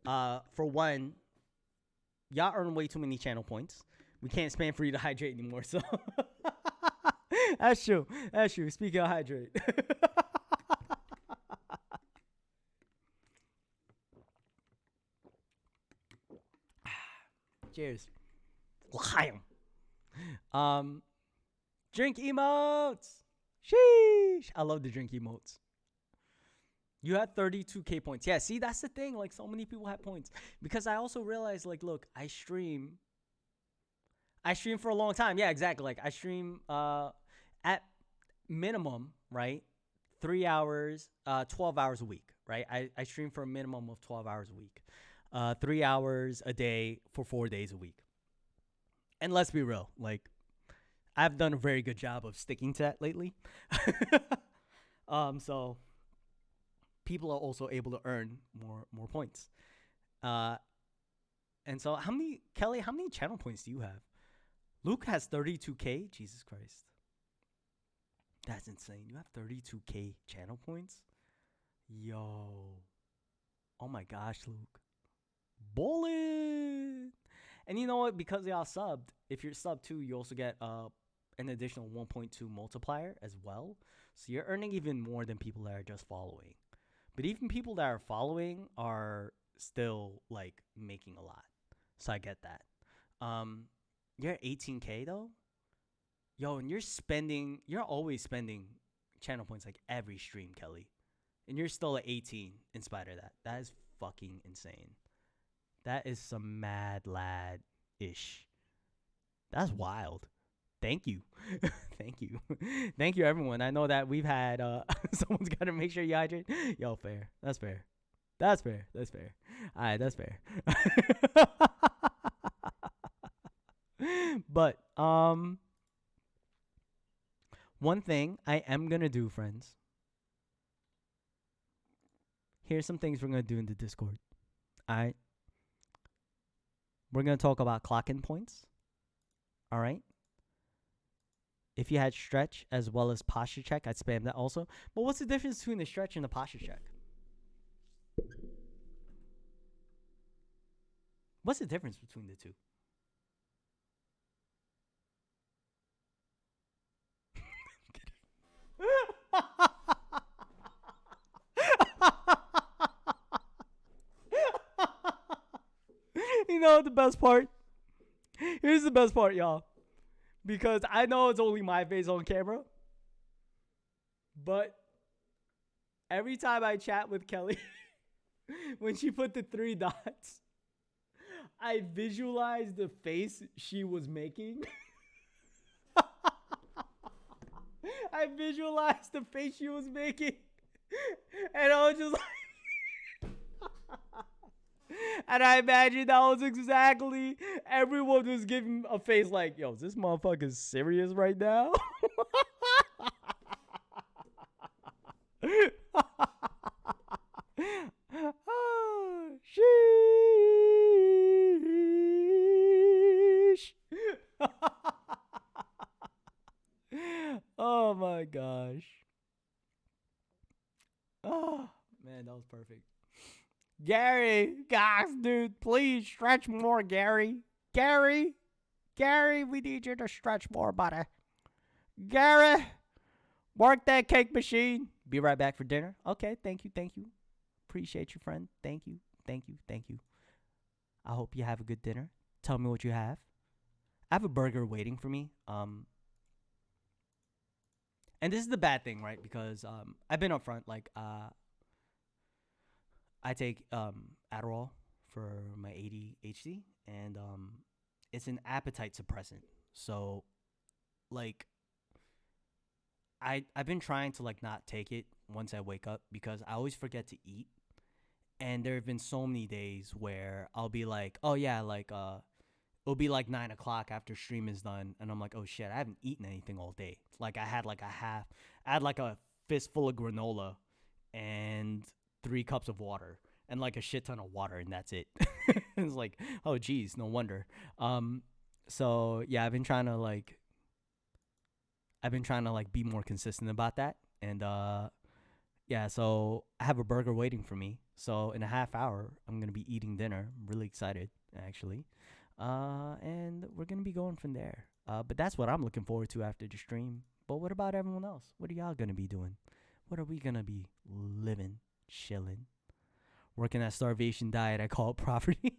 for one, y'all earn way too many channel points. We can't spam for you to hydrate anymore, so that's true. That's true. Speaking of hydrate. Cheers. Drink emotes. Sheesh. I love the drink emotes. You had 32K points. Yeah, see, that's the thing. Like, so many people have points. Because I also realized, like, look, I stream for a long time. Yeah, exactly. Like, I stream at minimum, right? 3 hours, 12 hours a week, right? I stream for a minimum of 12 hours a week. 3 hours a day for 4 days a week. And let's be real, like, I've done a very good job of sticking to that lately. So people are also able to earn more points. And so how many channel points do you have? Luke has 32K. Jesus Christ. That's insane. You have 32K channel points? Yo. Oh my gosh, Luke. Ballin'. And you know what? Because y'all subbed, if you're sub too, you also get an additional 1.2 multiplier as well. So you're earning even more than people that are just following. But even people that are following are still like making a lot. So I get that. You're at 18K though. Yo, and you're always spending channel points like every stream, Kelly. And you're still at 18 in spite of that. That is fucking insane. That is some mad lad ish. That's wild. Thank you. Thank you. Thank you, everyone. I know that we've had someone's got to make sure you hydrate. Yo, fair. That's fair. That's fair. That's fair. All right, that's fair. But one thing I am going to do, friends. Here's some things we're going to do in the Discord. All right. We're going to talk about clock-in points. All right. If you had stretch as well as posture check, I'd spam that also. But what's the difference between the stretch and the posture check? What's the difference between the two? You know the best part? Here's the best part, y'all. Because I know it's only my face on camera. But every time I chat with Kelly, when she put the 3 dots, I visualized the face she was making. I visualized the face she was making. And I was just like... And I imagine that was exactly... Everyone was giving a face like, yo, is this motherfucker serious right now? Oh, sheesh. Oh my gosh. Oh man, that was perfect. Gary, gosh, dude, please stretch more, Gary. Gary, we need you to stretch more, buddy. Gary, work that cake machine. Be right back for dinner. Okay, thank you. Appreciate you, friend. Thank you. I hope you have a good dinner. Tell me what you have. I have a burger waiting for me. And this is the bad thing, right? Because I've been upfront. Like, I take Adderall for my ADHD, and it's an appetite suppressant. So, like, I've been trying to like not take it once I wake up because I always forget to eat. And there have been so many days where I'll be like, oh yeah, like it'll be like 9 o'clock after stream is done, and I'm like, oh shit, I haven't eaten anything all day. Like I had like a fistful of granola and 3 cups of water and like a shit ton of water, and that's it. It's like, oh geez, no wonder. So yeah, I've been trying to like be more consistent about that, and yeah, so I have a burger waiting for me. So in a half hour, I'm gonna be eating dinner. I'm really excited, actually. And we're gonna be going from there. But that's what I'm looking forward to after the stream. But what about everyone else? What are y'all gonna be doing? What are we gonna be living, chilling, working that starvation diet? I call it property.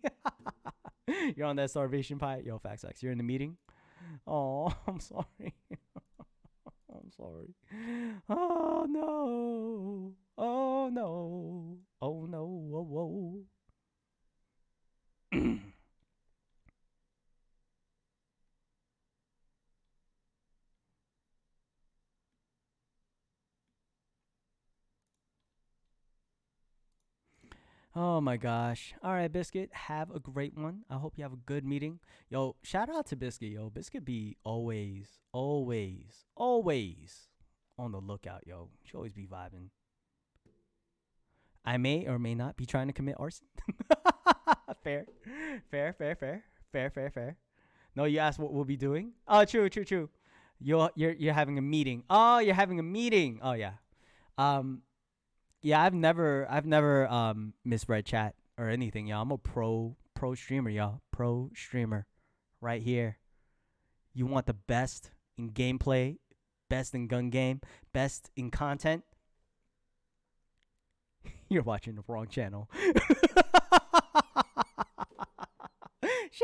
You're on that starvation diet, yo, facts. You're in the meeting. Oh, I'm sorry. I'm sorry. Oh no. Oh no. Oh no. Whoa. Oh my gosh. All right, Biscuit. Have a great one. I hope you have a good meeting. Yo, shout out to Biscuit. Yo, Biscuit be always on the lookout, yo. She always be vibing. I may or may not be trying to commit arson. Fair. No, you asked what we'll be doing. Oh, true. You're having a meeting. Oh, you're having a meeting. Oh yeah. Yeah, I've never misread chat or anything, y'all. I'm a pro streamer, y'all. Pro streamer right here. You want the best in gameplay, best in gun game, best in content, you're watching the wrong channel. Sheesh.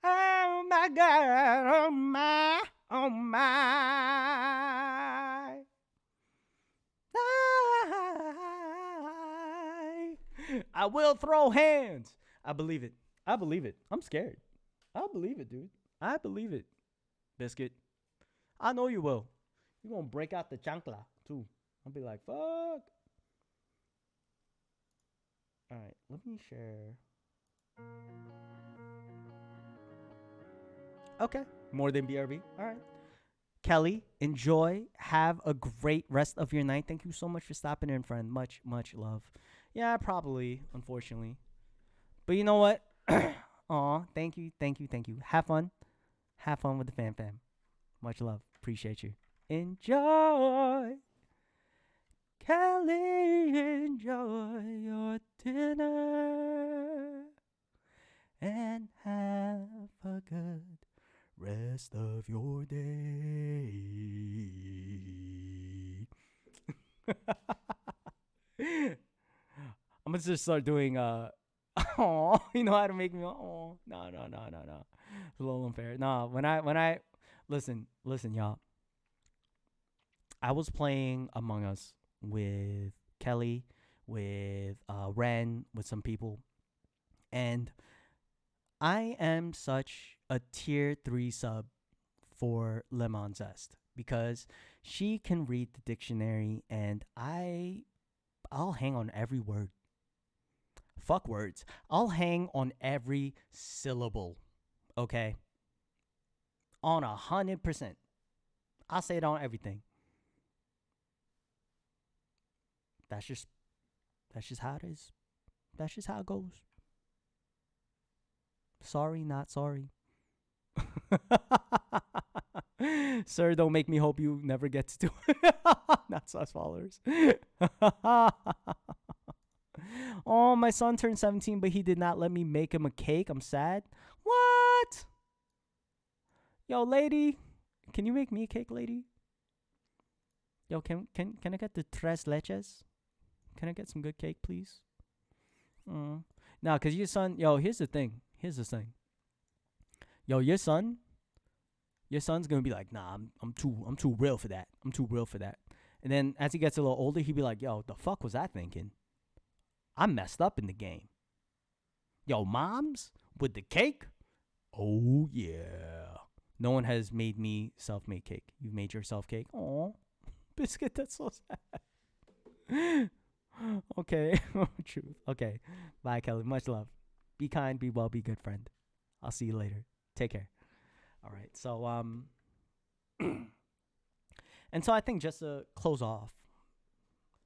Oh my God. Oh my. Oh my. I will throw hands. I believe it. I believe it. I'm scared. I believe it, dude. I believe it. Biscuit. I know you will. You're going to break out the chancla, too. I'll be like, fuck. All right, let me share. Okay, more than BRB. All right. Kelly, enjoy. Have a great rest of your night. Thank you so much for stopping in, friend. Much, much love. Yeah, probably, unfortunately. But you know what? Aw, thank you, thank you, thank you. Have fun. Have fun with the fam. Much love. Appreciate you. Enjoy. Kelly, enjoy your dinner. And have a good rest of your day. I'm gonna just start doing oh, you know how to make me oh no. It's a little unfair. No, when I listen, y'all. I was playing Among Us with Kelly, with Ren, with some people, and I am such a tier 3 sub for Lemon Zest because she can read the dictionary and I'll hang on every word. Fuck words. I'll hang on every syllable. Okay? On 100%. I'll say it on everything. That's just how it is. That's just how it goes. Sorry, not sorry. Sir, don't make me hope you never get to do it. Not sus followers. Oh, my son turned 17, but he did not let me make him a cake. I'm sad. What? Yo, lady, can you make me a cake, lady? Yo, can I get the tres leches? Can I get some good cake, please? Now, cause your son, yo, here's the thing. Yo, your son's gonna be like, nah, I'm too real for that. I'm too real for that. And then as he gets a little older, he'd be like, yo, the fuck was I thinking? I messed up in the game. Yo, moms with the cake? Oh yeah. No one has made me self-made cake. You've made yourself cake. Aw, Biscuit, that's so sad. Okay, truth. Okay, bye, Kelly. Much love. Be kind, be well, be good, friend. I'll see you later. Take care. All right. So and so I think just to close off,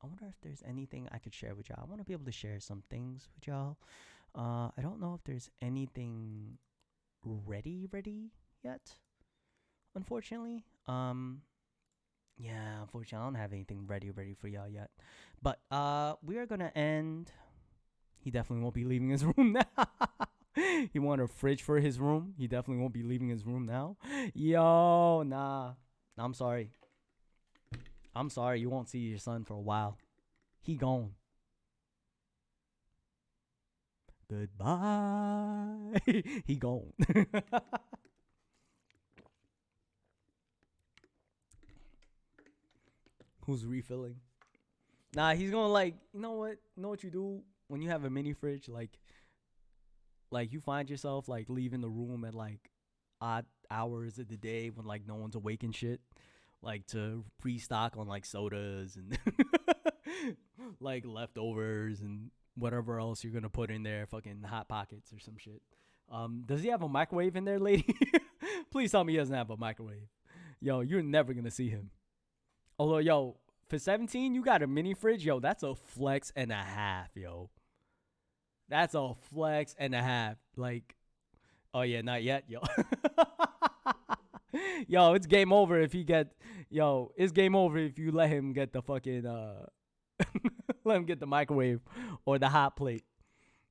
I wonder if there's anything I could share with y'all. I want to be able to share some things with y'all. I don't know if there's anything ready yet. Unfortunately. Yeah, unfortunately, I don't have anything ready for y'all yet. But we are gonna end. He definitely won't be leaving his room now. He wanted a fridge for his room. He definitely won't be leaving his room now. Yo, nah. I'm sorry. You won't see your son for a while. He gone. Goodbye. He gone. Who's refilling? Nah, he's gonna like, you know what you do when you have a mini fridge, like you find yourself like leaving the room at like odd hours of the day when like no one's awake and shit, like to restock on like sodas and like leftovers and whatever else you're gonna put in there, fucking Hot Pockets or some shit. Does he have a microwave in there, lady? Please tell me he doesn't have a microwave. Yo, you're never gonna see him. Although, yo, for 17, you got a mini fridge. Yo, that's a flex and a half, yo. That's a flex and a half. Like, oh, yeah, not yet, yo. Yo, it's game over if he get, yo, it's game over if you let him get the fucking, let him get the microwave or the hot plate.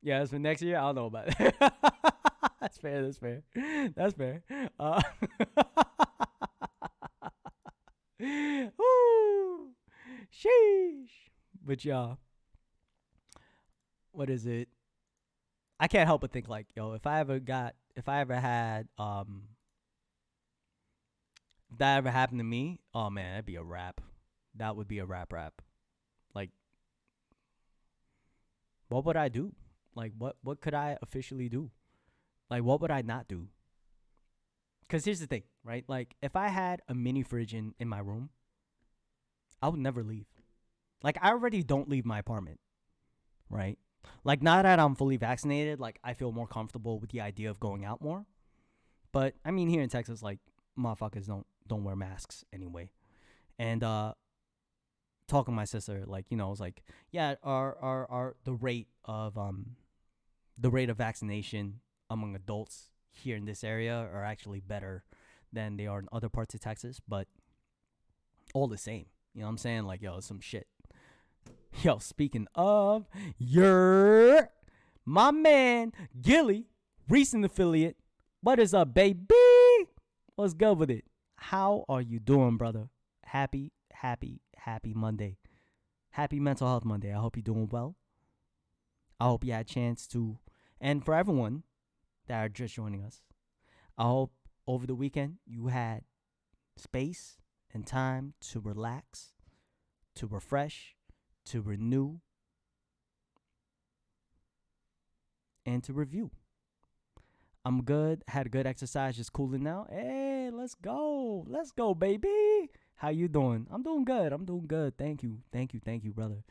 Yeah, that's for next year. I don't know about it. That's fair. That's fair. That's fair. Woo, sheesh. But yeah, what is it? I can't help but think like, yo, if I ever had, if that ever happened to me, oh man, that'd be a rap. That would be a rap. Like, what would I do? Like, what could I officially do? Like, what would I not do? Because here's the thing, right? Like, if I had a mini fridge in my room, I would never leave. Like, I already don't leave my apartment, right? Like, now that I'm fully vaccinated, like, I feel more comfortable with the idea of going out more. But, I mean, here in Texas, like, motherfuckers don't wear masks anyway. And, talking to my sister, like, you know, it's like, yeah, our the rate of vaccination among adults here in this area are actually better than they are in other parts of Texas, but all the same, you know what I'm saying? Like, yo, some shit. Yo, speaking of, my man Gilly, recent affiliate. What is up, baby? What's good with it? How are you doing, brother? Happy Monday. Happy Mental Health Monday. I hope you're doing well. I hope you had a chance to, and for everyone that are just joining us, I hope over the weekend you had space and time to relax, to refresh, to renew, and to review. I'm good. Had a good exercise, just cooling now. Hey, let's go. Let's go, baby. How you doing? I'm doing good. Thank you, brother.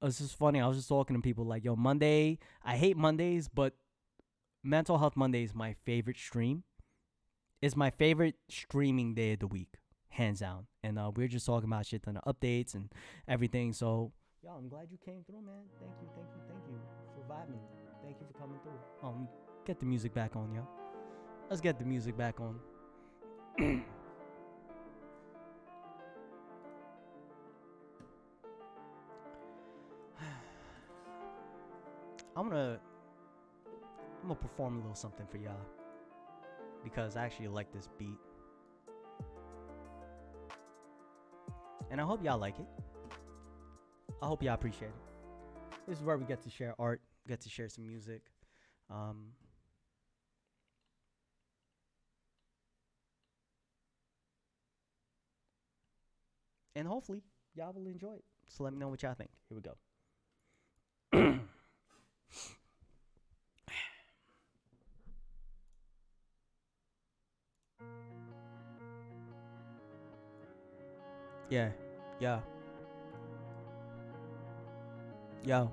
It's just funny. I was just talking to people like, yo, Monday, I hate Mondays, but Mental Health Monday is my favorite stream. It's my favorite streaming day of the week, hands down. And we're just talking about shit, ton of updates and everything. So, yo, I'm glad you came through, man. Thank you for vibing. Thank you for coming through. Oh, let me get the music back on, yo. Let's get the music back on. I'm gonna perform a little something for y'all because I actually like this beat, and I hope y'all like it. I hope y'all appreciate it. This is where we get to share art, get to share some music. And hopefully y'all will enjoy it. So let me know what y'all think. Here we go. Yeah. Yo.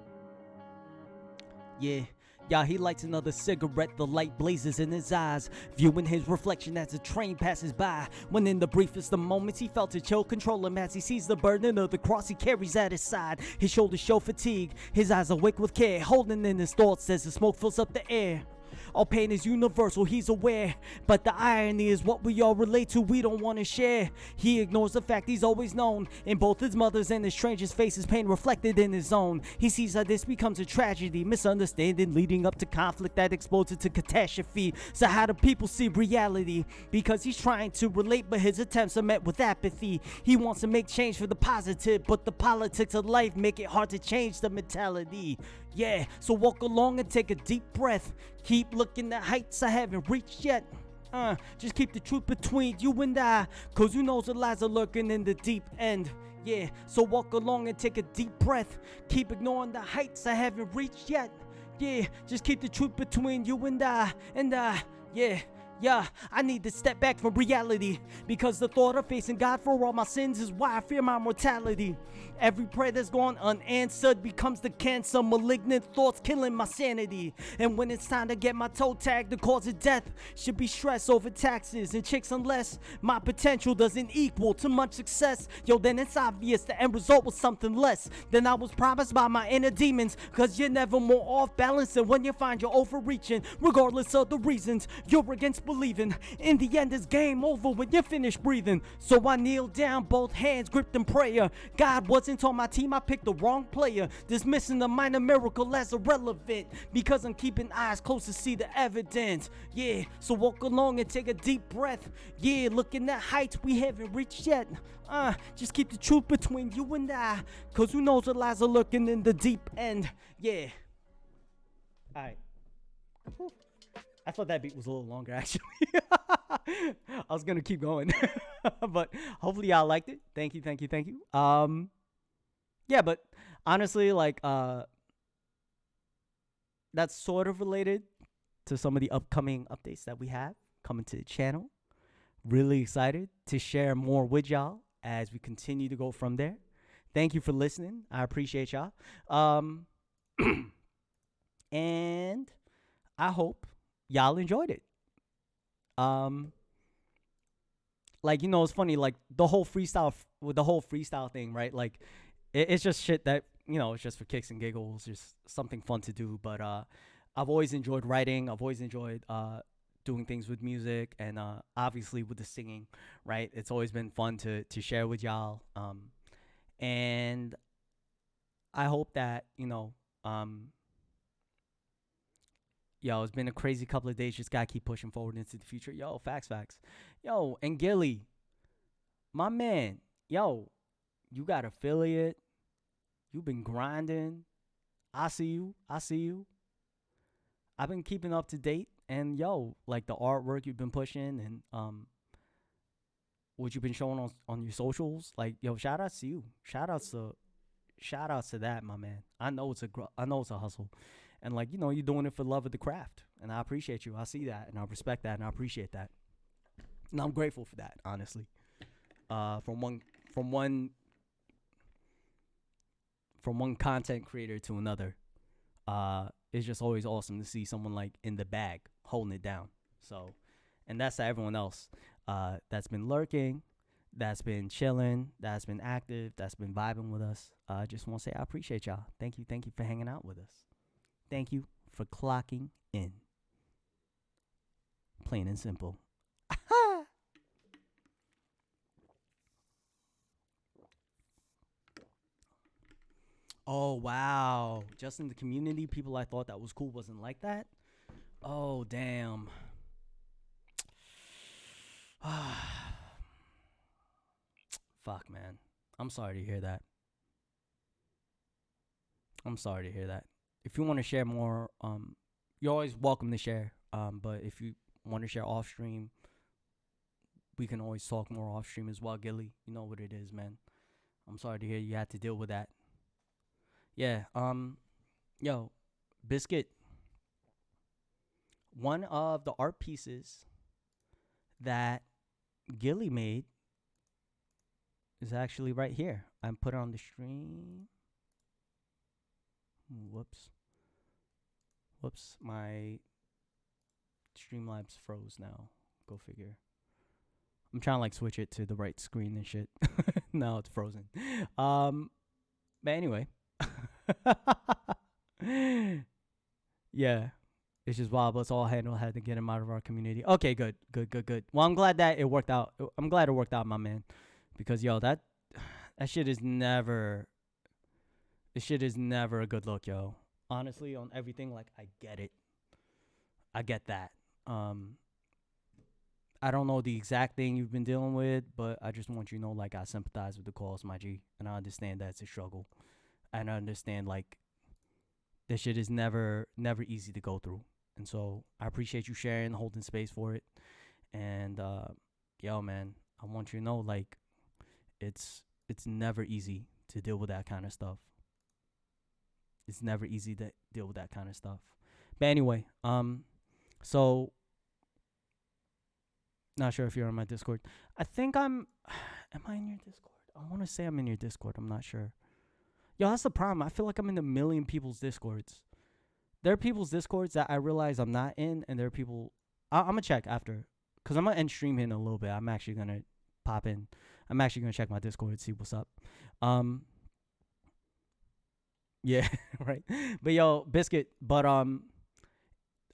Yeah. Yeah, he lights another cigarette, the light blazes in his eyes, viewing his reflection as the train passes by. When in the briefest of moments he felt a chill control him as he sees the burden of the cross he carries at his side. His shoulders show fatigue, his eyes awake with care, holding in his thoughts as the smoke fills up the air. All pain is universal, he's aware, but the irony is what we all relate to, we don't want to share. He ignores the fact he's always known, in both his mother's and his stranger's faces, pain reflected in his own. He sees how this becomes a tragedy, misunderstanding leading up to conflict that explodes into catastrophe. So how do people see reality? Because he's trying to relate, but his attempts are met with apathy. He wants to make change for the positive, but the politics of life make it hard to change the mentality. Yeah, so walk along and take a deep breath. Keep looking at heights I haven't reached yet. Just keep the truth between you and I, cause who knows the lies are lurking in the deep end. Yeah, so walk along and take a deep breath. Keep ignoring the heights I haven't reached yet. Yeah, just keep the truth between you and I, yeah, I need to step back from reality, because the thought of facing God for all my sins is why I fear my mortality. Every prayer that's gone unanswered becomes the cancer, malignant thoughts killing my sanity. And when it's time to get my toe tagged, the cause of death should be stress over taxes and chicks, unless my potential doesn't equal to much success. Yo, then it's obvious the end result was something less than I was promised by my inner demons, cause you're never more off balance than when you find you're overreaching. Regardless of the reasons, you're against we're leaving. In the end, it's game over when you're finished breathing. So I kneel down, both hands gripped in prayer. God wasn't on my team, I picked the wrong player. Dismissing the minor miracle as irrelevant, because I'm keeping eyes close to see the evidence. Yeah, so walk along and take a deep breath. Yeah, looking at heights we haven't reached yet. Just keep the truth between you and I, cause who knows what lies are lurking in the deep end. Yeah. Alright. I thought that beat was a little longer, actually. I was gonna keep going. But hopefully y'all liked it. Thank you. Yeah, but honestly, like, that's sort of related to some of the upcoming updates that we have coming to the channel. Really excited to share more with y'all as we continue to go from there. Thank you for listening. I appreciate y'all. And I hope y'all enjoyed it. Like, you know, it's funny, like the whole freestyle thing, right? Like it's just shit that, you know, it's just for kicks and giggles, just something fun to do. But I've always enjoyed writing. I've always enjoyed doing things with music, and obviously with the singing, right? It's always been fun to share with y'all. And I hope that, you know, yo, it's been a crazy couple of days. Just gotta keep pushing forward into the future. Yo, facts. Yo, and Gilly, my man, yo, you got affiliate. You've been grinding. I see you. I've been keeping up to date, and yo, like the artwork you've been pushing, and what you've been showing on your socials. Like, yo, shout outs to you. Shout outs to that, my man. I know it's a hustle. And, like, you know, you're doing it for love of the craft. And I appreciate you. I see that, and I respect that, and I appreciate that. And I'm grateful for that, honestly. From one content creator to another. It's just always awesome to see someone, like, in the bag, holding it down. So, and that's to everyone else that's been lurking, that's been chilling, that's been active, that's been vibing with us. I just want to say I appreciate y'all. Thank you for hanging out with us. Thank you for clocking in. Plain and simple. Oh, wow. Just in the community, people I thought that was cool wasn't like that? Oh, damn. Fuck, man. I'm sorry to hear that. If you want to share more, you're always welcome to share. But if you want to share off stream, we can always talk more off stream as well, Gilly. You know what it is, man. I'm sorry to hear you had to deal with that. Yeah, yo, Biscuit. One of the art pieces that Gilly made is actually right here. I put it on the stream. Whoops, my Streamlabs froze now. Go figure. I'm trying to, like, switch it to the right screen and shit. No, it's frozen. But anyway. Yeah. It's just wild, but it's all handled. Had to get him out of our community. Okay, good. Well, I'm glad that it worked out. I'm glad it worked out, my man. Because, yo, that shit is never... This shit is never a good look, yo. Honestly, on everything, like, I get it. I get that. I don't know the exact thing you've been dealing with, but I just want you to know, like, I sympathize with the cause, my G. And I understand that it's a struggle. And I understand, like, this shit is never easy to go through. And so I appreciate you sharing, holding space for it. And, yo, man, I want you to know, like, it's never easy to deal with that kind of stuff. It's never easy to deal with that kind of stuff. But anyway, so not sure if you're on my Discord. I think am I in your Discord? I want to say I'm in your Discord. I'm not sure. Yo, that's the problem. I feel like I'm in a million people's Discords. There are people's Discords that I realize I'm not in, and there are people... I'm going to check after. Because I'm going to end stream in a little bit. I'm actually going to pop in. I'm actually going to check my Discord and see what's up. Yeah, right. But yo, Biscuit, but I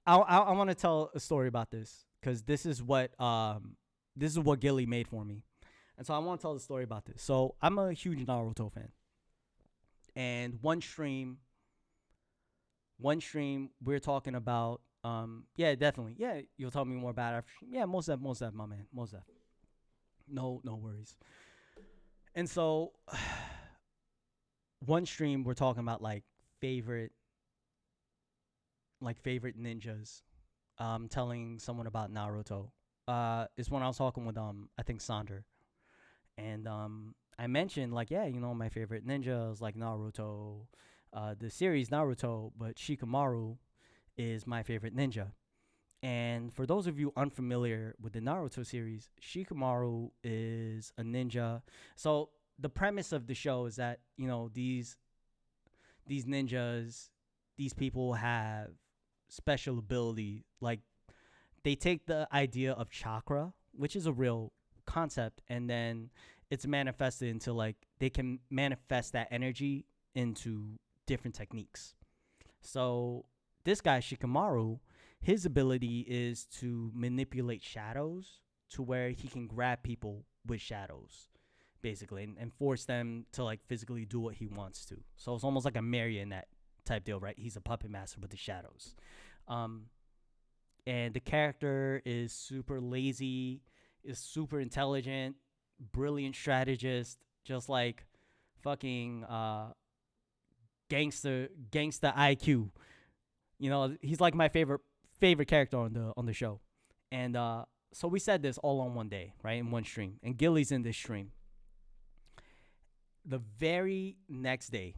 want to tell a story about this. because this is what Gilly made for me, and so I want to tell the story about this. So I'm a huge Naruto fan, and one stream we're talking about yeah, definitely, yeah, you'll tell me more about it after. Yeah, most of my man, most of no worries. And so one stream we're talking about like favorite ninjas, telling someone about Naruto is when I was talking with I think Sander, and I mentioned like, yeah, my favorite ninja is like Naruto, the series Naruto, but Shikamaru is my favorite ninja. And for those of you unfamiliar with the Naruto series, Shikamaru is a ninja. So the premise of the show is that, these ninjas, these people have special ability. Like, they take the idea of chakra, which is a real concept, and then it's manifested into like they can manifest that energy into different techniques. So this guy Shikamaru, his ability is to manipulate shadows to where he can grab people with shadows, basically, and force them to like physically do what he wants to. So it's almost like a marionette type deal, right? He's a puppet master with the shadows. And the character is super lazy, is super intelligent, brilliant strategist, just like fucking gangster IQ. He's like my favorite character on the show. And so we said this all on one day, right? In one stream. And Gilly's in this stream. The very next day,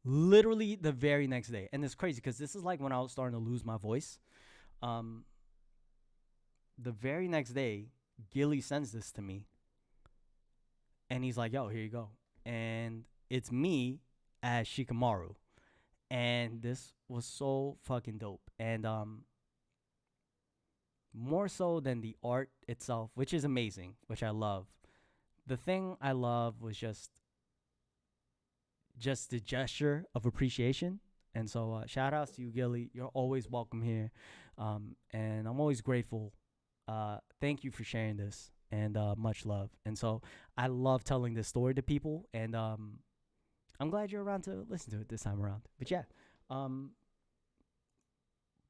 literally the very next day. And it's crazy because this is like when I was starting to lose my voice. The very next day, Gilly sends this to me. And he's like, yo, here you go. And it's me as Shikamaru. And this was so fucking dope. And more so than the art itself, which is amazing, which I love. The thing I love was just the gesture of appreciation. And so shout outs to you, Gilly. You're always welcome here. And I'm always grateful. Thank you for sharing this, and much love. And so I love telling this story to people, and I'm glad you're around to listen to it this time around. But yeah,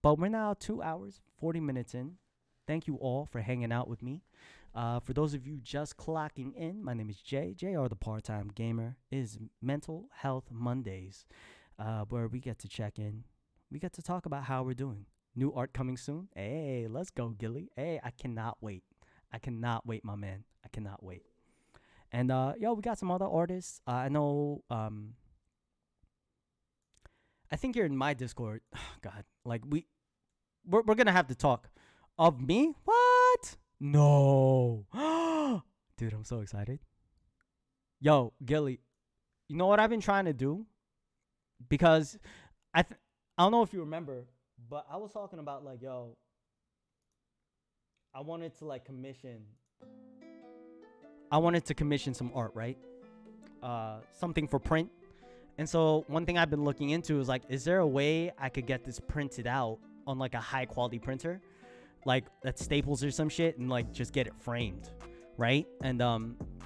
but we're now 2 hours, 40 minutes in. Thank you all for hanging out with me. For those of you just clocking in, my name is Jay. JR the Part-Time Gamer. It is Mental Health Mondays, where we get to check in. We get to talk about how we're doing. New art coming soon. Hey, let's go, Gilly. Hey, I cannot wait. I cannot wait, my man. I cannot wait. And we got some other artists. I know. I think you're in my Discord. Oh, God, like we're gonna have to talk. Of me? What? No. Dude, I'm so excited. Yo, Gilly, you know what I've been trying to do? Because I don't know if you remember, but I was talking about like, yo, I wanted to commission some art, right? Something for print. And so one thing I've been looking into is like, is there a way I could get this printed out on like a high quality printer? Like at Staples or some shit, and like just get it framed, right? And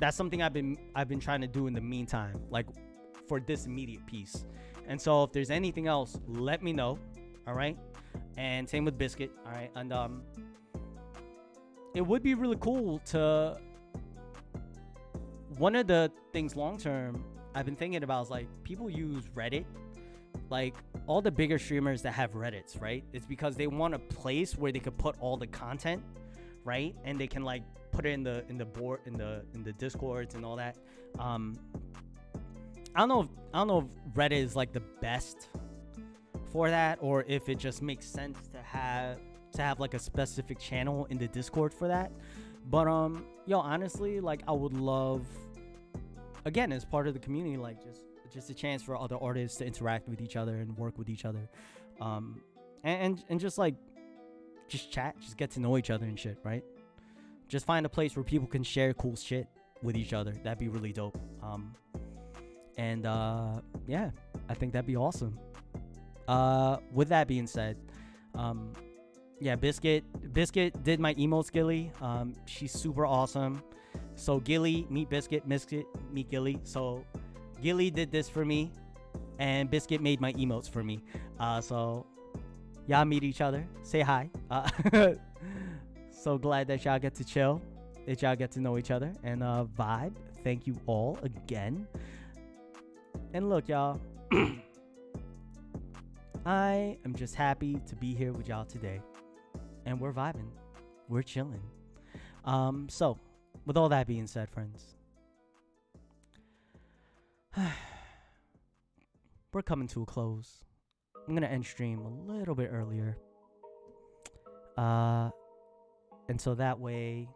that's something I've been trying to do in the meantime, like for this immediate piece. And so if there's anything else, let me know, all right? And same with Biscuit, all right? And it would be really cool to. One of the things long term I've been thinking about is like people use Reddit. Like all the bigger streamers that have Reddits, right? It's because they want a place where they could put all the content, right? And they can like put it in the board, in the Discords and all that. I don't know if Reddit is like the best for that, or if it just makes sense to have like a specific channel in the Discord for that. But honestly, like I would love, again, as part of the community, like just a chance for other artists to interact with each other and work with each other, and just chat, just get to know each other and shit, right? Just find a place where people can share cool shit with each other. That'd be really dope. Yeah, I think that'd be awesome. With that being said, yeah, Biscuit did my emotes, Gilly. She's super awesome. So Gilly meet Biscuit, Biscuit meet Gilly. So Gilly did this for me, and Biscuit made my emotes for me. So y'all meet each other. Say hi. So glad that y'all get to chill, that y'all get to know each other and vibe. Thank you all again. And look, y'all, I am just happy to be here with y'all today. And we're vibing. We're chilling. So, with all that being said, friends, we're coming to a close. I'm going to end stream a little bit earlier. And so that way,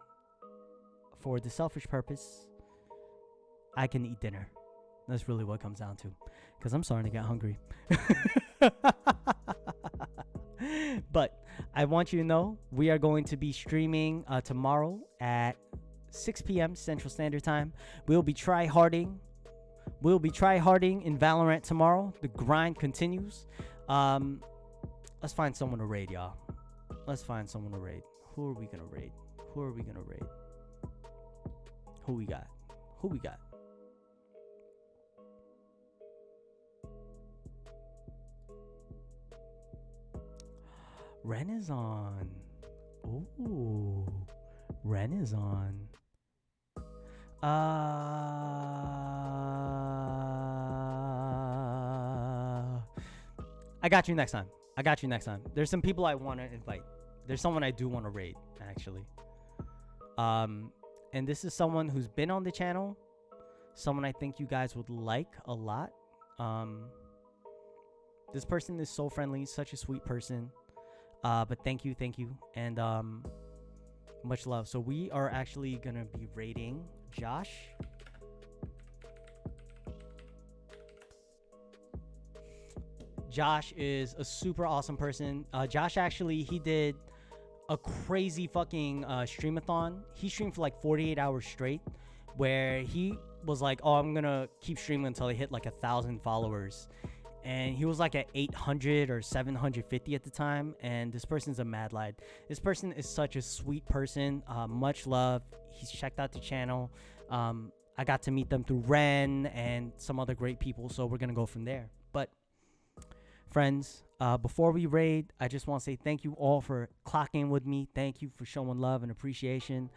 for the selfish purpose, I can eat dinner. That's really what it comes down to. Because I'm starting to get hungry. But I want you to know we are going to be streaming tomorrow at 6 p.m. Central Standard Time. We'll be try-harding. We'll be try-harding in Valorant tomorrow. The grind continues. Let's find someone to raid, y'all. Let's find someone to raid. Who are we gonna raid? Who are we gonna raid? Who we got? Who we got? Ren is on. Ooh. Ren is on. I got you next time. I got you next time. There's some people I want to invite. There's someone I do want to raid, actually. And this is someone who's been on the channel. Someone I think you guys would like a lot. This person is so friendly, such a sweet person. But thank you, and much love. So we are actually gonna be rating Josh. Josh is a super awesome person. Josh actually, he did a crazy fucking streamathon. He streamed for like 48 hours straight, where he was like, oh, I'm gonna keep streaming until I hit like 1,000 followers. And he was like at 800 or 750 at the time. And this person's a mad lad. This person is such a sweet person. Much love. He's checked out the channel. I got to meet them through Ren and some other great people. So we're going to go from there. But friends, before we raid, I just want to say thank you all for clocking with me. Thank you for showing love and appreciation.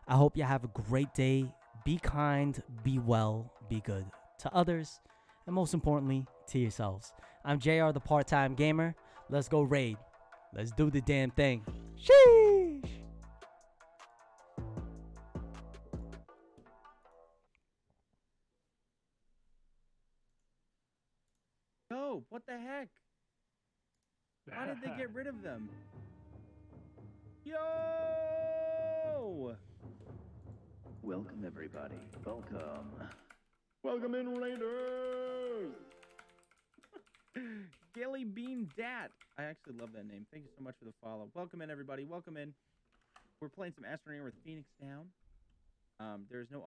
I hope you have a great day. Be kind, be well, be good to others, and most importantly, to yourselves. I'm JR, the part-time gamer. Let's go raid. Let's do the damn thing. Sheesh! Yo, what the heck? How did they get rid of them? Yo! Welcome, everybody. Welcome. Welcome in, Raiders! Gilly Bean Dat. I actually love that name. Thank you so much for the follow. Welcome in, everybody. Welcome in. We're playing some Astroneer with Phoenix Down. There's no